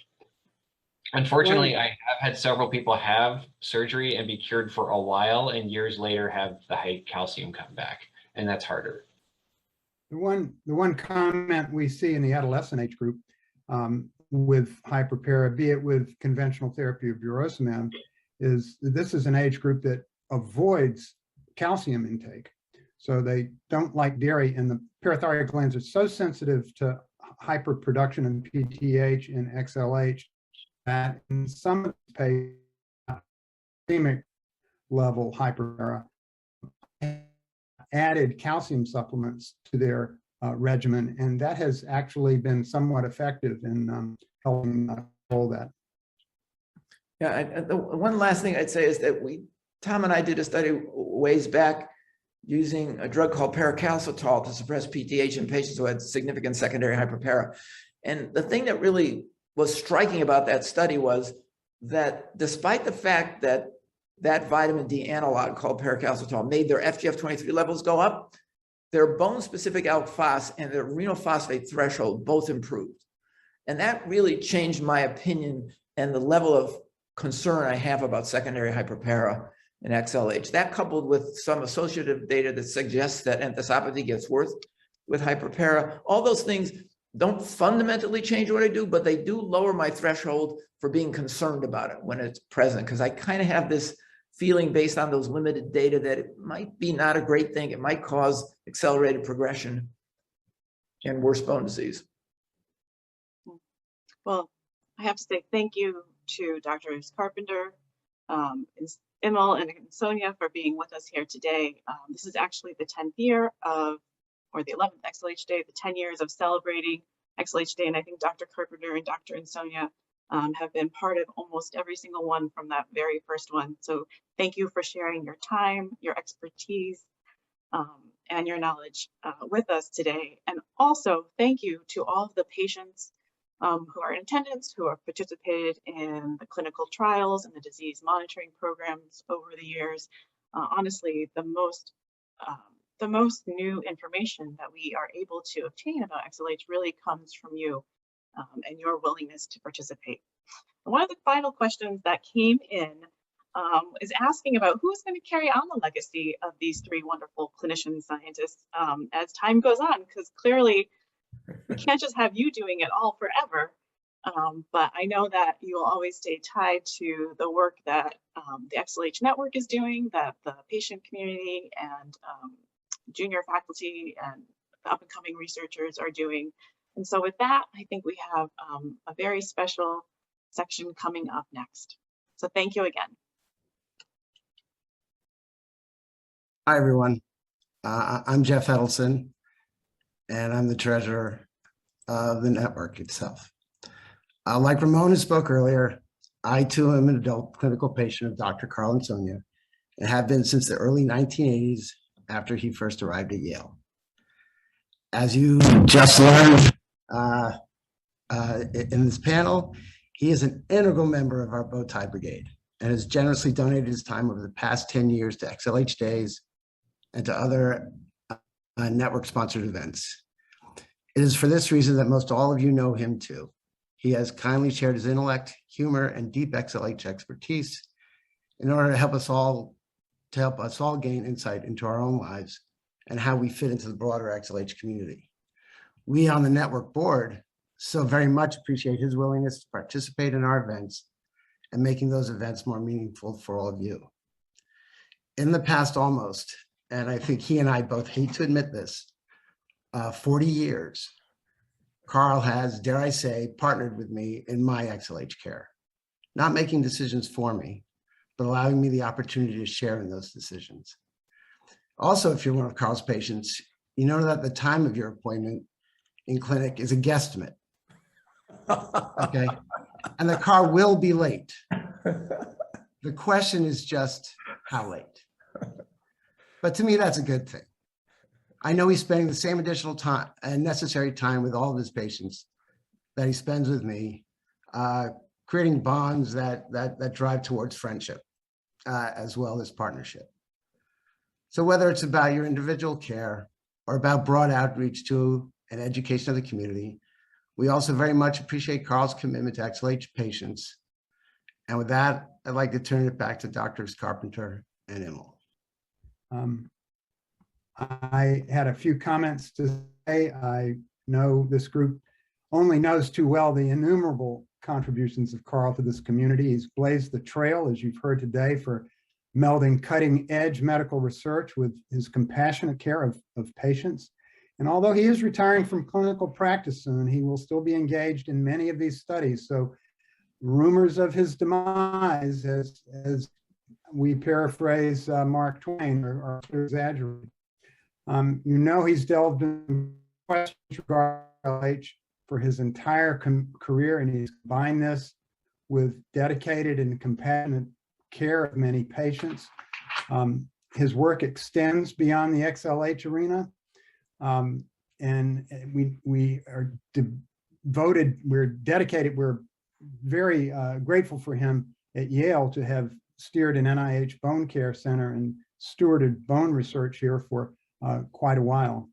Unfortunately, I have had several people have surgery and be cured for a while, and years later have the high calcium come back. And that's harder. The one comment we see in the adolescent age group, with hyperpara, be it with conventional therapy of Burosumab, is this is an age group that avoids calcium intake. So they don't like dairy, and the parathyroid glands are so sensitive to hyperproduction of PTH and XLH that in some patients, level hyperpara added calcium supplements to their regimen, and that has actually been somewhat effective in helping control that. Yeah, the one last thing I'd say is that Tom and I did a study ways back using a drug called paracalcitol to suppress PTH in patients who had significant secondary hyperpara. And the thing that really was striking about that study was that despite the fact that that vitamin D analog called paracalcitol made their FGF23 levels go up, their bone-specific alk phos and their renal phosphate threshold both improved. And that really changed my opinion and the level of concern I have about secondary hyperpara in XLH. That coupled with some associative data that suggests that enthesopathy gets worse with hyperpara, all those things don't fundamentally change what I do, but they do lower my threshold for being concerned about it when it's present, because I kind of have this feeling based on those limited data that it might be not a great thing. It might cause accelerated progression and worse bone disease. Well, I have to say thank you to Dr. Carpenter, Emil, and Sonia for being with us here today. This is actually the 10th year of, or the 11th Xlh Day, the 10 years of celebrating Xlh Day, and I think Dr. Carpenter and Dr. Sonia have been part of almost every single one from that very first one. So thank you for sharing your time, your expertise, and your knowledge with us today. And also thank you to all of the patients who are in attendance, who have participated in the clinical trials and the disease monitoring programs over the years. Honestly, the most new information that we are able to obtain about XLH really comes from you and your willingness to participate. One of the final questions that came in is asking about who's going to carry on the legacy of these three wonderful clinician scientists as time goes on, because clearly we can't just have you doing it all forever. But I know that you will always stay tied to the work that the XLH Network is doing, that the patient community and junior faculty and the up and coming researchers are doing. And so with that, I think we have a very special section coming up next. So thank you again. Hi, everyone. I'm Jeff Edelson, and I'm the treasurer of the network itself. Like Ramon who spoke earlier, I too am an adult clinical patient of Dr. Carl and Sonia, and have been since the early 1980s after he first arrived at Yale. As you just learned in this panel, he is an integral member of our bow tie brigade and has generously donated his time over the past 10 years to XLH Days and to other network-sponsored events. It is for this reason that most all of you know him too. He has kindly shared his intellect, humor, and deep XLH expertise in order to help us all gain insight into our own lives and how we fit into the broader XLH community. We on the network board so very much appreciate his willingness to participate in our events and making those events more meaningful for all of you. In the past almost, and I think he and I both hate to admit this, 40 years, Carl has, dare I say, partnered with me in my XLH care, not making decisions for me, but allowing me the opportunity to share in those decisions. Also, if you're one of Carl's patients, you know that the time of your appointment in clinic is a guesstimate, okay? And the car will be late. The question is just how late. But to me, that's a good thing. I know he's spending the same additional time and necessary time with all of his patients that he spends with me, creating bonds that drive towards friendship as well as partnership. So whether it's about your individual care or about broad outreach to and education of the community, we also very much appreciate Carl's commitment to XLH patients. And with that, I'd like to turn it back to Drs. Carpenter and Emil. I had a few comments to say. I know this group only knows too well the innumerable contributions of Carl to this community. He's blazed the trail, as you've heard today, for melding cutting-edge medical research with his compassionate care of patients. And although he is retiring from clinical practice soon, he will still be engaged in many of these studies. So rumors of his demise, as we paraphrase Mark Twain, are exaggerated. You know, he's delved into questions regarding XLH for his entire career, and he's combined this with dedicated and compassionate care of many patients. His work extends beyond the XLH arena, and we are devoted, we're dedicated, we're very grateful for him at Yale to have steered an NIH bone care center and stewarded bone research here for quite a while.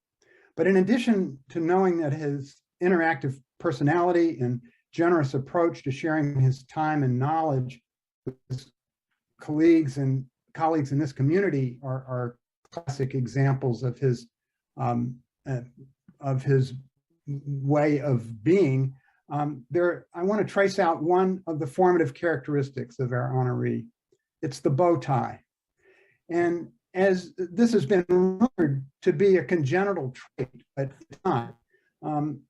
But in addition to knowing that his interactive personality and generous approach to sharing his time and knowledge with his colleagues in this community are classic examples of his way of being. I want to trace out one of the formative characteristics of our honoree. It's the bow tie. And as this has been rumored to be a congenital trait, but it's not.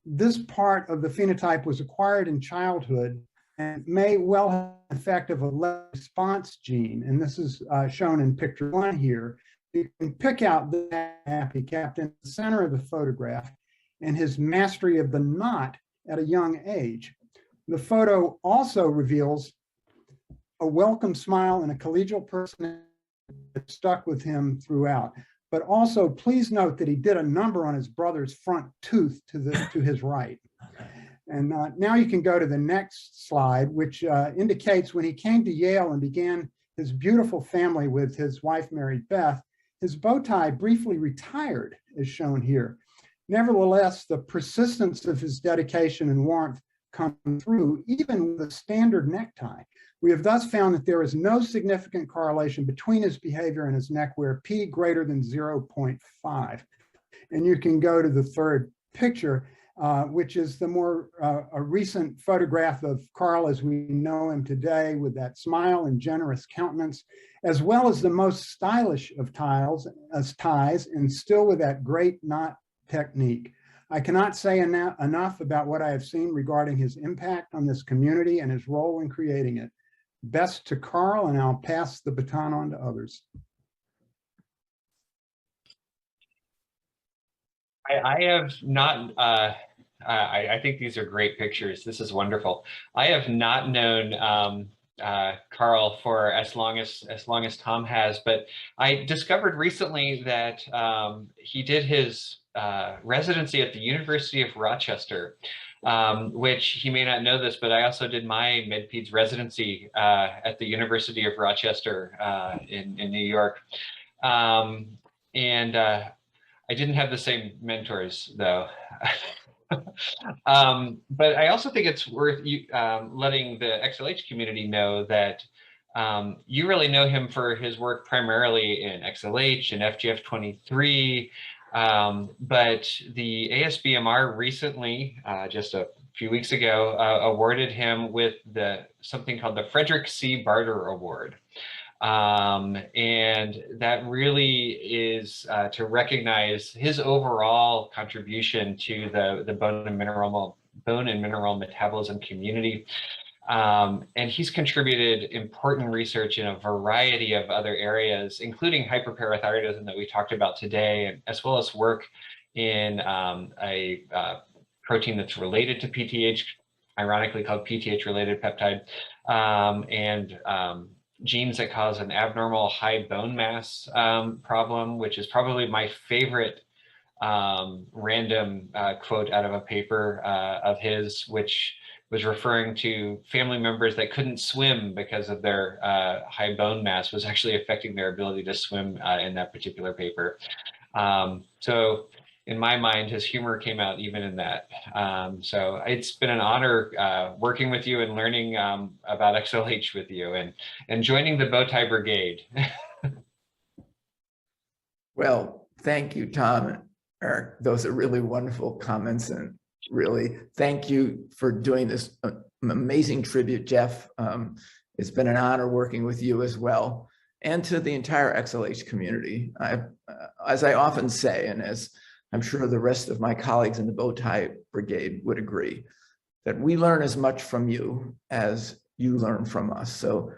This part of the phenotype was acquired in childhood and may well have the effect of a response gene. And this is shown in picture 1 here. You can pick out the happy captain in the center of the photograph and his mastery of the knot at a young age. The photo also reveals a welcome smile and a collegial personality that stuck with him throughout. But also, please note that he did a number on his brother's front tooth to his right. And now you can go to the next slide, which indicates when he came to Yale and began his beautiful family with his wife, Mary Beth, his bow tie briefly retired, as shown here. Nevertheless, the persistence of his dedication and warmth come through, even with a standard necktie. We have thus found that there is no significant correlation between his behavior and his neck wear, P greater than 0.5. And you can go to the third picture, which is the more a recent photograph of Carl as we know him today, with that smile and generous countenance, as well as the most stylish of ties, and still with that great knot technique. I cannot say enough about what I have seen regarding his impact on this community and his role in creating it. Best to Carl, and I'll pass the baton on to others. I have not, I think these are great pictures. This is wonderful. I have not known Carl for as long as Tom has, but I discovered recently that he did his residency at the University of Rochester, which he may not know this, but I also did my MedPeds residency at the University of Rochester in New York. I didn't have the same mentors though. But I also think it's worth letting the Xlh community know that you really know him for his work primarily in Xlh and FGF23, but the ASBMR recently, just a few weeks ago, awarded him with something called the Frederick C. Barter Award. And that really is to recognize his overall contribution to the bone and mineral metabolism community. And he's contributed important research in a variety of other areas, including hyperparathyroidism that we talked about today, as well as work in a protein that's related to PTH, ironically called PTH-related peptide, and genes that cause an abnormal high bone mass problem, which is probably my favorite random quote out of a paper of his, which was referring to family members that couldn't swim because of their high bone mass was actually affecting their ability to swim in that particular paper. So in my mind, his humor came out even in that. So it's been an honor working with you and learning about XLH with you and joining the Bowtie Brigade. Well, thank you, Tom and Eric. Those are really wonderful comments and really thank you for doing this amazing tribute, Jeff. It's been an honor working with you as well, and to the entire XLH community. As I often say, and as I'm sure the rest of my colleagues in the Bowtie Brigade would agree, that we learn as much from you as you learn from us. So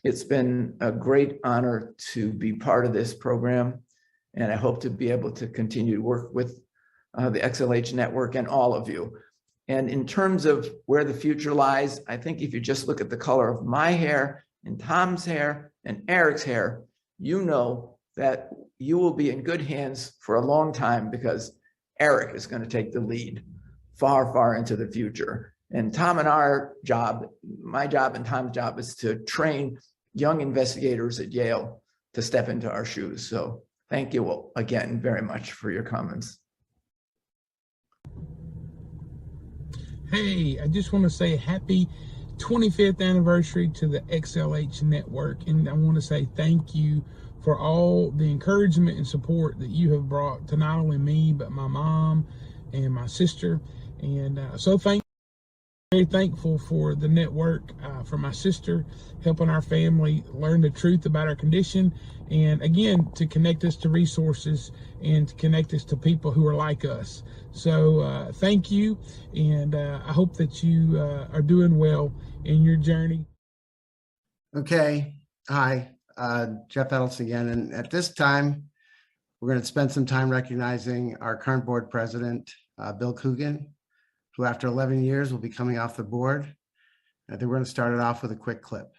it's been a great honor to be part of this program, and I hope to be able to continue to work with the XLH network and all of you. And in terms of where the future lies, I think if you just look at the color of my hair and Tom's hair and Eric's hair, you know that you will be in good hands for a long time, because Eric is going to take the lead far, far into the future. And Tom and our job, my job and Tom's job, is to train young investigators at Yale to step into our shoes. So thank you all again very much for your comments. Hey, I just want to say happy 25th anniversary to the XLH network. And I want to say thank you for all the encouragement and support that you have brought to not only me, but my mom and my sister. And very thankful for the network, for my sister helping our family learn the truth about our condition, and again, to connect us to resources and to connect us to people who are like us. So thank you, and I hope that you are doing well in your journey. Okay, hi, Jeff Edelson again, and at this time, we're going to spend some time recognizing our current board president, Bill Coogan, who after 11 years will be coming off the board. I think we're going to start it off with a quick clip.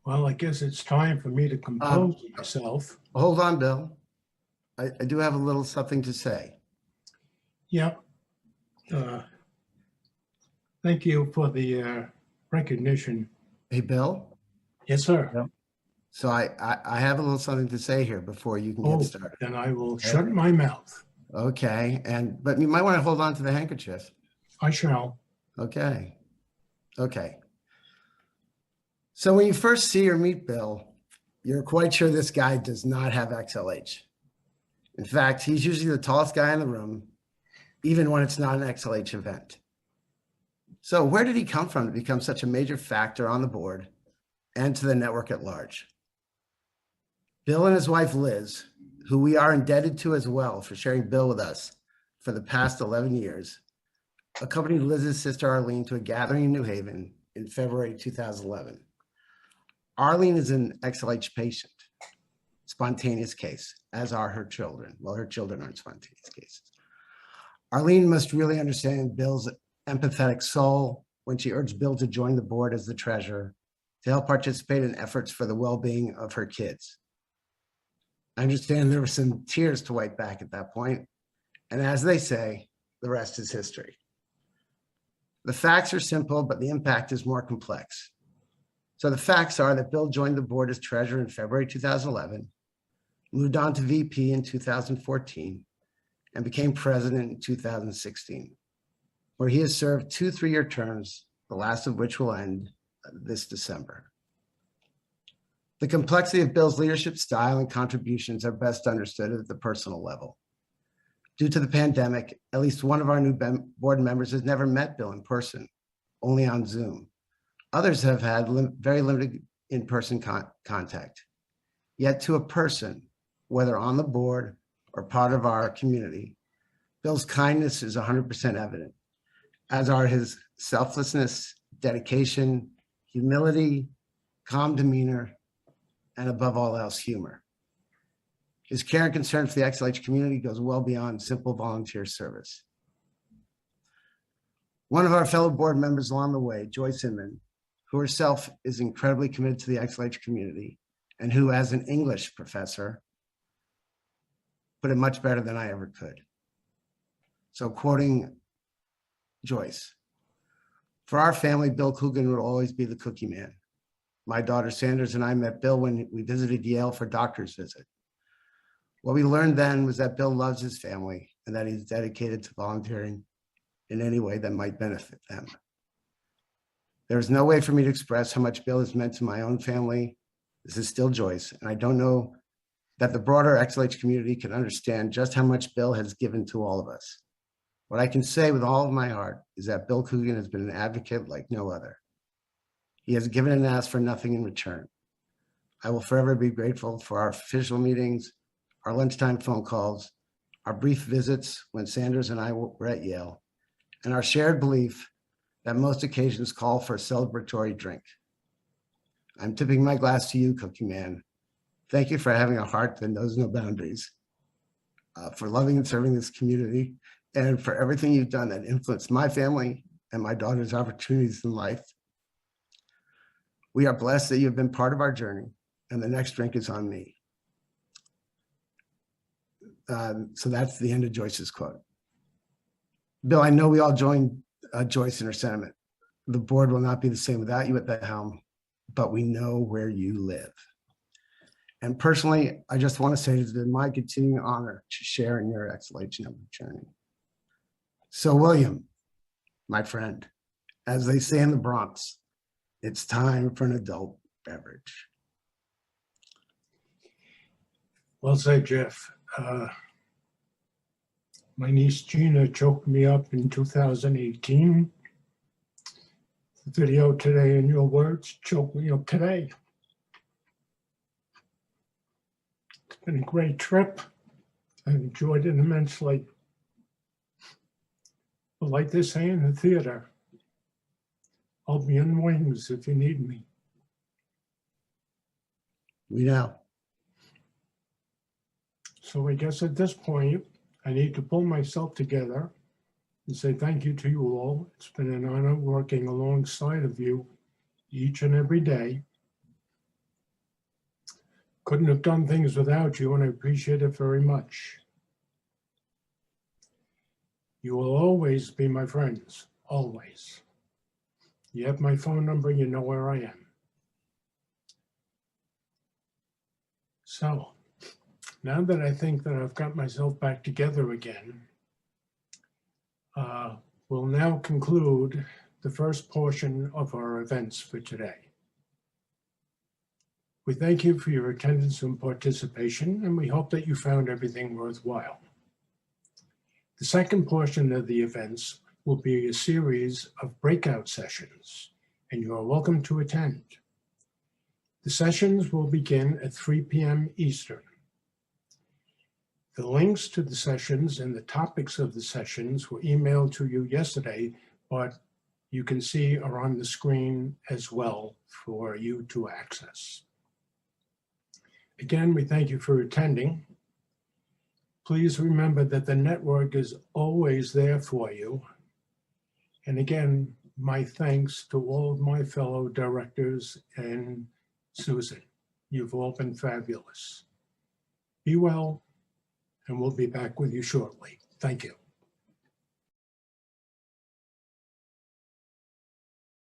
Well, I guess it's time for me to compose myself. Hold on, Bill. I do have a little something to say. Yep. Thank you for the recognition. Hey, Bill? Yes, sir. Yep. So I have a little something to say here before you can get started. Then I will shut my mouth. Okay, but you might want to hold on to the handkerchief. I shall. Okay. Okay. So when you first see or meet Bill, you're quite sure this guy does not have XLH. In fact, he's usually the tallest guy in the room, even when it's not an XLH event. So where did he come from to become such a major factor on the board and to the network at large? Bill and his wife, Liz, who we are indebted to as well for sharing Bill with us for the past 11 years, accompanied Liz's sister Arlene to a gathering in New Haven in February 2011. Arlene is an XLH patient, spontaneous case, as are her children. Well, her children aren't spontaneous cases. Arlene must really understand Bill's empathetic soul when she urged Bill to join the board as the treasurer to help participate in efforts for the well-being of her kids. I understand there were some tears to wipe back at that point, and as they say, the rest is history. The facts are simple, but the impact is more complex. So the facts are that Bill joined the board as treasurer in February 2011, moved on to VP in 2014, and became president in 2016, where he has served 2 3-year terms, the last of which will end this December. The complexity of Bill's leadership style and contributions are best understood at the personal level. Due to the pandemic, at least one of our new board members has never met Bill in person, only on Zoom. Others have had very limited in-person contact. Yet to a person, whether on the board or part of our community, Bill's kindness is 100% evident, as are his selflessness, dedication, humility, calm demeanor, and above all else, humor. His care and concern for the XLH community goes well beyond simple volunteer service. One of our fellow board members along the way, Joyce Inman, who herself is incredibly committed to the XLH community and who, as an English professor, put it much better than I ever could. So quoting Joyce, "For our family, Bill Coogan would always be the cookie man. My daughter Sanders and I met Bill when we visited Yale for a doctor's visit. What we learned then was that Bill loves his family and that he's dedicated to volunteering in any way that might benefit them. There is no way for me to express how much Bill has meant to my own family. This is still Joyce, and I don't know that the broader XLH community can understand just how much Bill has given to all of us. What I can say with all of my heart is that Bill Coogan has been an advocate like no other. He has given and asked for nothing in return. I will forever be grateful for our official meetings, our lunchtime phone calls, our brief visits when Sanders and I were at Yale, and our shared belief that most occasions call for a celebratory drink. I'm tipping my glass to you, Cookie Man. Thank you for having a heart that knows no boundaries, for loving and serving this community, and for everything you've done that influenced my family and my daughter's opportunities in life. We are blessed that you've been part of our journey, and the next drink is on me." So that's the end of Joyce's quote. Bill, I know we all join Joyce in her sentiment. The board will not be the same without you at the helm, but we know where you live. And personally, I just want to say it's been my continuing honor to share in your XLH Network journey. So William, my friend, as they say in the Bronx, it's time for an adult beverage. Well said, Jeff. My niece Gina choked me up in 2018. The video today, in your words, choked me up today. It's been a great trip. I've enjoyed it immensely. But like they say in the theater, I'll be in wings if you need me. We know. So I guess at this point, I need to pull myself together and say thank you to you all. It's been an honor working alongside of you each and every day. Couldn't have done things without you, and I appreciate it very much. You will always be my friends, always. You have my phone number, you know where I am. So, now that I think that I've got myself back together again, we'll now conclude the first portion of our events for today. We thank you for your attendance and participation, and we hope that you found everything worthwhile. The second portion of the events will be a series of breakout sessions, and you are welcome to attend. The sessions will begin at 3 p.m. Eastern. The links to the sessions and the topics of the sessions were emailed to you yesterday, but you can see are on the screen as well for you to access. Again, we thank you for attending. Please remember that the network is always there for you. And again, my thanks to all of my fellow directors and Susan. You've all been fabulous. Be well, and we'll be back with you shortly. Thank you.